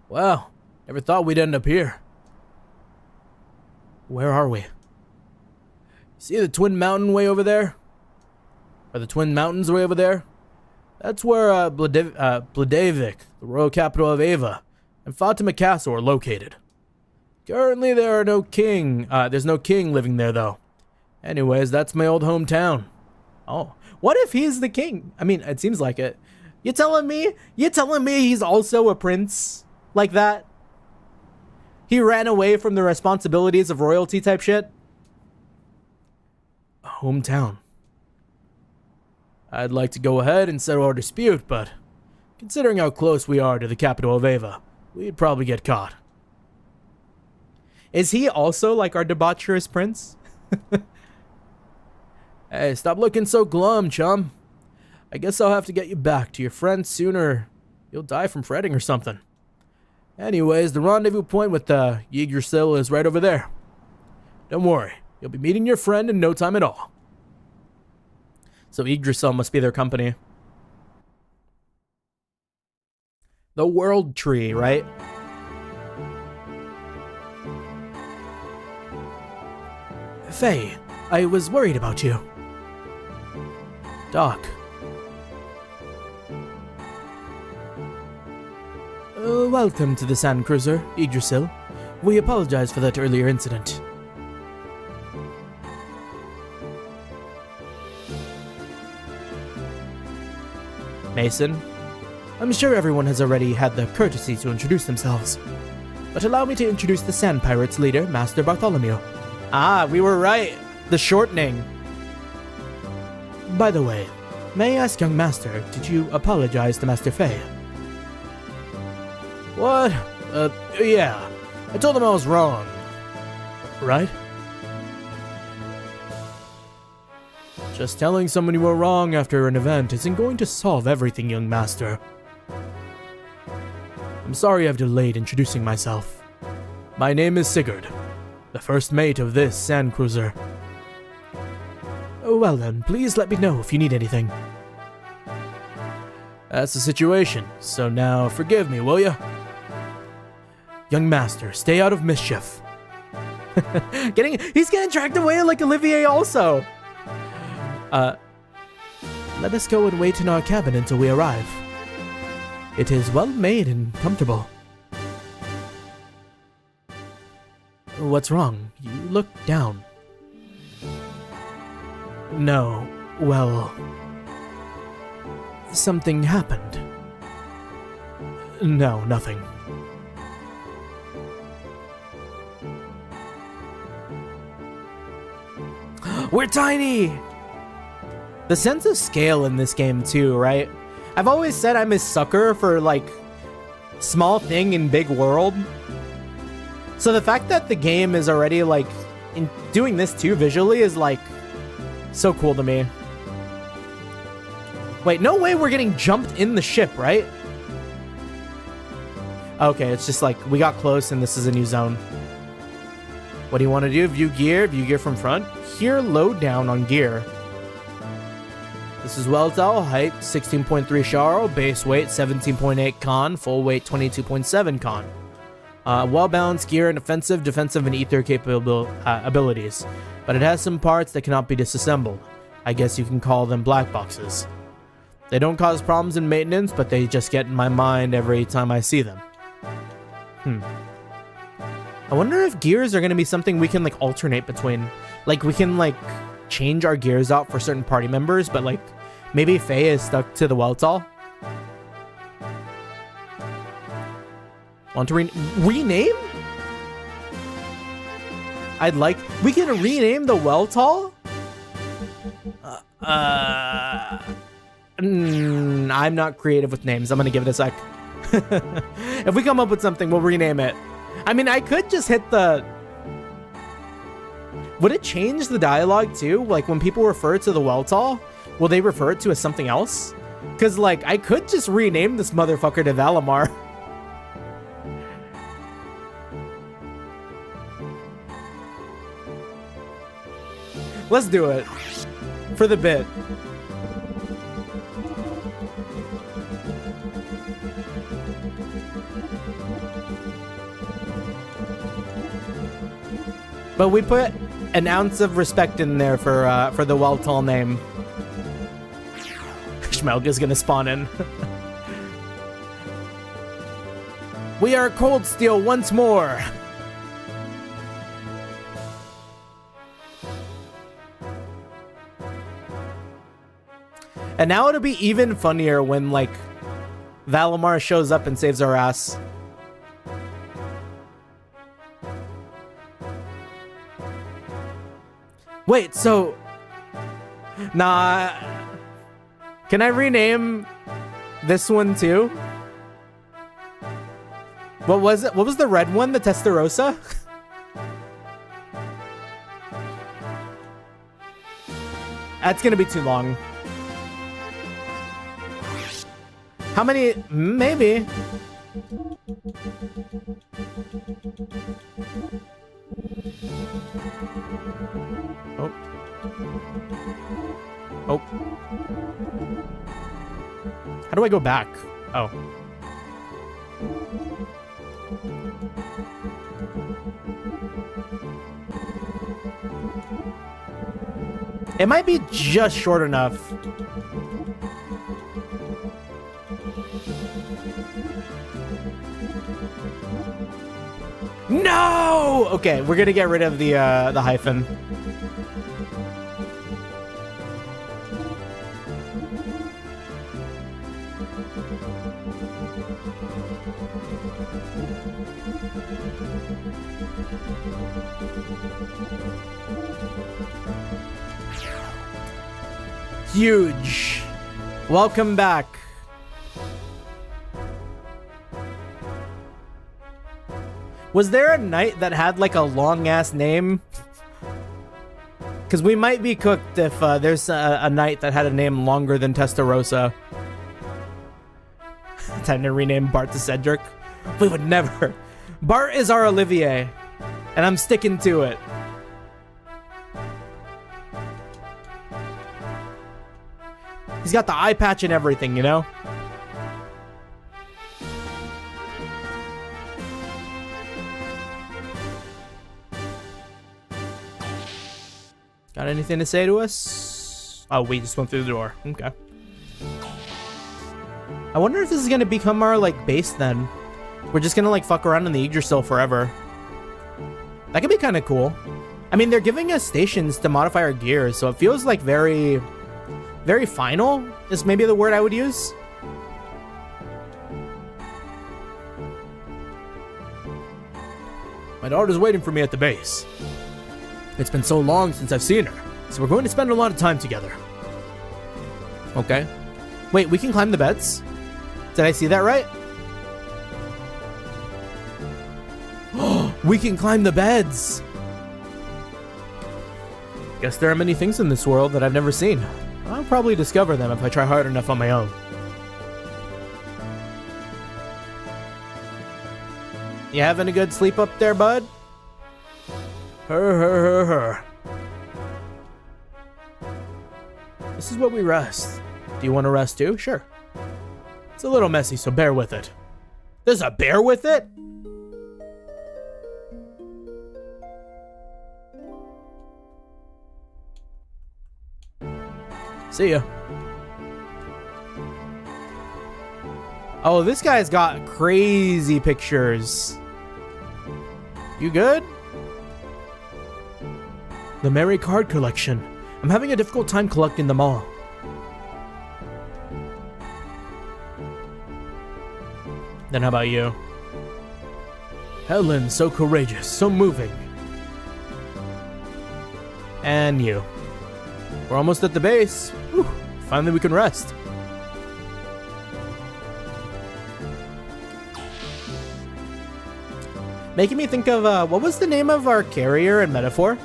Wow, never thought we'd end up here. Where are we? See the Twin Mountain way over there? Or the Twin Mountains way over there? That's where Bledavik, the royal capital of Ava, and Fatima Castle are located. Currently there are no king, there's no king living there though. Anyways, that's my old hometown. Oh, what if he's the king? I mean, it seems like it. You telling me he's also a prince like that? He ran away from the responsibilities of royalty type shit? A hometown. I'd like to go ahead and settle our dispute, but considering how close we are to the capital of Ava, we'd probably get caught. Is he also like our debaucherous prince? Hey, stop looking so glum, chum. I guess I'll have to get you back to your friends sooner. You'll die from fretting or something. Anyways, the rendezvous point with the Yggdrasil is right over there. Don't worry, you'll be meeting your friend in no time at all. So Yggdrasil must be their company. The World Tree, right? Faye, I was worried about you. Doc. Welcome to the Sand Cruiser, Yggdrasil. We apologize for that earlier incident. Mason, I'm sure everyone has already had the courtesy to introduce themselves, but allow me to introduce the Sand Pirates leader, Master Bartholomew. Ah, we were right. The shortening. By the way, may I ask, young master, did you apologize to Master Faye? What? Yeah. I told him I was wrong. Right? Just telling someone you were wrong after an event isn't going to solve everything, young master. I'm sorry I've delayed introducing myself. My name is Sigurd, the first mate of this sand cruiser. Well then, please let me know if you need anything. That's the situation. So now forgive me, will you? Young master, stay out of mischief. He's getting dragged away like Olivier also. Let us go and wait in our cabin until we arrive. It is well made and comfortable. What's wrong? You look down. No, well... something happened. No, nothing. We're tiny! The sense of scale in this game too, right? I've always said I'm a sucker for like small thing in big world. So the fact that the game is already like in doing this too visually is like so cool to me. Wait, no way we're getting jumped in the ship, right? Okay, it's just like we got close and this is a new zone. What do you want to do? View gear from front. Here, load down on gear. This is Weltall, height 16.3 Sharo, base weight 17.8 Con, full weight 22.7 Con. Well-balanced gear and offensive, defensive, and ether capable abilities. But it has some parts that cannot be disassembled. I guess you can call them black boxes. They don't cause problems in maintenance, but they just get in my mind every time I see them. I wonder if gears are going to be something we can like alternate between. Like we can like change our gears out for certain party members, but like maybe Faye is stuck to the Weltall. Want to rename? I'd like... We can rename the Weltall? I'm not creative with names. I'm gonna give it a sec. If we come up with something, we'll rename it. I mean, I could just hit the... Would it change the dialogue too? Like when people refer to the Weltall, will they refer it to as something else? Because like, I could just rename this motherfucker to Valimar. Let's do it. For the bit. But we put an ounce of respect in there for the Weltall name. Schmelga's gonna spawn in. We are Cold Steel once more. And now it'll be even funnier when, like, Valimar shows up and saves our ass. Wait, so... Nah... Can I rename this one too? What was it? What was the red one? The Testarossa? That's gonna be too long. How many? Maybe. Oh. Oh. How do I go back? Oh. It might be just short enough. No! Okay, we're gonna get rid of the hyphen. Huge. Welcome back. Was there a knight that had like a long ass name? Because we might be cooked if there's a knight that had a name longer than Testarossa. Time to rename Bart to Cedric. We would never. Bart is our Olivier, and I'm sticking to it. He's got the eye patch and everything, you know? Got anything to say to us? Oh, we just went through the door. Okay. I wonder if this is gonna become our like base then. We're just gonna like fuck around in the Yggdrasil forever. That could be kind of cool. I mean, they're giving us stations to modify our gears, so it feels like very final is maybe the word I would use. My daughter's waiting for me at the base. It's been so long since I've seen her, so we're going to spend a lot of time together. Okay. Wait, we can climb the beds? Did I see that right? We can climb the beds! Guess there are many things in this world that I've never seen. I'll probably discover them if I try hard enough on my own. You having a good sleep up there, bud? Her. This is where we rest. Do you want to rest too? Sure. It's a little messy, so bear with it. There's a bear with it? See ya. Oh, this guy's got crazy pictures. You good? The Merry Card Collection. I'm having a difficult time collecting them all. Then how about you? Helen, so courageous, so moving. And you. We're almost at the base. Whew, finally we can rest. Making me think of, what was the name of our carrier in Metaphor?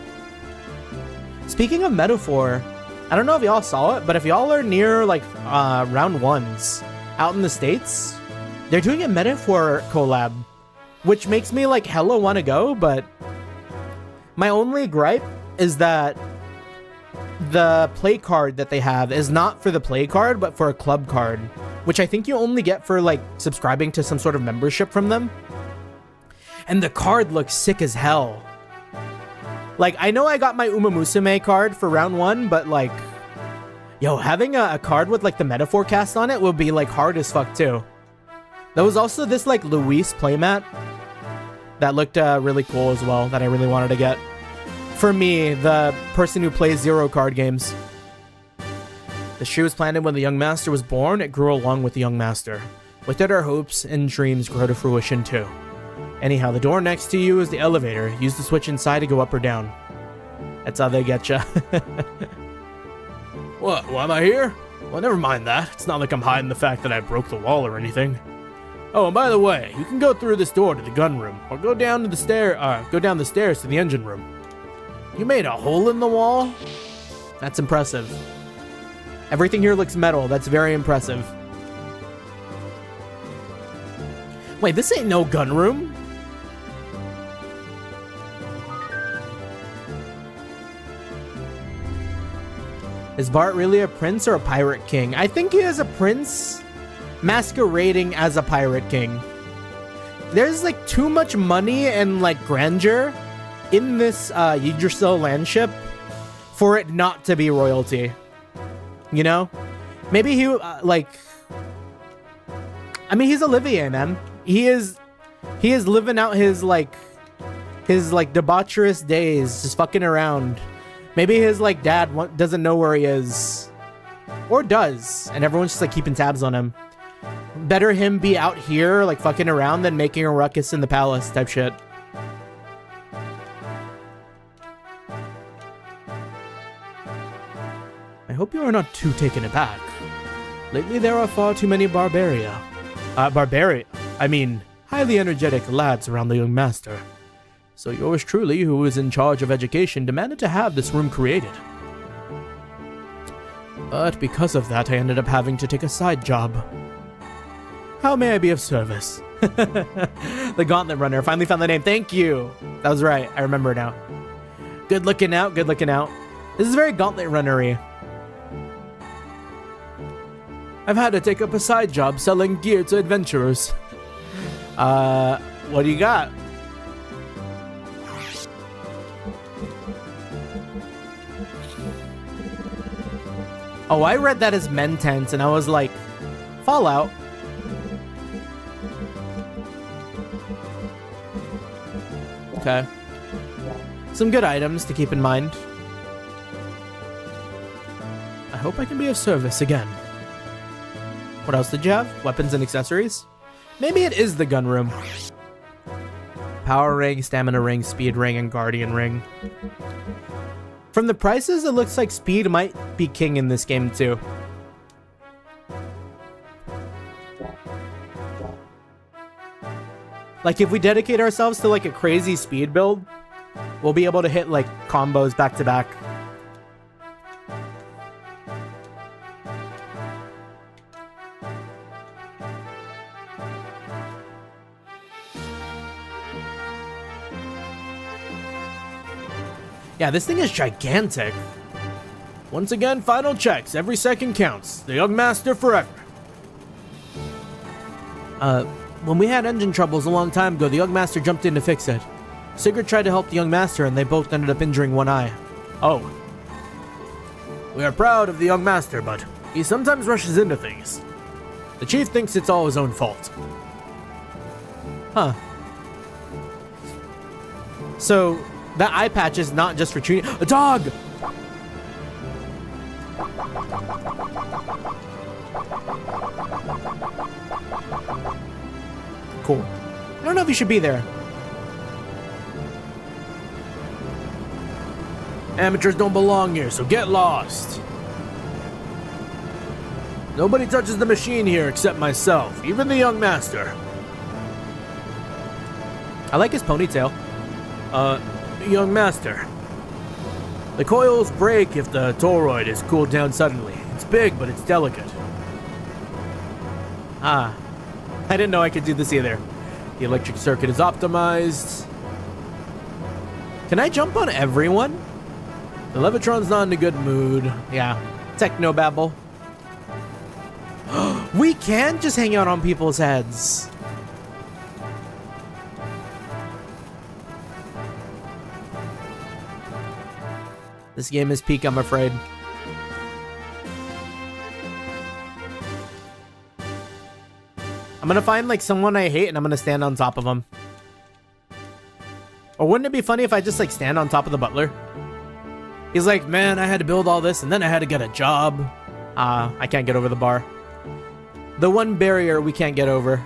Speaking of Metaphor, I don't know if y'all saw it, but if y'all are near, like, round ones out in the States, they're doing a Metaphor collab, which makes me, like, hella want to go, but my only gripe is that the play card that they have is not for the play card, but for a club card, which I think you only get for, like, subscribing to some sort of membership from them. And the card looks sick as hell. Like, I know I got my Uma Musume card for round one, but, like, yo, having a card with, like, the Metaphor cast on it will be, like, hard as fuck, too. There was also this, like, Luis playmat that looked really cool as well that I really wanted to get. For me, the person who plays Zero card games. The tree was planted when the young master was born. It grew along with the young master. With it, our hopes and dreams grow to fruition, too. Anyhow, the door next to you is the elevator. Use the switch inside to go up or down. That's how they get ya. What? Why am I here? Well, never mind that. It's not like I'm hiding the fact that I broke the wall or anything. Oh, and by the way, you can go through this door to the gun room, or go down the stairs to the engine room. You made a hole in the wall? That's impressive. Everything here looks metal. That's very impressive. Wait, this ain't no gun room. Is Bart really a prince or a pirate king? I think he is a prince masquerading as a pirate king. There's like too much money and like grandeur in this Yggdrasil landship for it not to be royalty. You know? Maybe he like... I mean, he's Olivier, man. He is living out his debaucherous days, just fucking around. Maybe his like dad doesn't know where he is, or does, and everyone's just like keeping tabs on him. Better him be out here like fucking around than making a ruckus in the palace type shit. I hope you are not too taken aback. Lately there are far too many highly energetic lads around the young master. So yours truly, who is in charge of education, demanded to have this room created. But because of that, I ended up having to take a side job. How may I be of service? The Gauntlet Runner. Finally found the name. Thank you. That was right. I remember now. Good looking out. Good looking out. This is very Gauntlet Runner-y. I've had to take up a side job selling gear to adventurers. What do you got? Oh, I read that as men tents, and I was like, Fallout. Okay. Some good items to keep in mind. I hope I can be of service again. What else did you have? Weapons and accessories? Maybe it is the gun room. Power ring, stamina ring, speed ring, and guardian ring. From the prices, it looks like speed might be king in this game too. Like if we dedicate ourselves to like a crazy speed build, we'll be able to hit like combos back to back. Yeah, this thing is gigantic. Once again, final checks. Every second counts. The young master forever. When we had engine troubles a long time ago, the young master jumped in to fix it. Sigurd tried to help the young master, and they both ended up injuring one eye. Oh. We are proud of the young master, but he sometimes rushes into things. The chief thinks it's all his own fault. Huh. So, that eye patch is not just for treating— a dog! Cool. I don't know if you should be there. Amateurs don't belong here, so get lost. Nobody touches the machine here except myself, even the young master. I like his ponytail. Young master. The coils break if the toroid is cooled down suddenly. It's big, but it's delicate. Ah. I didn't know I could do this either. The electric circuit is optimized. Can I jump on everyone? The Levitron's not in a good mood. Yeah. Technobabble. We can just hang out on people's heads. This game is peak, I'm afraid. I'm gonna find like someone I hate and I'm gonna stand on top of them. Or wouldn't it be funny if I just like stand on top of the butler? He's like, man, I had to build all this and then I had to get a job. I can't get over the bar. The one barrier we can't get over.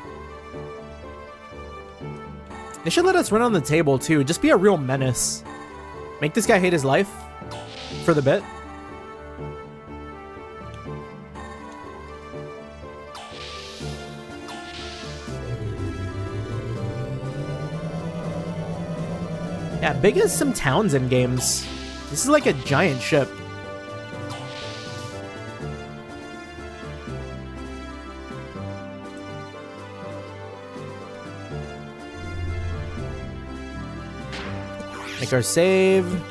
They should let us run on the table too. Just be a real menace. Make this guy hate his life for the bit. Yeah, big as some towns in games. This is like a giant ship. Make our save.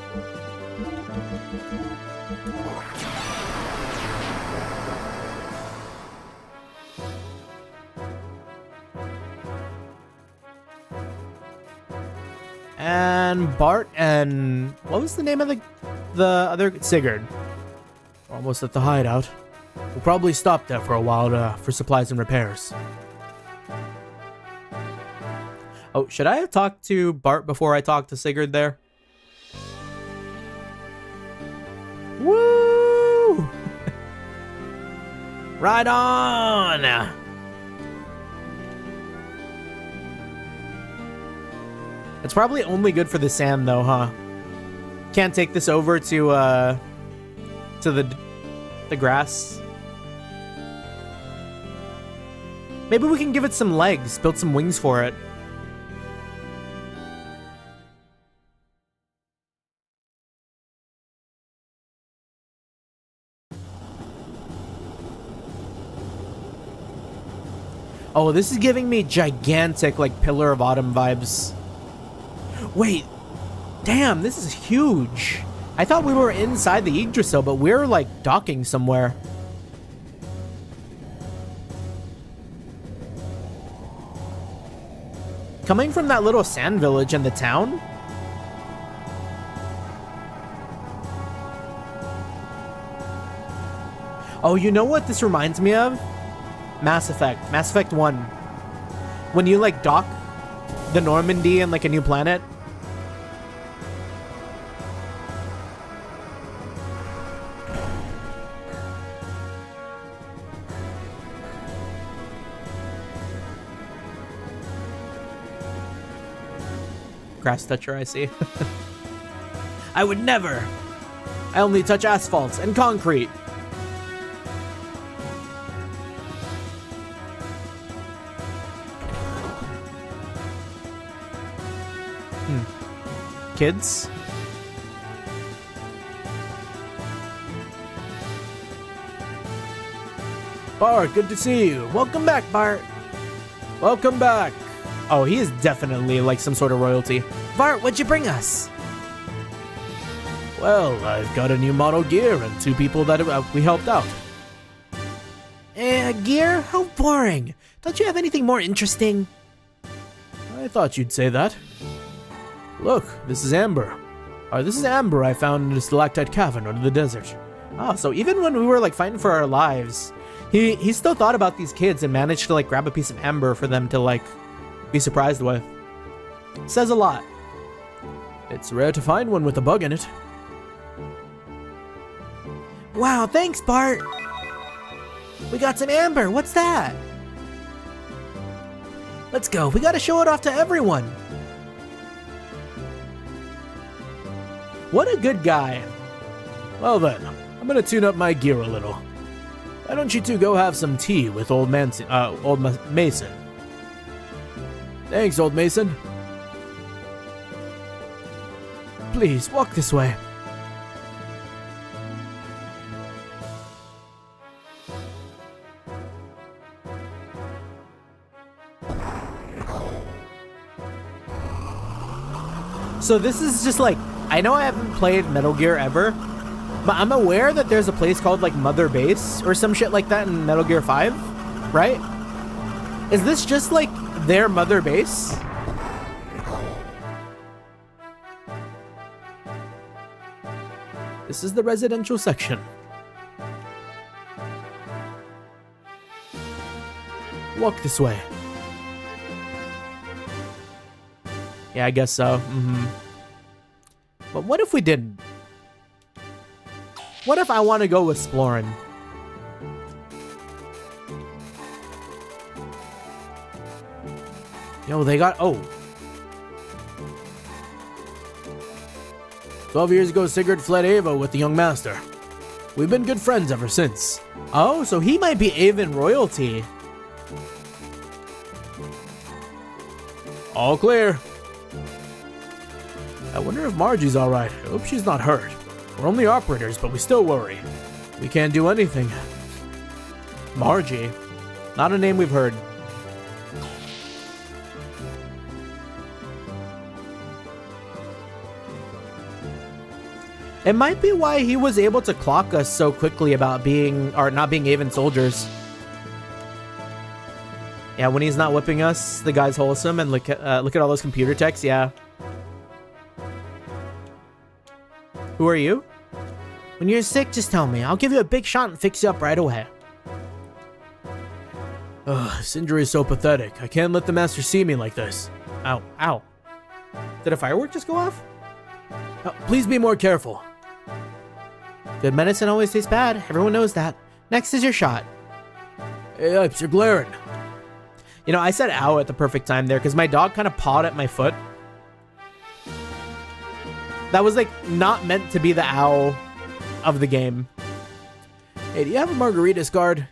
And Bart and what was the name of the other— Sigurd. Almost at the hideout. We'll probably stop there for a while for supplies and repairs. Oh, should I have talked to Bart before I talked to Sigurd there? Woo! Right on! It's probably only good for the sand though, huh? Can't take this over to the grass. Maybe we can give it some legs, build some wings for it. Oh, this is giving me gigantic, like, Pillar of Autumn vibes. Wait. Damn, this is huge. I thought we were inside the Yggdrasil, but we're, like, docking somewhere. Coming from that little sand village in the town? Oh, you know what this reminds me of? Mass Effect. Mass Effect 1. When you like dock the Normandy and like a new planet. Grass toucher, I see. I would never. I only touch asphalt and concrete. Kids? Bart, good to see you. Welcome back, Bart. Welcome back. Oh, he is definitely like some sort of royalty. Bart, what'd you bring us? Well, I've got a new model gear and 2 people that we helped out. Gear? How boring. Don't you have anything more interesting? I thought you'd say that. Look, this is Amber. This is Amber I found in a stalactite cavern under the desert. Oh, so even when we were like fighting for our lives, he still thought about these kids and managed to like grab a piece of amber for them to like be surprised with. Says a lot. It's rare to find one with a bug in it. Wow, thanks, Bart. We got some amber. What's that? Let's go. We gotta show it off to everyone. What a good guy. Well then, I'm gonna tune up my gear a little. Why don't you two go have some tea with old Mason? Thanks, old Mason. Please, walk this way. So this is just like, I know I haven't played Metal Gear ever, but I'm aware that there's a place called like Mother Base or some shit like that in Metal Gear 5, right? Is this just like their Mother Base? This is the residential section. Walk this way. Yeah, I guess so. But what if we didn't? What if I want to go exploring? Yo, they got... Oh. 12 years ago, Sigurd fled Ava with the young master. We've been good friends ever since. Oh, so he might be Avan royalty. All clear. I wonder if Margie's alright. I hope she's not hurt. We're only operators, but we still worry. We can't do anything. Margie. Not a name we've heard. It might be why he was able to clock us so quickly about being, or not being Avan soldiers. Yeah, when he's not whipping us, the guy's wholesome, and look at all those computer techs, yeah. Who are you? When you're sick, just tell me. I'll give you a big shot and fix you up right away. Ugh, this injury is so pathetic. I can't let the master see me like this. Ow, ow. Did a firework just go off? Oh, please be more careful. Good medicine always tastes bad. Everyone knows that. Next is your shot. Hey, Ipes, you're glaring. You know, I said ow at the perfect time there because my dog kind of pawed at my foot. That was like not meant to be the ow of the game. Hey, do you have a margaritas card?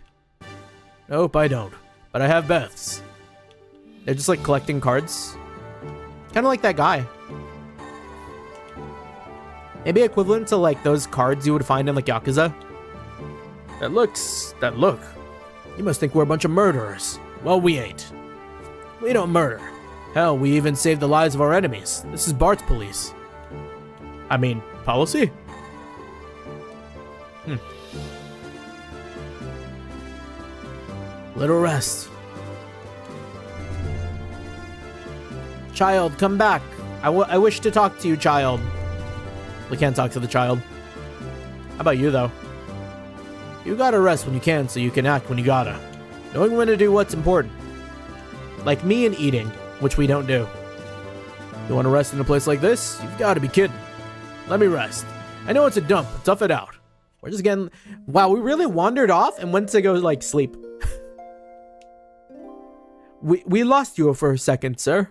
Nope, I don't. But I have Beth's. They're just like collecting cards. Kind of like that guy. Maybe equivalent to like those cards you would find in like Yakuza. That look. You must think we're a bunch of murderers. Well, we ain't. We don't murder. Hell, we even save the lives of our enemies. This is Bart's police. I mean, policy? Little rest. Child, come back. I wish to talk to you, child. We can't talk to the child. How about you, though? You gotta rest when you can so you can act when you gotta. Knowing when to do what's important. Like me and eating, which we don't do. You wanna rest in a place like this? You've gotta be kidding. Let me rest. I know it's a dump, but tough it out. We're just getting... Wow, we really wandered off and went to go, like, sleep. We lost you for a second, sir.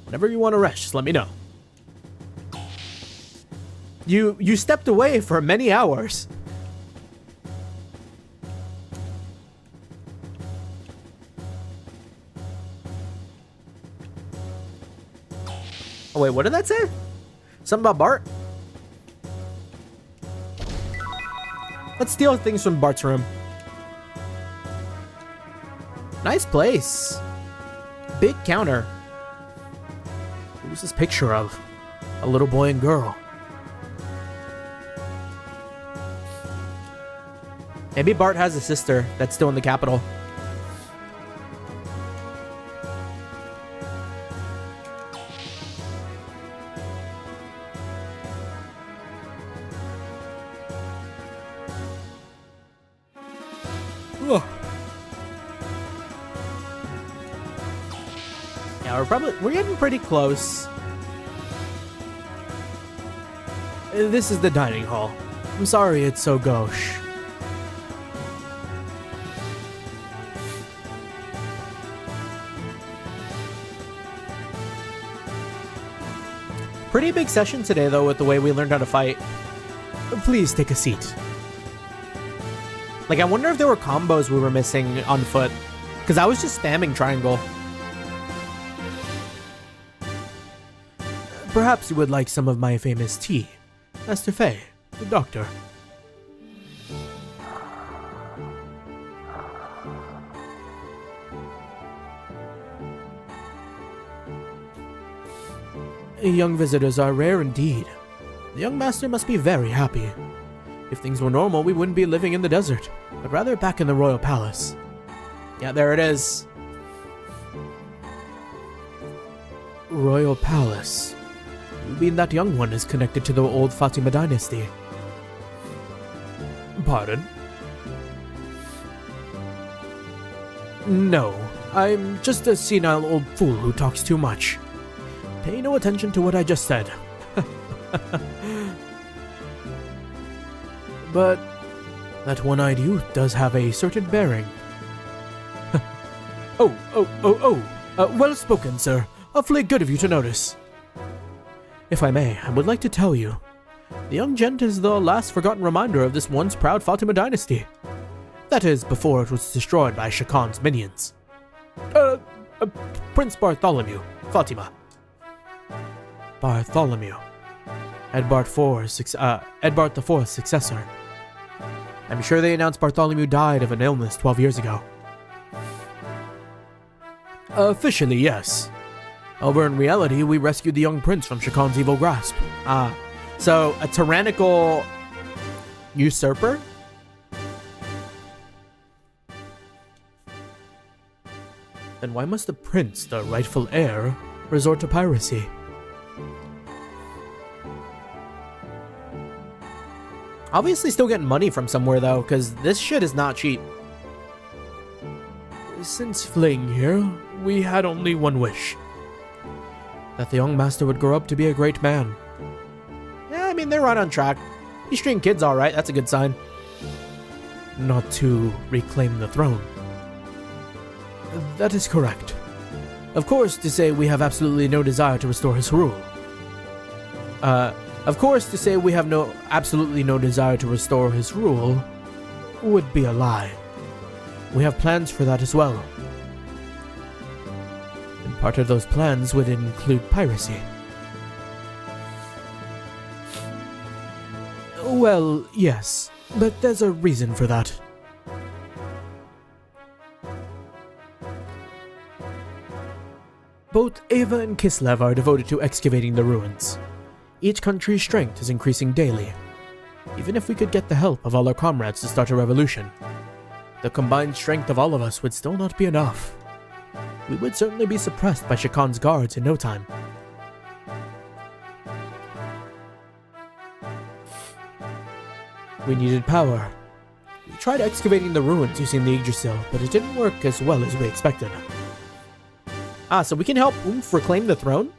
Whenever you want to rest, just let me know. You stepped away for many hours. Oh wait, what did that say? Something about Bart? Let's steal things from Bart's room. Nice place. Big counter. Who's this picture of? A little boy and girl. Maybe Bart has a sister that's still in the capital. Ugh. Yeah, we're getting pretty close. This is the dining hall. I'm sorry it's so gauche. Pretty big session today though with the way we learned how to fight. Please take a seat. Like, I wonder if there were combos we were missing on foot. Because I was just spamming triangle. Perhaps you would like some of my famous tea. Master Fei, the doctor. Young visitors are rare indeed. The young master must be very happy. If things were normal, we wouldn't be living in the desert, but rather back in the royal palace. Yeah, there it is. Royal palace. You mean that young one is connected to the old Fatima dynasty? Pardon? No, I'm just a senile old fool who talks too much. Pay no attention to what I just said. But that one-eyed youth does have a certain bearing. Well spoken, sir. Awfully good of you to notice. If I may, I would like to tell you, the young gent is the last forgotten reminder of this once proud Fatima dynasty. That is, before it was destroyed by Shakan's minions. Prince Bartholomew, Fatima. Bartholomew. Edbart IV's successor. I'm sure they announced Bartholomew died of an illness 12 years ago. Officially, yes. However, in reality, we rescued the young prince from Shakan's evil grasp. So a tyrannical usurper? Then why must the prince, the rightful heir, resort to piracy? Obviously still getting money from somewhere though, because this shit is not cheap. Since fleeing here, we had only one wish. That the young master would grow up to be a great man. Yeah, I mean, they're right on track. He's treating kids alright, that's a good sign. Not to reclaim the throne. That is correct. Of course, to say we have absolutely no desire to restore his rule. Of course, to say we have absolutely no desire to restore his rule would be a lie. We have plans for that as well. And part of those plans would include piracy. Well, yes, but there's a reason for that. Both Ava and Kislev are devoted to excavating the ruins. Each country's strength is increasing daily. Even if we could get the help of all our comrades to start a revolution, the combined strength of all of us would still not be enough. We would certainly be suppressed by Shakan's guards in no time. We needed power. We tried excavating the ruins using the Yggdrasil, but it didn't work as well as we expected. Ah, so we can help Oomph reclaim the throne?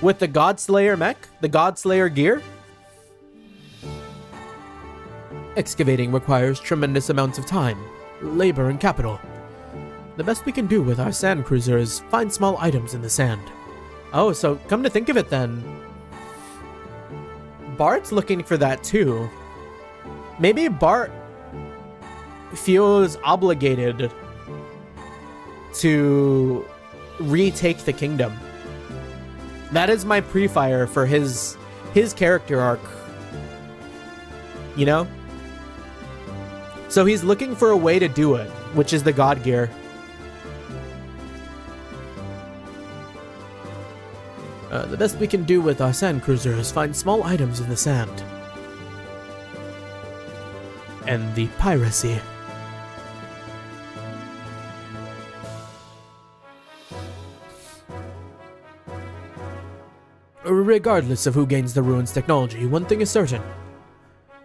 With the Godslayer mech? The Godslayer gear? Excavating requires tremendous amounts of time, labor, and capital. The best we can do with our sand cruiser is find small items in the sand. Oh, so come to think of it then, Bart's looking for that too. Maybe Bart feels obligated to retake the kingdom. That is my pre-fire for his character arc. You know? So he's looking for a way to do it, which is the God Gear. The best we can do with our sand cruiser is find small items in the sand. And the piracy. Regardless of who gains the ruins technology, one thing is certain.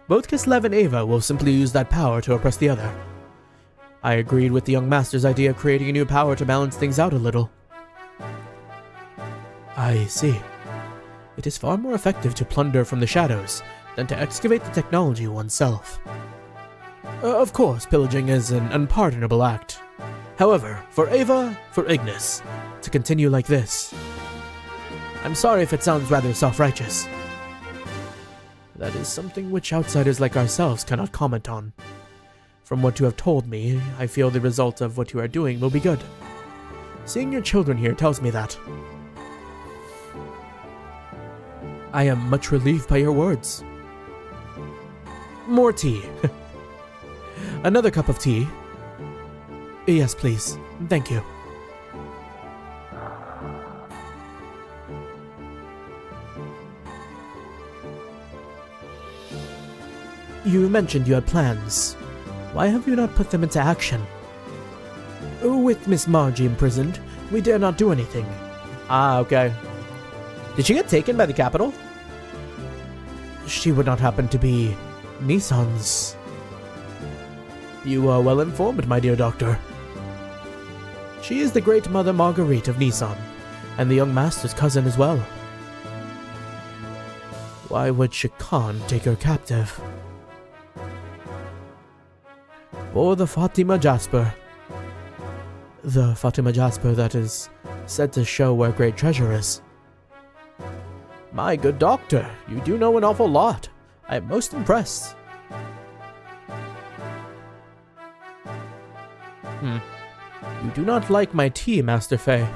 Both Kislev and Ava will simply use that power to oppress the other. I agreed with the young master's idea of creating a new power to balance things out a little. I see. It is far more effective to plunder from the shadows than to excavate the technology oneself. Of course, pillaging is an unpardonable act. However, for Ava, for Ignis, to continue like this... I'm sorry if it sounds rather self-righteous. That is something which outsiders like ourselves cannot comment on. From what you have told me, I feel the result of what you are doing will be good. Seeing your children here tells me that. I am much relieved by your words. More tea. Another cup of tea? Yes, please. Thank you. You mentioned you had plans. Why have you not put them into action? With Miss Margie imprisoned, we dare not do anything. Ah, okay. Did she get taken by the capital? She would not happen to be Nissan's. You are well informed, my dear doctor. She is the great Mother Marguerite of Nissan, and the young master's cousin as well. Why would Shakan take her captive? For the Fatima Jasper. The Fatima Jasper that is said to show where great treasure is. My good doctor, you do know an awful lot. I am most impressed. You do not like my tea, Master Fei.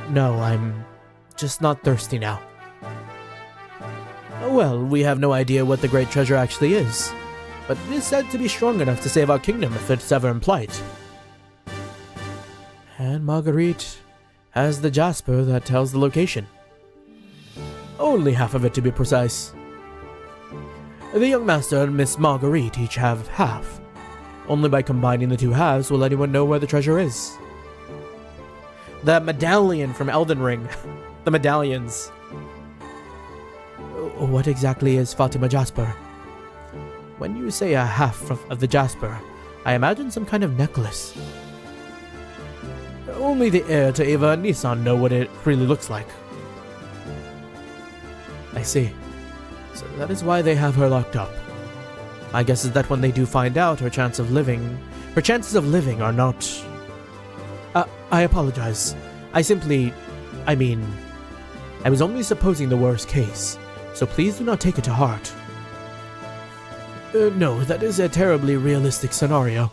No, I'm just not thirsty now. Well, we have no idea what the great treasure actually is, but it is said to be strong enough to save our kingdom if it's ever in plight. And Marguerite has the Jasper that tells the location. Only half of it, to be precise. The young master and Miss Marguerite each have half. Only by combining the two halves will anyone know where the treasure is. The medallion from Elden Ring. The medallions. What exactly is Fatima Jasper? When you say a half of the Jasper, I imagine some kind of necklace. Only the heir to Ava and Nissan know what it really looks like. I see. So that is why they have her locked up. My guess is that when they do find out, her chances of living are not... I apologize. I was only supposing the worst case, so please do not take it to heart. No, that is a terribly realistic scenario.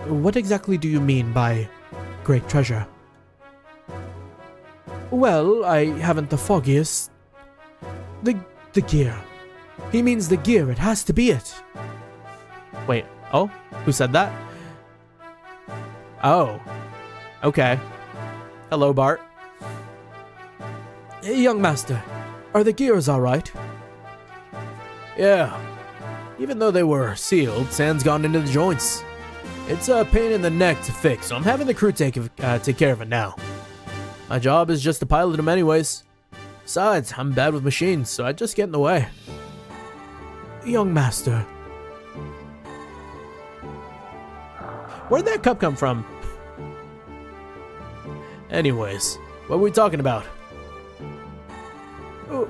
What exactly do you mean by great treasure? Well, I haven't the foggiest... The gear. He means the gear, it has to be it. Wait, oh? Who said that? Oh. Okay. Hello, Bart. Hey, young master, are the gears alright? Yeah. Even though they were sealed, sand's gone into the joints. It's a pain in the neck to fix, so I'm having the crew take care of it now. My job is just to pilot them anyways. Besides, I'm bad with machines, so I just get in the way. Young master. Where'd that cup come from? Anyways, what were we talking about? Oh,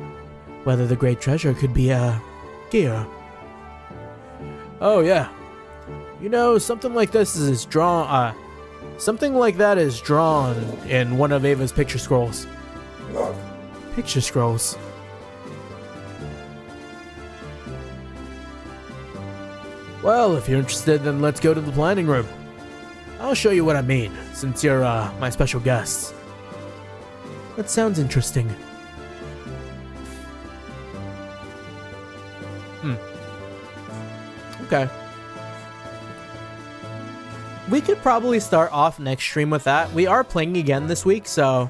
whether the great treasure could be a gear. Oh yeah. You know, something like this is drawn, something like that is drawn in one of Ava's picture scrolls. Picture scrolls. Well, if you're interested, then let's go to the planning room. I'll show you what I mean, since you're, my special guest. That sounds interesting. Okay. We could probably start off next stream with that. We are playing again this week, so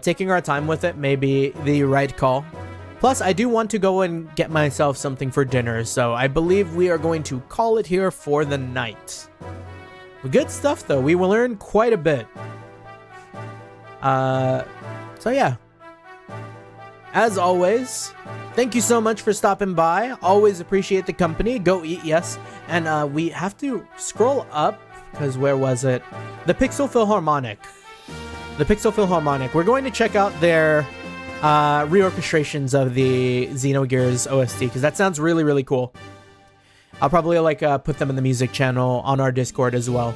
taking our time with it may be the right call. Plus, I do want to go and get myself something for dinner, so I believe we are going to call it here for the night. Good stuff, though. We will learn quite a bit. So yeah. As always, thank you so much for stopping by. Always appreciate the company. Go eat, yes. And we have to scroll up, because where was it? The Pixel Philharmonic. The Pixel Philharmonic. We're going to check out their reorchestrations of the Xenogears OST, because that sounds really, really cool. I'll probably put them in the music channel on our Discord as well.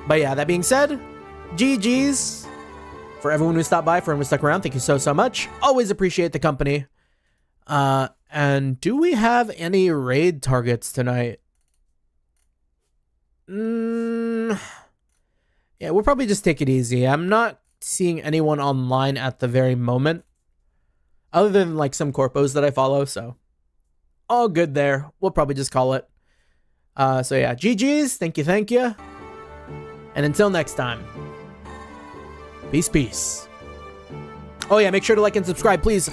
But yeah, that being said, GG's. For everyone who stopped by, for everyone who stuck around, thank you so, so much. Always appreciate the company. And do we have any raid targets tonight? Yeah, we'll probably just take it easy. I'm not seeing anyone online at the very moment. Other than like some corpos that I follow, so all good there. We'll probably just call it. So yeah, GG's. Thank you, thank you. And until next time. Peace, peace. Oh yeah, make sure to like and subscribe, please.